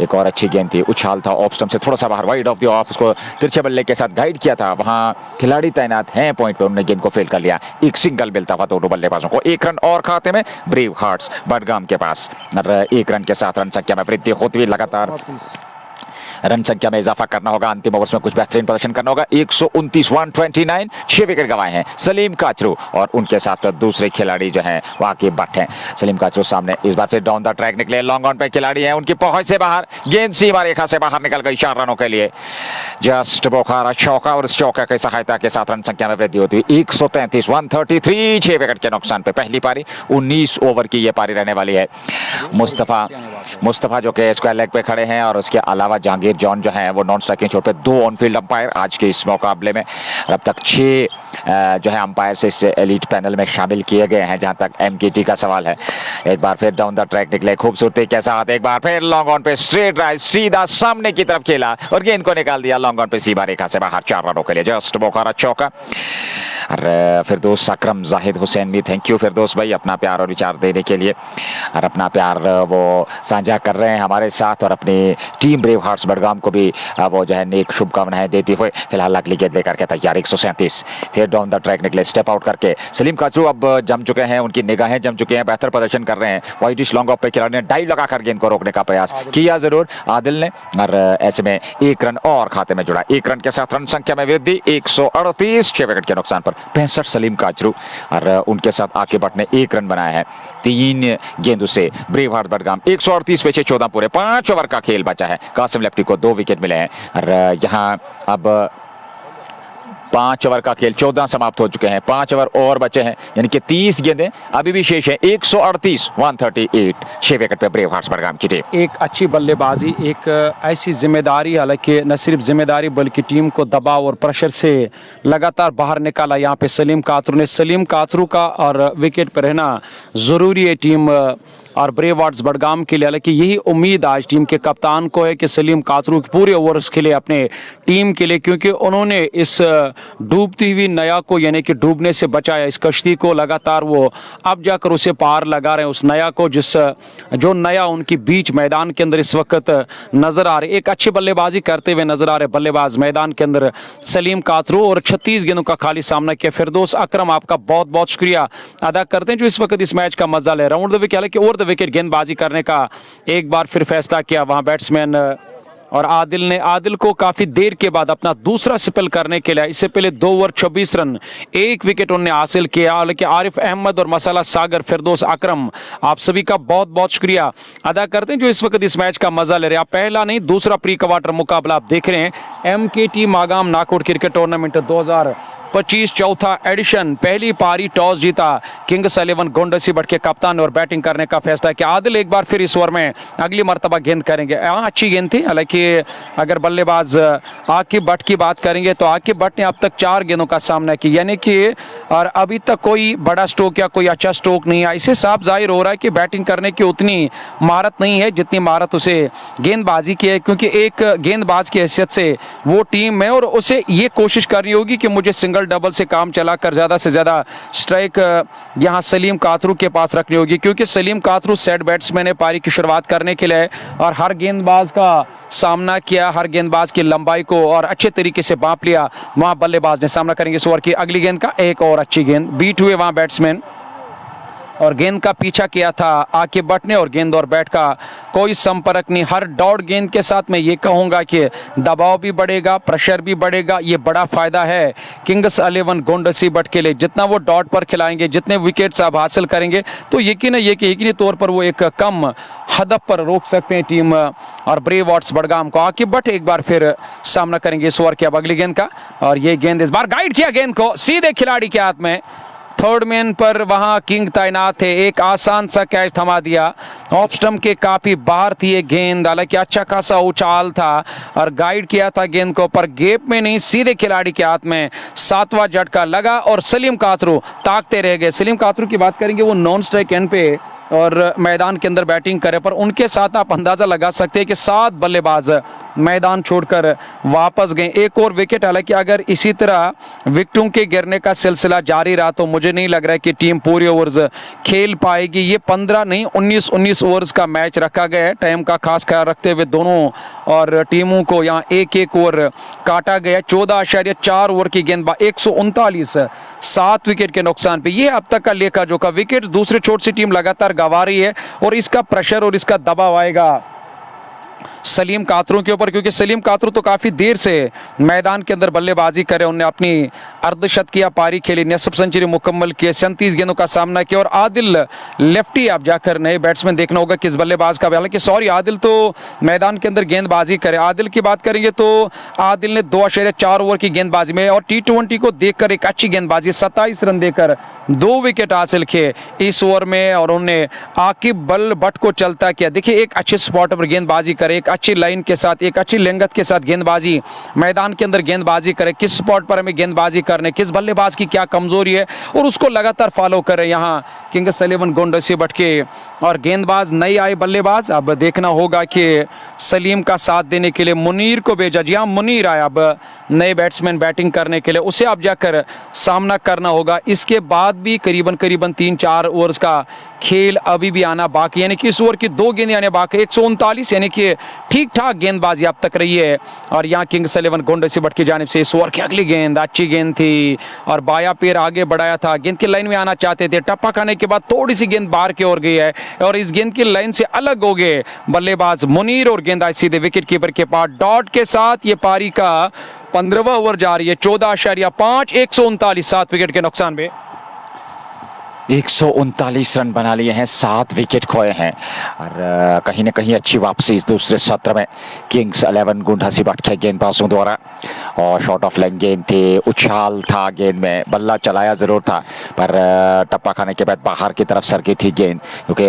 एक और अच्छी गेंद थी, उछाल था ऑफ स्टंप से थोड़ा सा बाहर, वाइड ऑफ द ऑफ, उसको तिरछे बल्ले के साथ गाइड किया था। वहां खिलाड़ी तैनात हैं पॉइंट पे, उन्होंने गेंद को फेल कर लिया। एक सिंगल मिलता हुआ दोनों बल्लेबाजों को। 1 रन और खाते में ब्रेव हार्ट्स बडगाम के पास। 1 रन के साथ रन संख्या में वृद्धि होती हुई लगातार रन संख्या में इजाफा करना होगा। अंतिम ओवर्स में कुछ बेहतरीन प्रदर्शन करना होगा। 129 6 विकेट गंवाए हैं सलीम काचरू और उनके साथ दूसरे खिलाड़ी जो हैं वाकिब भट्ट हैं। सलीम काचरू सामने इस बार फिर डाउन द ट्रैक निकले, लॉन्ग ऑन पे खिलाड़ी हैं, उनकी पहुंच से बाहर, गेंद सीमा रेखा से बाहर निकल गई 4 रनों के लिए। जस्ट बोखारा चौका और इस चौका की सहायता के साथ रन संख्या में वृद्धि होती हुई 133 6 विकेट के नुकसान पे पहली पारी। 19 ओवर की ये पारी रहने वाली है। मुस्तफा जो कि स्क्वायर लेग पे खड़े हैं और उसके अलावा जहांगीर जॉन जो है वो नॉन स्ट्राइकिंग छोड़ पे 2 ऑन फील्ड अंपायर आज के इस मुकाबले में। अब तक 6 जो है अंपायर से इस एलीट पैनल में शामिल किए गए हैं जहां तक एमकेटी का सवाल है। एक बार फिर डाउन द ट्रैक निकले खूबसूरती के साथ, एक बार फिर लॉन्ग ऑन पे स्ट्रेट ड्राइव सीधा सामने की तरफ खेला और गेंद को निकाल दिया लॉन्ग ऑन पे सीमा रेखा से बाहर 4 रनों के लिए। जस्ट बोखारा चौका। और फिरदौस अकरम, जाहिद हुसैन भी थैंक यू फिरदौस भाई अपना प्यार और विचार देने के लिए और अपना प्यार वो साझा कर रहे हैं हमारे साथ और अपनी टीम ब्रेव हार्ट्स बडगाम को भी वो जो है नेक शुभकामनाएं देते हुए फिलहाल अगली गेंद लेकर के तैयार। 137 फिर डाउन द ट्रैक निकले, स्टेप आउट करके सलीम काचरू अब जम चुके हैं, उनकी निगाहें जम चुकी हैं, बेहतर प्रदर्शन कर रहे हैं। वाइडिश लॉन्ग ऑफ पे खिलाड़ी ने डाइव लगाकर गेंद को रोकने का प्रयास किया जरूर आदिल ने और ऐसे में 1 रन और खाते में जुड़ा। 1 रन के साथ रन संख्या में वृद्धि 138 6 विकेट के नुकसान पर 65 सलीम काचरू और उनके साथ आके भट्ट ने 1 रन बनाया है 3 गेंदों से। ब्रेव हार्ट्स बडगाम 138 पे 14 पूरे 5 ओवर का खेल बचा है। कासिम लेफ्टी को 2 विकेट मिले हैं और यहाँ अब 5 ओवर का खेल 14 समाप्त हो चुके हैं, 5 ओवर और बचे हैं यानी कि 30 गेंदें अभी भी शेष है। 138 6 विकेट पे ब्रेव हार्ट्स बडगाम की टीम।
एक अच्छी बल्लेबाजी, एक ऐसी जिम्मेदारी, हालांकि न सिर्फ जिम्मेदारी बल्कि टीम को दबाव और प्रेशर से लगातार बाहर निकाला यहाँ पे सलीम काचरू ने। सलीम काचरू का और विकेट पर रहना ज़रूरी है टीम और ब्रेव हार्ट्स बडगाम के लिए। हालांकि यही उम्मीद आज टीम के कप्तान को है कि सलीम काचरू पूरे ओवर्स के लिए अपने टीम के लिए, क्योंकि उन्होंने इस डूबती हुई नया को यानी कि डूबने से बचाया इस कश्ती को। लगातार वो अब जाकर उसे पार लगा रहे हैं उस नया को, जो नया उनकी बीच मैदान के अंदर इस वक्त नजर आ रहे। एक अच्छी बल्लेबाजी करते हुए नजर आ रहे बल्लेबाज मैदान के अंदर सलीम काचरू और 36 गेंदों का खाली सामना किया। फिरदौस अकरम आपका बहुत बहुत शुक्रिया अदा करते हैं जो इस वक्त इस मैच का मजा ले रहा हूं। विकेट गेंदबाजी करने का एक बार फिर फैसला किया वहां बैट्समैन और आदिल को काफी देर के बाद अपना दूसरा स्पेल करने के लिए, इससे पहले 2 ओवर 26 रन 1 विकेट उन्होंने हासिल किया। हालांकि आरिफ अहमद और मसाला सागर, फिरदौस अकरम, आप सभी का बहुत बहुत शुक्रिया अदा करते हैं जो इस वक्त इस मैच का मजा ले रहे हैं। आप पहला नहीं दूसरा प्री क्वार्टर मुकाबला आप देख रहे हैं। MKT Magam knockout cricket tournament 2025 चौथा एडिशन। पहली पारी टॉस जीता किंग्स 11 गोंडसी बट के कप्तान और बैटिंग करने का फैसला किया। आदिल एक बार फिर इस ओवर में अगली मर्तबा गेंद करेंगे। अच्छी गेंद थी, हालांकि अगर बल्लेबाज आकिब भट्ट की बात करेंगे तो आकिब भट्ट ने अब तक 4 गेंदों का सामना किया, यानी कि और अभी तक कोई बड़ा स्ट्रोक या कोई अच्छा स्ट्रोक नहीं है। इससे साफ जाहिर हो रहा है कि बैटिंग करने की उतनी महारत नहीं है जितनी महारत उसे गेंदबाजी की है, क्योंकि एक गेंदबाज की हैसियत से वो टीम में और उसे ये कोशिश करनी होगी कि मुझे सिंगल डबल से काम चलाकर ज़्यादा से ज़्यादा स्ट्राइक यहाँ सलीम काथरू के पास रखनी होगी, क्योंकि सलीम काथरू सेट बैट्समैन है पारी की शुरुआत करने के लिए और हर गेंदबाज का सामना किया, हर गेंदबाज की लंबाई को और अच्छे तरीके से बांप लिया। वहां बल्लेबाज ने सामना करेंगे इस ओवर की अगली गेंद का। एक और अच्छी गेंद, बीट हुए वहां बैट्समैन और गेंद का पीछा किया था आकिब भट्ट ने और गेंद और बैट का कोई संपर्क नहीं। हर डॉट गेंद के साथ मैं ये कहूंगा कि दबाव भी बढ़ेगा, प्रेशर भी बढ़ेगा। ये बड़ा फायदा है किंग्स 11 गोंडसी बट के लिए। जितना वो डॉट पर खिलाएंगे, जितने विकेट्स आप हासिल करेंगे, तो यकीनी तौर पर वो एक कम हदफ पर रोक सकते हैं टीम और ब्रेव वॉट्स बडगाम को। आकिब भट्ट एक बार फिर सामना करेंगे इस ओवर की अब अगली गेंद का और ये गेंद इस बार गाइड किया गेंद को सीधे खिलाड़ी के हाथ में। थर्ड मैन पर वहां किंग तैनात थे, एक आसान सा कैच थमा दिया। ऑफ स्टंप के काफी बाहर थी ये गेंद, हालांकि अच्छा खासा उछाल था और गाइड किया था गेंद को, पर गेप में नहीं सीधे खिलाड़ी के हाथ में 7वां झटका लगा और सलीम काथरू ताकते रह गए। सलीम काथरू की बात करेंगे, वो नॉन स्ट्राइक एंड पे और मैदान के अंदर बैटिंग करे, पर उनके साथ आप अंदाजा लगा सकते हैं कि 7 बल्लेबाज मैदान छोड़कर वापस गए। एक और विकेट, हालांकि अगर इसी तरह विकेटों के गिरने का सिलसिला जारी रहा तो मुझे नहीं लग रहा है कि टीम पूरे ओवर्स खेल पाएगी। ये 15 नहीं 19 ओवर्स का मैच रखा गया है, टाइम का खास ख्याल रखते हुए दोनों और टीमों को यहाँ एक ओवर काटा गया। 14.4 ओवर की गेंदबाजी 139 7 विकेट के नुकसान पे। ये अब तक का लेखा जोखा, विकेट दूसरे छोटी सी टीम लगातार गंवा रही है और इसका प्रेशर और इसका दबाव आएगा सलीम काथरू के ऊपर, क्योंकि सलीम काथरू तो काफी देर से मैदान के अंदर बल्लेबाजी करे। उन्होंने अपनी अर्धशतकीय पारी खेली, निसफ सेंचुरी मुकम्मल किए, 37 गेंदों का सामना किया और आदिल लेफ्टी आप जाकर नए बैट्समैन देखना होगा किस बल्लेबाज का, हालांकि आदिल तो मैदान के अंदर गेंदबाजी करे। आदिल की बात करेंगे तो आदिल ने 2.4 ओवर की गेंदबाजी में और T20 को देखकर एक अच्छी गेंदबाजी 27 रन देकर 2 विकेट हासिल किए इस ओवर में और उन्होंने आकिब भट्ट को चलता किया। देखिए एक अच्छे स्पॉट पर गेंदबाजी करे, एक अच्छी लाइन के साथ, एक अच्छी लेंगत के साथ गेंदबाजी मैदान के अंदर गेंदबाजी करे, किस स्पॉट पर हमें गेंदबाजी करने, किस बल्लेबाज की क्या कमजोरी है और उसको लगातार फॉलो करे यहाँ किंग्स 11 गोंडसी बट के। और गेंदबाज नई आए बल्लेबाज, अब देखना होगा कि सलीम का साथ देने के लिए मुनीर को भेजा। जी हाँ, मुनीर आया अब नए बैट्समैन बैटिंग करने के लिए, उसे अब जाकर सामना करना होगा। इसके बाद भी करीबन 3-4 ओवर्स का खेल अभी भी आना बाकी, यानी कि इस ओवर की 2 गेंदें आने बाकी। 139 यानी कि ठीक ठाक गेंदबाजी अब तक रही है और यहाँ किंग्स 11 गोंडसी बट की जानिब से इस ओवर की अगली गेंद अच्छी गेंद थी और बाया पैर आगे बढ़ाया था, गेंद की लाइन में आना चाहते थे, टप्पा खाने के बाद थोड़ी सी गेंद बाहर की ओर गई है और इस गेंद की लाइन से अलग हो गए बल्लेबाज मुनीर और गेंद आई सीधे विकेट कीपर के पास। डॉट के साथ ये पारी का 15वां ओवर जा रही है। 14.5 139 7 विकेट के नुकसान में
139 रन बना लिए हैं, 7 विकेट खोए हैं और कहीं ना कहीं अच्छी वापसी इस दूसरे सत्र में किंग्स 11 गोंडसी बट के गेंदबाजों द्वारा। और शॉर्ट ऑफ लाइन गेंद थी, उछाल था गेंद में, बल्ला चलाया जरूर था पर टप्पा खाने के बाद बाहर की तरफ सरकी थी गेंद, क्योंकि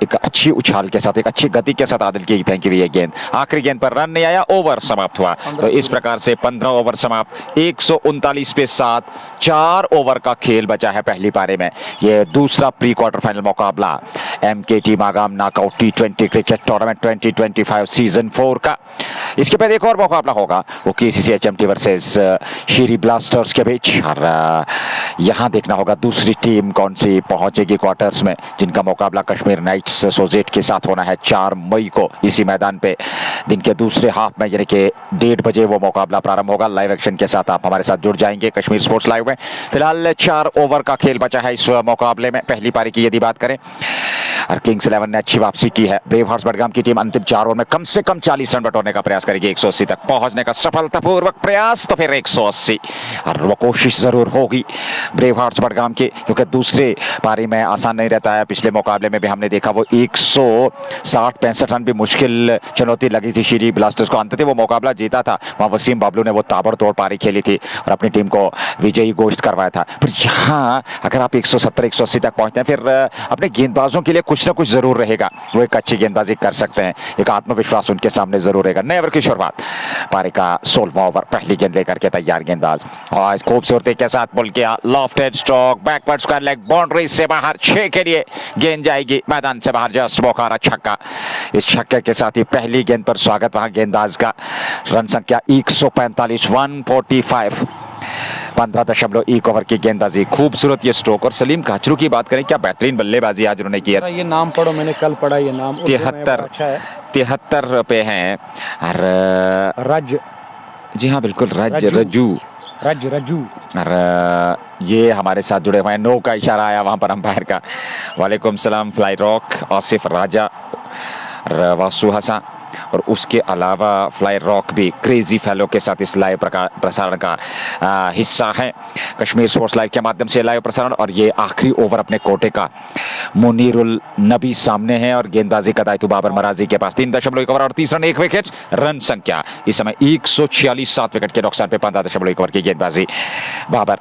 एक अच्छी उछाल के साथ, एक अच्छी गति के साथ आदिल की फेंकी हुई है गेंद। आखिरी गेंद पर रन नहीं आया, ओवर समाप्त हुआ। तो इस प्रकार से 15 ओवर समाप्त, 139 पे 7, 4 ओवर का खेल बचा है पहली पारी में। ये दूसरा प्री क्वार्टर फाइनल मुकाबला MKT Magam knockout T20 cricket tournament 2025 season 4 का। इसके बाद एक और मुकाबला होगा, वो KCC HMT वर्सेस शीरी ब्लास्टर्स के बीच और यहाँ देखना होगा दूसरी टीम कौन सी पहुंचेगी क्वार्टर्स में, जिनका मुकाबला कश्मीर नाइट्स सोजेट के साथ होना है 4 मई को इसी मैदान पे दिन के दूसरे हाफ में, यानी कि 1:30 बजे वो मुकाबला प्रारंभ होगा। लाइव एक्शन के साथ आप हमारे साथ जुड़ जाएंगे कश्मीर स्पोर्ट्स लाइव में। फिलहाल 4 ओवर का खेल बचा है इस मुकाबले में, पहली पारी की यदि बात करें। और किंग्स 11 ने अच्छी वापसी की है। ब्रेव हार्ट्स बडगाम की टीम अंतिम 4 ओवर में कम से कम 40 रन बटोरने का प्रयास करेगी। 180 तक पहुंचने का सफलतापूर्वक प्रयास, तो फिर 180 और वो कोशिश जरूर होगी ब्रेव हार्ट्स बडगाम की, क्योंकि दूसरे पारी में आसान नहीं रहता है। पिछले मुकाबले में भी हमने देखा वो 160-65 रन भी मुश्किल चुनौती लगी थी श्री ब्लास्टर्स को। अंततः वो मुकाबला जीता था। वहां वसीम बाबलू ने वो ताबड़तोड़ पारी खेली थी और अपनी टीम को विजयी घोषित करवाया था। फिर यहाँ अगर आप 170-180 तक पहुंचते हैं, फिर अपने गेंदबाजों के लिए कुछ ना कुछ जरूर रहेगा। वो एक अच्छी गेंदबाजी कर सकते हैं, एक आत्मविश्वास उनके सामने जरूर रहेगा। नए ओवर की शुरुआत, पारी का 16वां ओवर, पहली गेंद लेकर के तैयार गेंदबाज और खूबसूरती के साथ पुल किया, lofted stroke, backward square leg, boundary से बाहर 6 के लिए गेंद जाएगी मैदान से बाहर। जस्ट बोखारा छक्का। इस छक्के के साथ ही पहली गेंद पर स्वागत वहां गेंदबाज का। रन संख्या 145, 145, 15.1 ओवर की गेंदबाजी। खूबसूरत ये स्ट्रोक। और सलीम काचरू की बात करें, क्या बेहतरीन बल्लेबाजी आज उन्होंने की है।
ये नाम पढ़ो, मैंने कल पढ़ा ये नाम।
73 पे हैं और
रज,
जी हाँ बिल्कुल, रज्जू। और ये हमारे साथ जुड़े हुए हैं। नो का इशारा आया वहां पर अंपायर का। वालेकुम सलाम फ्लाई रॉक, आसिफ राजा, वासु हसन और उसके अलावा फ्लाई रॉक भी क्रेजी फेलो के साथ इस लाइव प्रसारण का हिस्सा है। कश्मीर स्पोर्ट्स लाइव के माध्यम से लाइव प्रसारण। और ये आखिरी ओवर अपने कोटे का मुनीरुल नबी सामने है और गेंदबाजी का दायित्व बाबर मराजी के पास। 3.1 ओवर और 30 रन 1 विकेट। रन संख्या इस समय 146, 7 विकेट के नुकसान पे 15.1 ओवर की गेंदबाजी। बाबर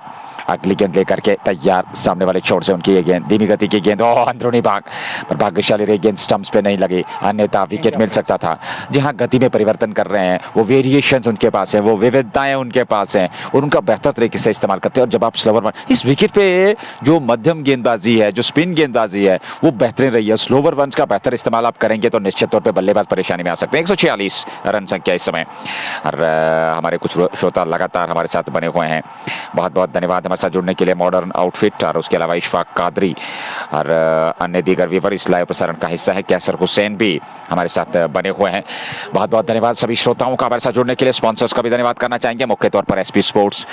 अगली गेंद लेकर के तैयार। सामने वाले छोर से उनकी ये गेंद, धीमी गति की गेंद, अंदरूनी भाग पर भाग्यशाली रही गेंद, स्टंप्स पे नहीं लगी, अन्यथा विकेट मिल सकता था। जहां गति में परिवर्तन कर रहे हैं, वो वेरिएशंस उनके पास है, वो विविधताएं उनके पास हैं और उनका बेहतर तरीके से इस्तेमाल करते हैं। और जब आप स्लोवर, इस विकेट पे जो मध्यम गेंदबाजी है, जो स्पिन गेंदबाजी है, वो बेहतरीन रही है। स्लोवर वंस का बेहतर इस्तेमाल आप करेंगे तो निश्चित तौर पर बल्लेबाज परेशानी में आ सकते हैं। 146 रन संख्या इस समय। और हमारे कुछ श्रोता लगातार हमारे साथ बने हुए हैं, बहुत बहुत धन्यवाद हमारे साथ जुड़ने के लिए। मॉडर्न आउटफिट और उसके अलावा इशफाक कादरी और अन्य दीगर व्यूअर इस लाइव प्रसारण का हिस्सा है। कैसर हुसैन भी हमारे साथ बने हुए हैं। बहुत बहुत धन्यवाद सभी श्रोताओं का हमारे साथ जुड़ने के लिए। स्पॉन्सर्स का भी धन्यवाद करना चाहेंगे, मुख्य तौर पर SP sports,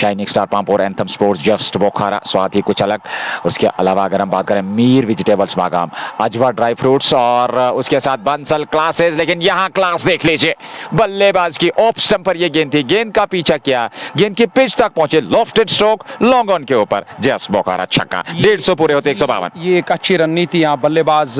shining star pump और एंथम स्पोर्ट्स, जस्ट बोखारा, स्वाद ही कुछ अलग। उसके अलावा अगर हम बात करें मीर वेजिटेबल्स बागाम, अजवा ड्राई फ्रूट्स और उसके साथ बंसल क्लासेस। लेकिन यहाँ क्लास देख लीजिए, बल्लेबाज की ऑफ स्टंप पर यह गेंद थी, गेंद का पीछा किया, गेंद की पिच तक पहुंचे, लॉफ्टेड स्ट्रोक, लॉन्ग ऑन के ऊपर, जस्ट बोखारा छक्का। 150 पूरे होते 152।
ये एक अच्छी रणनीति यहाँ बल्लेबाज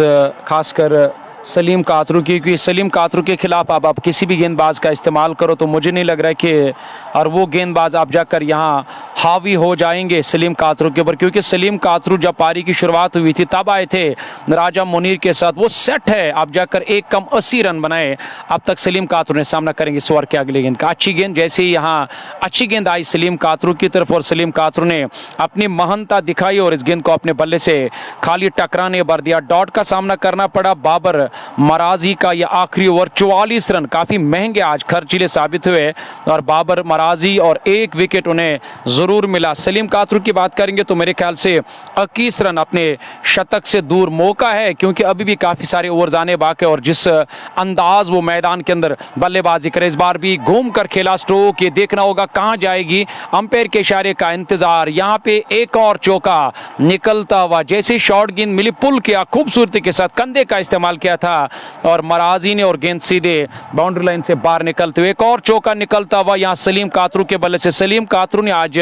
खासकर सलीम कातरू की, क्योंकि सलीम कातरू के खिलाफ आप किसी भी गेंदबाज का इस्तेमाल करो तो मुझे नहीं लग रहा है कि और वो गेंदबाज आप जाकर यहाँ हावी हो जाएंगे सलीम कातरू के ऊपर। क्योंकि सलीम कातरू जब पारी की शुरुआत हुई थी तब आए थे राजा मुनीर के साथ, वो सेट है, आप जाकर 1 कम 80 रन बनाए। अब तक सलीम कातरू ने सामना करेंगे इस ओवर के अगले गेंद का। अच्छी गेंद, जैसे ही यहाँ अच्छी गेंद आई सलीम कातरू की तरफ और सलीम कातरू ने अपनी महानता दिखाई और इस गेंद को अपने बल्ले से खाली टकराने भर दिया। डॉट का सामना करना पड़ा बाबर मराजी का। यह आखिरी ओवर 44 रन काफी महंगे आज खर्चीले साबित हुए और बाबर मराजी और 1 विकेट उन्हें जरूर मिला। सलीम कातरू की बात करेंगे तो मेरे ख्याल से 21 रन अपने शतक से दूर मौका है, क्योंकि अभी भी काफी सारे ओवर्स आने बाकी और जिस अंदाज वो मैदान के अंदर बल्लेबाजी करे, इस बार भी घूम कर खेला स्ट्रोक, ये देखना होगा कहां जाएगी। अंपायर के इशारे का इंतजार। यहाँ पे एक और चौका निकलता हुआ, जैसे शॉर्ट गेंद मिली पुल किया, खूबसूरती के साथ कंधे का इस्तेमाल किया था और मराजी ने और गेंद सीधे बाउंड्री लाइन से बाहर निकलते हुए एक और चौका निकलता हुआ यहां सलीम कातरू के बल्ले से। सलीम कातरू ने आज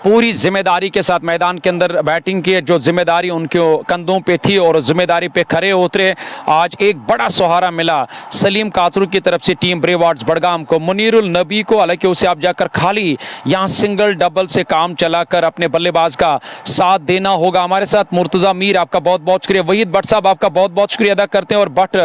पूरी जिम्मेदारी के साथ मैदान के अंदर बैटिंग की, जो जिम्मेदारी उनके कंधों पे थी और जिम्मेदारी पे खरे उतरे। आज एक बड़ा सहारा मिला सलीम कातरू की तरफ से टीम ब्रेव हार्ट्स बडगाम को। मुनीरुल नबी को, हालांकि उसे आप जाकर खाली यहां सिंगल डबल से काम चलाकर अपने बल्लेबाज का साथ देना होगा। हमारे साथ मुर्तजा मीर, आपका बहुत बहुत शुक्रिया। वहीद भट्ट साहब, आपका बहुत बहुत शुक्रिया अदा करते हैं। और भट्ट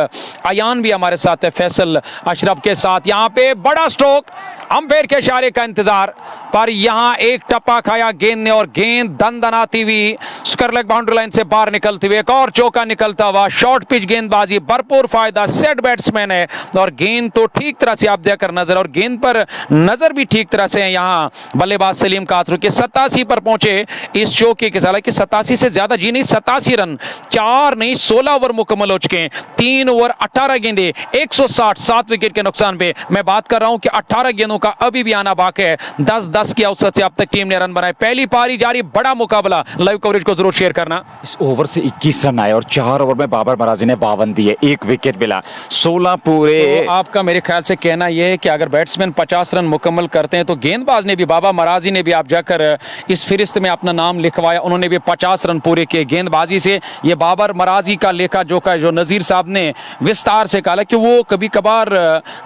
अयान भी हमारे साथ है फैसल अशरफ के साथ। यहाँ पे बड़ा स्ट्रोक, अंपायर के इशारे का इंतजार, पर यहां एक टप्पा खाया गेंद ने और गेंद दनदनाती हुई स्क्वायर लेग बाउंड्री लाइन से बाहर निकलती हुई एक और चौका निकलता हुआ। शॉर्ट पिच गेंदबाजी, भरपूर फायदा, सेट बैट्समैन है और गेंद तो ठीक तरह से आप देखकर नजर, और गेंद पर नजर भी ठीक तरह से है। यहां बल्लेबाज सलीम कातरू के 87 पर पहुंचे इस चौके के, हालांकि 87 से ज्यादा जी नहीं, 87 रन, 4 नहीं 16 ओवर मुकम्मल हो चुके हैं। 3 ओवर 18 गेंदे, 160, 7 विकेट के नुकसान पे। मैं बात कर रहा हूं कि 18 गेंदों का अभी भी आना बाकी है। 10 10 की औसत से अब तक टीम ने रन बनाए। पहली पारी जारी, बड़ा मुकाबला। लाइव कवरेज को जरूर शेयर करना।
इस ओवर से 21 रन आए और 4 ओवर में बाबर मराजी ने 52 दिए, 1 विकेट मिला, 16 पूरे।
तो आपका मेरे ख्याल से कहना यह है कि अगर बैट्समैन 50 रन मुकम्मल करते हैं तो गेंदबाज ने भी, बाबर मराजी ने भी आप जाकर इस फहरिस्त में अपना नाम लिखवाया। उन्होंने भी 50 रन पूरे किए गेंदबाजी से। ये बाबर मराजी का लेखा जोखा जो नज़ीर साहब ने विस्तार से कहा कि वो कभी कभार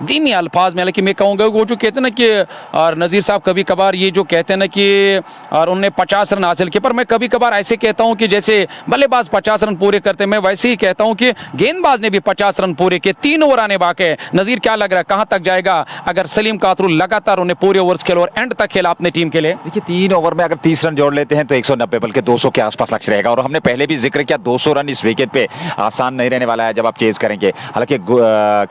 धीमी अल्फाज में, हालांकि मैं कहूँगा वो जो कहते हैं ना कि, और नज़ीर साहब कभी कभार ये जो कहते हैं ना कि और उन्होंने 50 रन हासिल किए, पर मैं कभी कभार ऐसे कहता हूं कि जैसे बल्लेबाज 50 रन पूरे करते, मैं वैसे ही कहता हूं कि गेंदबाज ने भी 50 रन पूरे किए। 3 ओवर आने बाकी है। नज़ीर क्या लग रहा है, कहां तक जाएगा अगर सलीम कातरू लगातार उन्हें पूरे ओवर्स खेला और एंड तक खेला अपने टीम के लिए?
देखिए 3 ओवर में अगर 30 रन जोड़ लेते हैं तो 190 बल्कि 200 के आसपास लक्ष्य रहेगा। और हमने पहले भी जिक्र किया 200 रन इस विकेट पे आसान नहीं रहने वाला है जब आप चेज करेंगे। हालांकि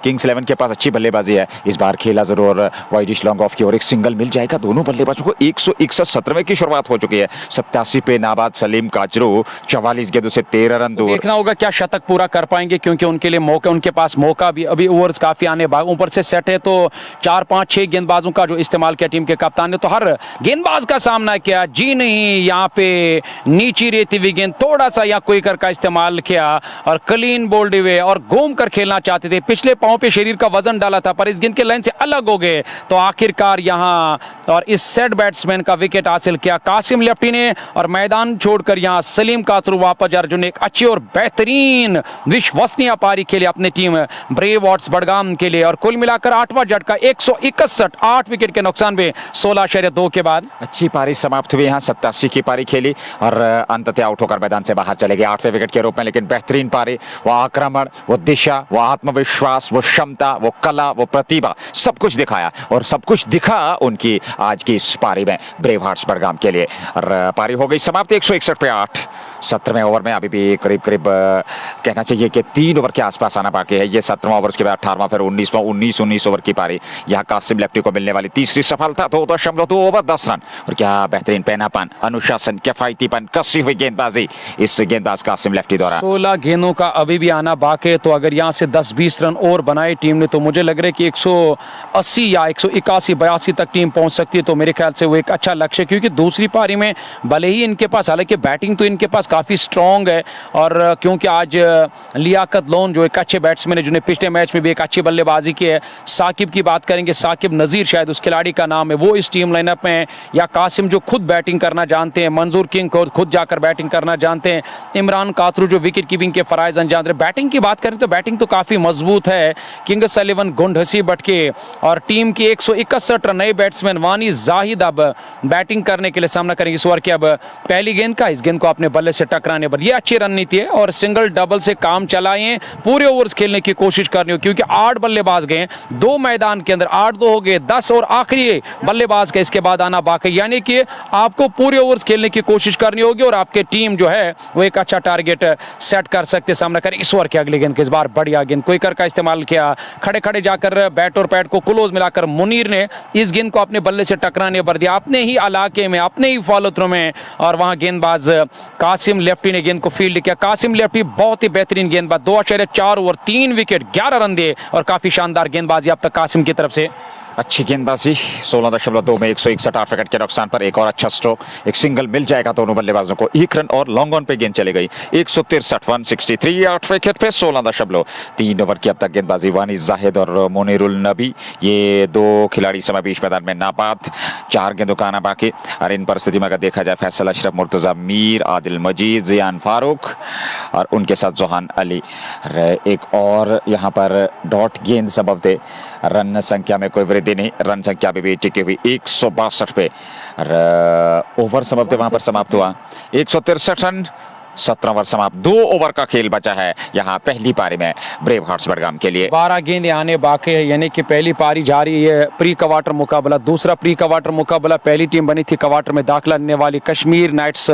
किंग्स 11 के पास अच्छी बल्लेबाजी है, इस बार खेला जरूर वाइडिश लॉन्ग ऑफ की और एक सिंगल मिल जाएगा दोनों बल्लेबाजों को। 161 17वें की शुरुआत हो चुकी है। 87 पे नाबाद सलीम काचरू 44 गेंदों से 13 रन दूर।
देखना होगा क्या शतक पूरा कर पाएंगे, क्योंकि उनके लिए मौका, उनके पास मौका भी अभी ओवर्स काफी आने बाद ऊपर से सेट है। तो 4 5 6 गेंदबाजों का जो इस्तेमाल किया टीम के कप्तान ने, तो हर गेंदबाज का सामना किया। जी नहीं, यहाँ पे नीची रेती हुई गेंद थोड़ा सा यहाँ क्विकर का इस्तेमाल किया और क्लीन बोल्ड हुए और घूम कर खेलना चाहते थे। पिछले पांव पे शरीर का वजन डाला था पर इस गेंद के लाइन से अलग हो गए। तो आखिरकार यहाँ और इस सेट बैट्समैन का विकेट हासिल किया कासिम लेफ्टी ने और मैदान छोड़कर यहाँ सलीम कासरू वापस जा रहे, जो एक अच्छी और बेहतरीन विश्वसनीय पारी खेले अपनी टीम ब्रेव हॉर्स बडगाम के लिए। और कुल मिलाकर 8वां झटका 161, 8 विकेट के नुकसान में 16/2 के बाद
अच्छी पारी समाप्त हुई। यहाँ 87 की पारी खेली और अंततः आउट होकर मैदान से बाहर चले गए 8वें विकेट के रूप में। लेकिन बेहतरीन पारी, वो आक्रमण, वो दिशा, वो आत्मविश्वास, वो क्षमता, वो कला, वो प्रतिभा, सब कुछ दिखाया और सब कुछ दिखा उनकी आज की इस पारी में ब्रेव हार्ट्स बडगाम के लिए। और पारी हो गई समाप्त 161 पे 8। 17वें ओवर में अभी भी करीब करीब कहना चाहिए कि 3 ओवर के आसपास आना बाकी है। ये 17वां ओवर के बाद 18वां, फिर 19वां, 19 ओवर की पारी। यहाँ कासिम लेफ्टी को मिलने वाली तीसरी सफलता 2.2 ओवर 10 रन। और क्या बेहतरीन पैनापन, अनुशासन, किफायतीपन, कसी हुई गेंदबाजी इस गेंदबाज कासिम लेफ्टी द्वारा।
16 गेंदों का अभी भी आना बाकी है। तो अगर यहाँ से 10-20 रन और बनाए टीम ने तो मुझे लग रहा है कि 180 या 181-82 तक टीम पहुंच सकती है। तो मेरे ख्याल से वो एक अच्छा लक्ष्य है, क्योंकि दूसरी पारी में भले ही इनके पास, हालांकि बैटिंग तो इनके पास काफ़ी स्ट्रॉन्ग है और क्योंकि आज लियाकत लोन जो एक अच्छे बैट्समैन है, जिन्हें पिछले मैच में भी एक अच्छी बल्लेबाजी की है, साकिब की बात करेंगे, साकिब नज़ीर शायद उस खिलाड़ी का नाम है, वो इस टीम लाइनअप में है। या कासिम जो खुद बैटिंग करना जानते हैं, मंजूर किंग को खुद जाकर बैटिंग करना जानते हैं, इमरान कातरू जो विकेट कीपिंग के फराइज अंजाम रहे। बैटिंग की बात करें तो बैटिंग तो काफ़ी मजबूत है। किंग सलीवन, गुंडहसी बटके और टीम के 161 रन नए बैट्समैन वानी जाहिद अब बैटिंग करने के लिए सामना करेंगे इस ओवर के। अब पहली गेंद का, इस गेंद को अपने बल्ले से टकराने पर, यह अच्छी रणनीति है और सिंगल डबल से काम चलाएं, पूरे ओवर्स खेलने की कोशिश करनी हो, क्योंकि 8 बल्लेबाज गए 2 मैदान के अंदर, 8-2 हो गए 10 और आखिरी बल्लेबाज का इसके बाद आना बाकी, यानी कि आपको पूरे ओवर्स खेलने की कोशिश करनी होगी और आपकी टीम जो है वो एक अच्छा टारगेट सेट कर सकते, सामना करें इस ओवर के अगले गेंद के। इस बार बढ़िया गेंद क्विकर का इस्तेमाल किया, खड़े खड़े जाकर बैट और पैड को क्लोज मिलाकर मुनीर ने इस गेंद को अपने बल्ले से टकराने पर दिया, अपने ही इलाके में, अपने ही फॉलो थ्रो में, और वहां गेंदबाज कासिम लेफ्टी ने गेंद को फील्ड किया। कासिम लेफ्टी बहुत ही बेहतरीन गेंदबाज, 2.4 ओवर 3 विकेट 11 रन दिए और काफी शानदार गेंदबाजी अब तक कासिम की तरफ से।
अच्छी गेंदबाजी 16.2 में 161 विकेट के नुकसान पर एक और अच्छा स्ट्रोक, एक सिंगल मिल जाएगा दोनों बल्लेबाजों को। 1 रन और लॉन्ग ऑन पे गेंद चली गई 163 163 8 विकेट पे 16.3 ओवर की अब तक गेंदबाजी। वानी जाहिद और मुनीरुल नबी, ये 2 खिलाड़ी समय बीच मैदान में नाबाद। 4 गेंदों का आना बाकी और इन परिस्थिति में अगर देखा जाए फैसल अशरफ, मुर्तजा मीर, आदिल मजीद, जियान फारूक और उनके साथ जोहान अली। एक और यहाँ पर डॉट गेंद सबब थे, रन संख्या में कोई वृद्धि नहीं, रन संख्या भी टिकी हुई 162 पे। ओवर सबब थे वहां पर समाप्त हुआ 163 रन, 17 ओवर समाप्त। 2 ओवर का खेल बचा है यहाँ पहली पारी में ब्रेव हार्ट्स बडगाम के लिए।
12 गेंदें आने बाकी है, यानी कि पहली पारी जारी है। प्री क्वार्टर मुकाबला, दूसरा प्री क्वार्टर मुकाबला, पहली टीम बनी थी क्वार्टर में दाखिला लेने वाली कश्मीर नाइट्स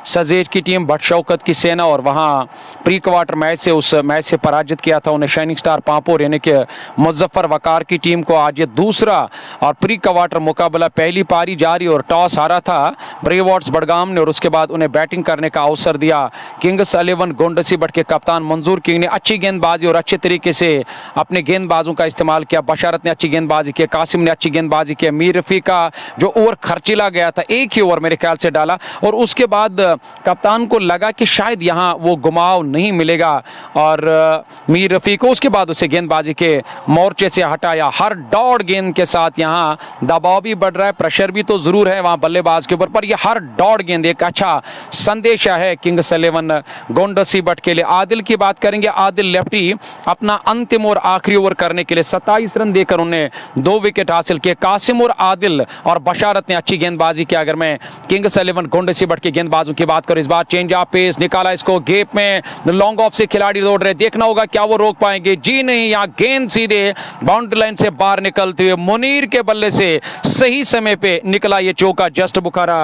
सजेज की टीम, भट्ट शौकत की सेना, और वहाँ प्री क्वार्टर मैच से उस मैच से पराजित किया था उन्हें शाइनिंग स्टार पांपोर यानी कि मुजफ्फर वकार की टीम को। आज ये दूसरा और प्री क्वार्टर मुकाबला, पहली पारी जारी और टॉस हारा था ब्रेव हार्ट्स बडगाम ने और उसके बाद उन्हें बैटिंग करने का अवसर दिया किया किंग्स 11 गोंडसी बट के कप्तान मंजूर किंग ने। अच्छी गेंदबाजी और अच्छे तरीके से अपने गेंदबाजों का इस्तेमाल किया। बशारत ने अच्छी गेंदबाजी की, कासिम ने अच्छी गेंदबाजी की। मीर रफी का जो ओवर खर्चीला गया था, एक ही ओवर मेरे ख्याल से डाला, और उसके बाद कप्तान को लगा कि शायद यहाँ वो घुमाव नहीं मिलेगा और मीर रफी को उसके बाद उसे गेंदबाजी के मोर्चे से हटाया। हर दौड़ गेंद के साथ यहाँ दबाव भी बढ़ रहा है, प्रेशर भी तो जरूर है वहाँ बल्लेबाज के ऊपर, पर यह हर दौड़ गेंद एक अच्छा संदेशा है किंग्स 11 गोंडसी बट के लिए। आदिल की बात करेंगे, आदिल लेफ्टी अपना अंतिम और आखिरी ओवर करने के लिए 27 रन देकर उन्हें 2 विकेट हासिल किए। कासिम और आदिल और बशारत ने अच्छी गेंदबाजी की। अगर मैं किंग्स 11 गोंडसी बट के गेंदबाजों की बात करूं, इस बार चेंज ऑफ पेस निकाला, इसको गेप में लॉन्ग ऑफ से खिलाड़ी दौड़ रहे, देखना होगा क्या वो रोक पाएंगे। जी नहीं, यहाँ गेंद सीधे बाउंड्री लाइन से बाहर निकलते हुए मुनीर के बल्ले से सही समय पे निकला ये चौका जस्ट बुखारा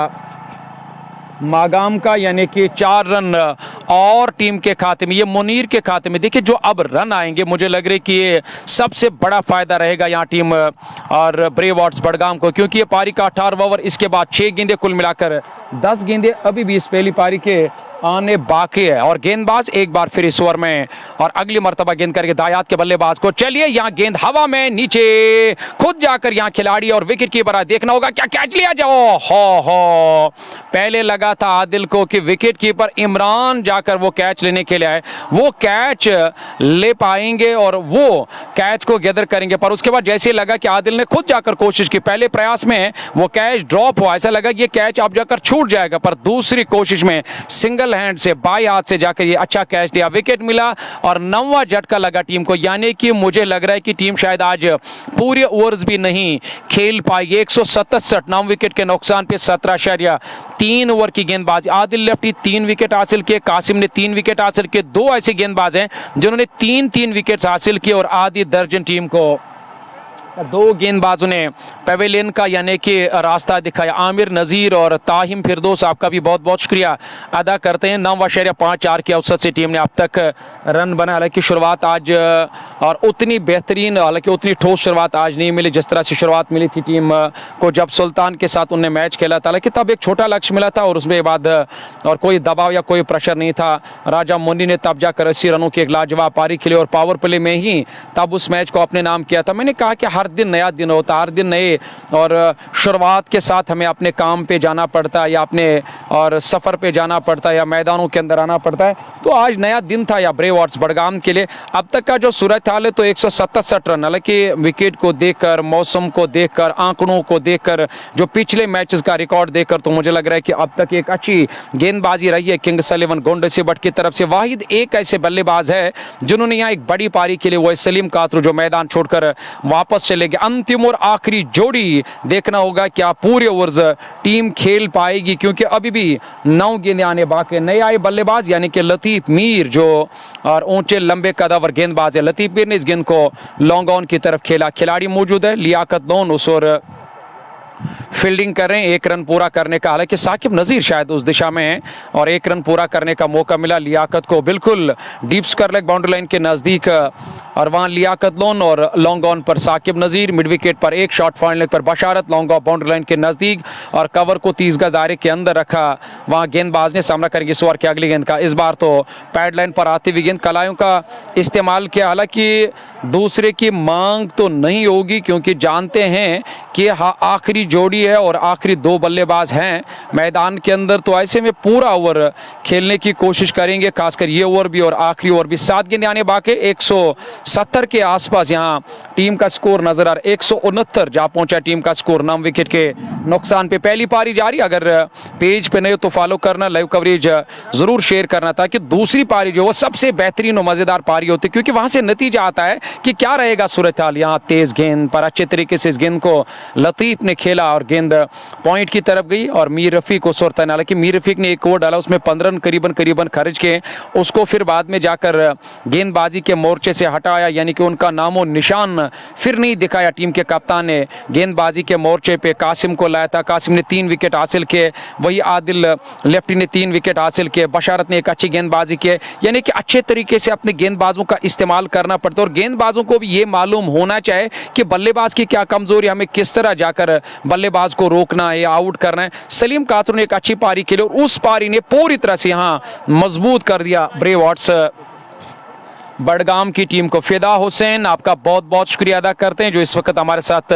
मागाम का, यानी कि 4 रन और टीम के खाते में, ये मुनीर के खाते में। देखिए जो अब रन आएंगे, मुझे लग रहा है कि ये सबसे बड़ा फायदा रहेगा यहाँ टीम और ब्रेव वॉर्ड्स बडगाम को, क्योंकि ये पारी का 18वां ओवर, इसके बाद 6 गेंदें, कुल मिलाकर 10 गेंदें अभी भी इस पहली पारी के आने बाकी है। और गेंदबाज एक बार फिर इस ओवर में और अगली मर्तबा गेंद करके दायात के बल्लेबाज को, चलिए यहाँ गेंद हवा में नीचे, खुद जाकर यहाँ खिलाड़ी और विकेट कीपर, देखना होगा क्या कैच लिया जाओ। हो पहले लगा था आदिल को कि विकेट कीपर इमरान जाकर वो कैच लेने के लिए आए, वो कैच ले पाएंगे और वो कैच को गैदर करेंगे, पर उसके बाद जैसे लगा कि आदिल ने खुद जाकर कोशिश की, पहले प्रयास में वो कैच ड्रॉप हुआ, ऐसा लगा कि ये कैच अब जाकर छूट जाएगा, पर दूसरी कोशिश में सिंगल हैंड से बाई हाथ से जाकर ये अच्छा कैच दिया, विकेट मिला और 9वां झटका लगा टीम को। यानी कि मुझे लग रहा है कि टीम शायद आज पूरे ओवर्स भी नहीं खेल पाएगी। 167 9 विकेट के नुकसान पे 17.3 ओवर की गेंदबाजी। आदिल लेफ्टी 3 विकेट हासिल किए, कासिम ने 3 विकेट हासिल किए। 2 ऐसे गेंदबाज हैं जिन्होंने 3-3 विकेट हासिल किए और आधी दर्जन टीम को 2 गेंदबाजों ने पेवेलियन का यानी कि रास्ता दिखाया। आमिर नज़ीर और ताहिम फिरदौस, आपका भी बहुत बहुत शुक्रिया अदा करते हैं। 9.54 के औसत से टीम ने अब तक रन बना। हालांकि शुरुआत आज और उतनी बेहतरीन, हालांकि उतनी ठोस शुरुआत आज नहीं मिली जिस तरह से शुरुआत मिली थी टीम को जब सुल्तान के साथ उन्हें मैच खेला था। हालांकि तब एक छोटा लक्ष्य मिला था और उसमें बाद और कोई दबाव या कोई प्रेशर नहीं था। राजा मुन्नी ने तब जाकर 80 रनों की एक लाजवाब पारी खेली और पावर प्ले में ही तब उस मैच को अपने नाम किया था। मैंने कहा कि हर दिन नया दिन होता, हर दिन नए और शुरुआत के साथ हमें अपने काम पे जाना पड़ता है या अपने और सफ़र पे जाना पड़ता है या मैदानों के अंदर आना पड़ता है। तो आज नया दिन था या ब्रेव वॉर्ड्स बडगाम के लिए। अब तक का जो सूरत हाल है तो 167 रन, हालांकि विकेट को देखकर, मौसम को देखकर, आंकड़ों को देखकर, जो पिछले मैचेस का रिकॉर्ड देखकर, तो मुझे लग रहा है कि अब तक एक अच्छी गेंदबाजी रही है किंग्स 11 गोंडसी बट की तरफ से। वाहिद एक ऐसे बल्लेबाज है जिन्होंने यहाँ एक बड़ी पारी के लिए, वो सलीम कातरू, जो मैदान छोड़कर वापस चले गए। अंतिम और आखिरी जोड़ी देखना होगा क्या पूरे ओवर्स टीम खेल पाएगी, क्योंकि अभी भी 9 गेंदें आने बाकी। नए आए बल्लेबाज यानी कि लतीफ मीर जो और ऊंचे लंबे कदावर गेंदबाज है, लतीफ मीर ने इस गेंद को लॉन्ग ऑन की तरफ खेला। खिलाड़ी मौजूद है लियाकत दोन उस और फील्डिंग कर रहे हैं। 1 रन पूरा करने का, हालांकि साकिब नज़ीर शायद उस दिशा में है और 1 रन पूरा करने का मौका मिला लियाकत को, बिल्कुल deep square leg boundary line के नज़दीक। और वहाँ लियाकत लोन और लॉन्ग ऑन पर साकिब नज़ीर, मिड विकेट पर एक शॉट फाइन लेग पर बशारत, लॉन्ग ऑफ बाउंड्री लाइन के नज़दीक और कवर को 30 गज दायरे के अंदर रखा। वहाँ गेंदबाज ने सामना करेंगे इस ओवर की अगली गेंद का। इस बार तो पैड लाइन पर आती हुई गेंद, कलायों का इस्तेमाल किया। हालांकि दूसरे की मांग तो नहीं होगी क्योंकि जानते हैं कि हाँ आखिरी जोड़ी है और आखिरी 2 बल्लेबाज हैं मैदान के अंदर, तो ऐसे में पूरा ओवर खेलने की कोशिश करेंगे, खासकर ये ओवर भी और आखिरी ओवर भी। 7 गेंदें आने बाकी। 170 के आसपास यहाँ टीम का स्कोर नजर आ रहा है। 169 जा पहुंचा टीम का स्कोर 9 विकेट के नुकसान पे। पहली पारी जारी, अगर पेज पे नहीं तो फॉलो करना, लाइव कवरेज जरूर शेयर करना, ताकि दूसरी पारी जो वो सबसे बेहतरीन और मजेदार पारी होती है, क्योंकि वहां से नतीजा आता है कि क्या रहेगा सूरत हाल। यहाँ तेज गेंद पर अच्छे तरीके से इस गेंद को लतीफ ने खेला और गेंद पॉइंट की तरफ गई और मीर रफीक को सुरता। हालांकि मीर रफीक ने एक ओवर डाला, उसमें 15 रन करीबन खर्च के उसको फिर बाद में जाकर गेंदबाजी के मोर्चे से हटाया, यानी कि उनका नामो निशान फिर नहीं दिखाया। टीम के कप्तान ने गेंदबाजी के मोर्चे पे कासिम को लाया था, कासिम ने 3 विकेट हासिल किए। वही आदिल लेफ्टी ने 3 विकेट हासिल किए। बशारत ने एक अच्छी गेंदबाजी की, यानी कि अच्छे तरीके से अपने गेंदबाजों का इस्तेमाल करना पड़ता है और गेंदबाजों को भी ये मालूम होना चाहिए कि बल्लेबाज की क्या कमजोरी, हमें किस तरह जाकर बल्लेबाज को रोकना है या आउट करना है। सलीम कातरू ने एक अच्छी पारी खेली और उस पारी ने पूरी तरह से यहाँ मजबूत कर दिया ब्रेवॉट्स बडगाम की टीम को। फिदा हुसैन आपका बहुत बहुत शुक्रिया अदा करते हैं जो इस वक्त हमारे साथ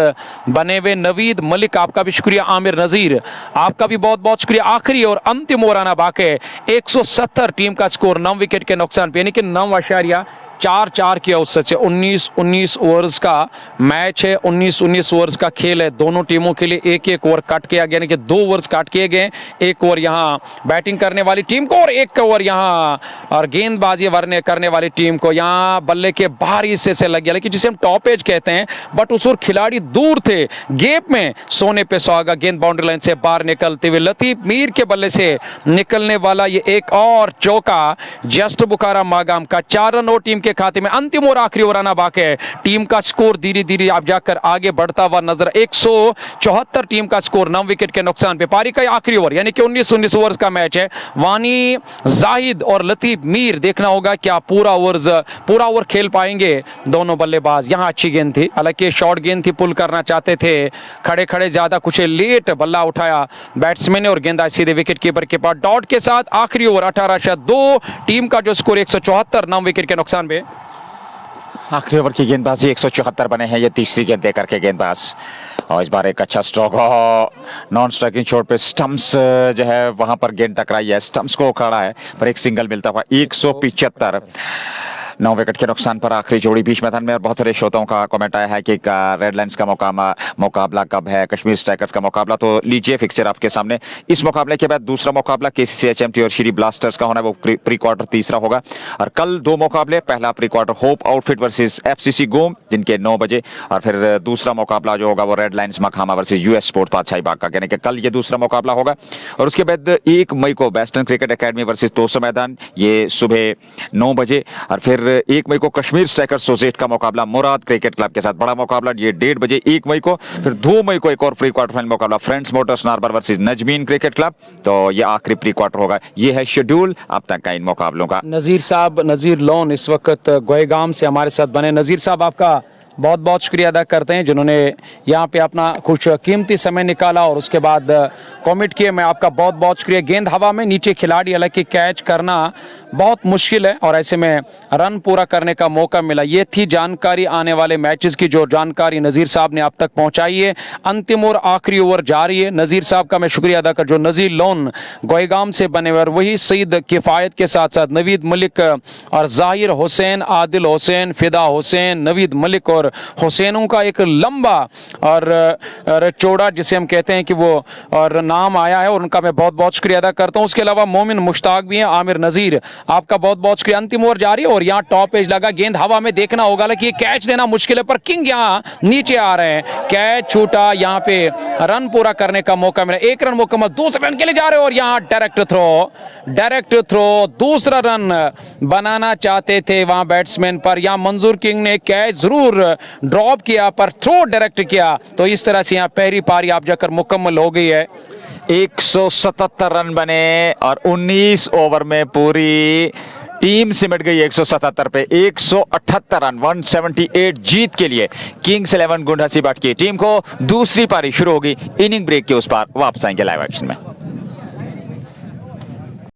बने हुए। नवीद मलिक आपका भी शुक्रिया। आमिर नजीर आपका भी बहुत बहुत शुक्रिया। आखिरी और अंतिम ओवर आना बाकी है। 170 टीम का स्कोर 9 विकेट के नुकसान पे, यानी कि 9.44 के औसत से 19 ओवर्स का मैच है। 19 ओवर्स का खेल है। दोनों टीमों के लिए एक एक ओवर कट किया गया, यानी कि 2 ओवर्स कट किए गए। एक ओवर यहाँ बैटिंग करने वाली टीम को और एक ओवर यहाँ और गेंदबाजी करने वाली टीम को। यहाँ बल्ले के बाहरी हिस्से से लग गया, लेकिन जिसे हम टॉप एज कहते हैं, बट उस ओर खिलाड़ी दूर थे, गैप में सोने पे सुहागा। गेंद बाउंड्री लाइन से बाहर निकलते हुए लतीफ मीर के बल्ले से निकलने वाला ये एक और चौका जस्ट बुखारा मागाम का। 4 रन और टीम के खाते में। अंतिम और आखिरी ओवर आना बाकी है। टीम का स्कोर धीरे धीरे आप जाकर आगे बढ़ता हुआ नजर। 174 टीम का स्कोर 9 विकेट के नुकसान पे। पारी का आखिरी ओवर, यानी कि 19 ओवर्स का मैच है। वानी जाहिद और लतीफ मीर, देखना होगा क्या पूरा ओवर खेल पाएंगे दोनों बल्लेबाज। यहां अच्छी गेंद थी, हालांकि शॉर्ट गेंद थी, पुल करना चाहते थे, खड़े खड़े ज्यादा कुछ लेट बल्ला उठाया बैट्समैन ने और गेंद आई सीधे विकेट कीपर के पास। डॉट के साथ आखिरी ओवर 18-2 टीम का जो स्कोर 174 9 विकेट के नुकसान पे।
आखिरी ओवर की गेंदबाजी 174 बने हैं। ये तीसरी गेंद देकर के गेंदबाज, और इस बार एक अच्छा स्ट्रोक नॉन स्ट्राइकिंग शॉट पे स्टंप्स जो है वहां पर गेंद टकराई है, स्टंप्स को उखाड़ा है, पर एक सिंगल मिलता हुआ 175 9 विकेट के नुकसान पर आखिरी जोड़ी बीच मैदान में। और बहुत सारे श्रोताओं का कमेंट आया है कि रेड लाइन्स का मुकाबला कब है, कश्मीर स्ट्राइकर्स का मुकाबला। तो लीजिए फिक्सचर आपके सामने। इस मुकाबले के बाद दूसरा मुकाबला KCC-HMT और श्री ब्लास्टर्स का होना है, वो प्री क्वार्टर तीसरा होगा। और कल 2 मुकाबले, पहला pre quarter hope outfit versus FCC गोम जिनके 9 बजे, और फिर दूसरा मुकाबला जो होगा वो red lines Makhama versus US sports Badshahi Bagh का, यानी कि कल ये दूसरा मुकाबला होगा। और उसके बाद 1 मई को western cricket academy versus Tosa Maidan, ये सुबह 9 बजे। और फिर 1 मई को कश्मीर स्ट्राइकर्स सोजेट का मुकाबला मुराद क्रिकेट क्लब के साथ, बड़ा मुकाबला, ये 1:30 बजे 1 मई को। फिर 2 मई को एक और प्री क्वार्टर फाइनल मुकाबला friends motors Narbar versus Najmeen cricket club. तो ये आखिरी प्री क्वार्टर होगा। ये है शेड्यूल अब तक का इन मुकाबलों का।
नजीर लोन इस वक्त गोएगाम से हमारे साथ बने। नजीर साहब आपका बहुत बहुत शुक्रिया अदा करते हैं जिन्होंने यहाँ पे अपना कुछ कीमती समय निकाला और उसके बाद कमेंट किए। मैं आपका बहुत बहुत शुक्रिया। गेंद हवा में, नीचे खिलाड़ी, हालांकि कैच करना बहुत मुश्किल है और ऐसे में रन पूरा करने का मौका मिला। ये थी जानकारी आने वाले मैचेस की, जो जानकारी नज़ीर साहब ने आप तक पहुंचाई है। अंतिम और आखिरी ओवर जारी है। नज़ीर साहब का मैं शुक्रिया अदा कर जो नज़ीर लोन गोएगाम से बने हुए, और वही सईद किफ़ायत के साथ साथ नवीद मलिक और जाहिर हुसैन, आदिल हुसैन, फिदा हुसैन, नवीद मलिक और हुसैनों का एक लंबा और चौड़ा जिसे हम कहते हैं कि वो और नाम आया है, और उनका मैं बहुत बहुत शुक्रिया अदा करता हूं। उसके अलावा मोमिन मुश्ताक भी हैं। आमिर नज़ीर आपका बहुत बहुत शुक्रिया। अंतिम ओवर जारी है और यहाँ टॉप एज लगा, गेंद हवा में, देखना होगा कि ये कैच लेना मुश्किल है, पर किंग यहाँ नीचे आ रहे हैं। कैच छूटा, यहाँ पे रन पूरा करने का मौका मिला। 1 रन मुकम्मल, दूसरे रन के लिए जा रहे हैं और यहाँ डायरेक्ट थ्रो, दूसरा रन बनाना चाहते थे वहां बैट्समैन पर। यहाँ मंजूर किंग ने कैच जरूर ड्रॉप किया पर थ्रो डायरेक्ट किया। तो इस तरह से यहाँ पहली पारी आप जाकर मुकम्मल हो गई है।
177 रन बने और 19 ओवर में पूरी टीम सिमट गई 177 पे। 178 रन 178 जीत के लिए किंग्स 11 गुंडा सिबाट की टीम को। दूसरी पारी शुरू होगी, इनिंग ब्रेक के उस पार वापस आएंगे लाइव एक्शन में।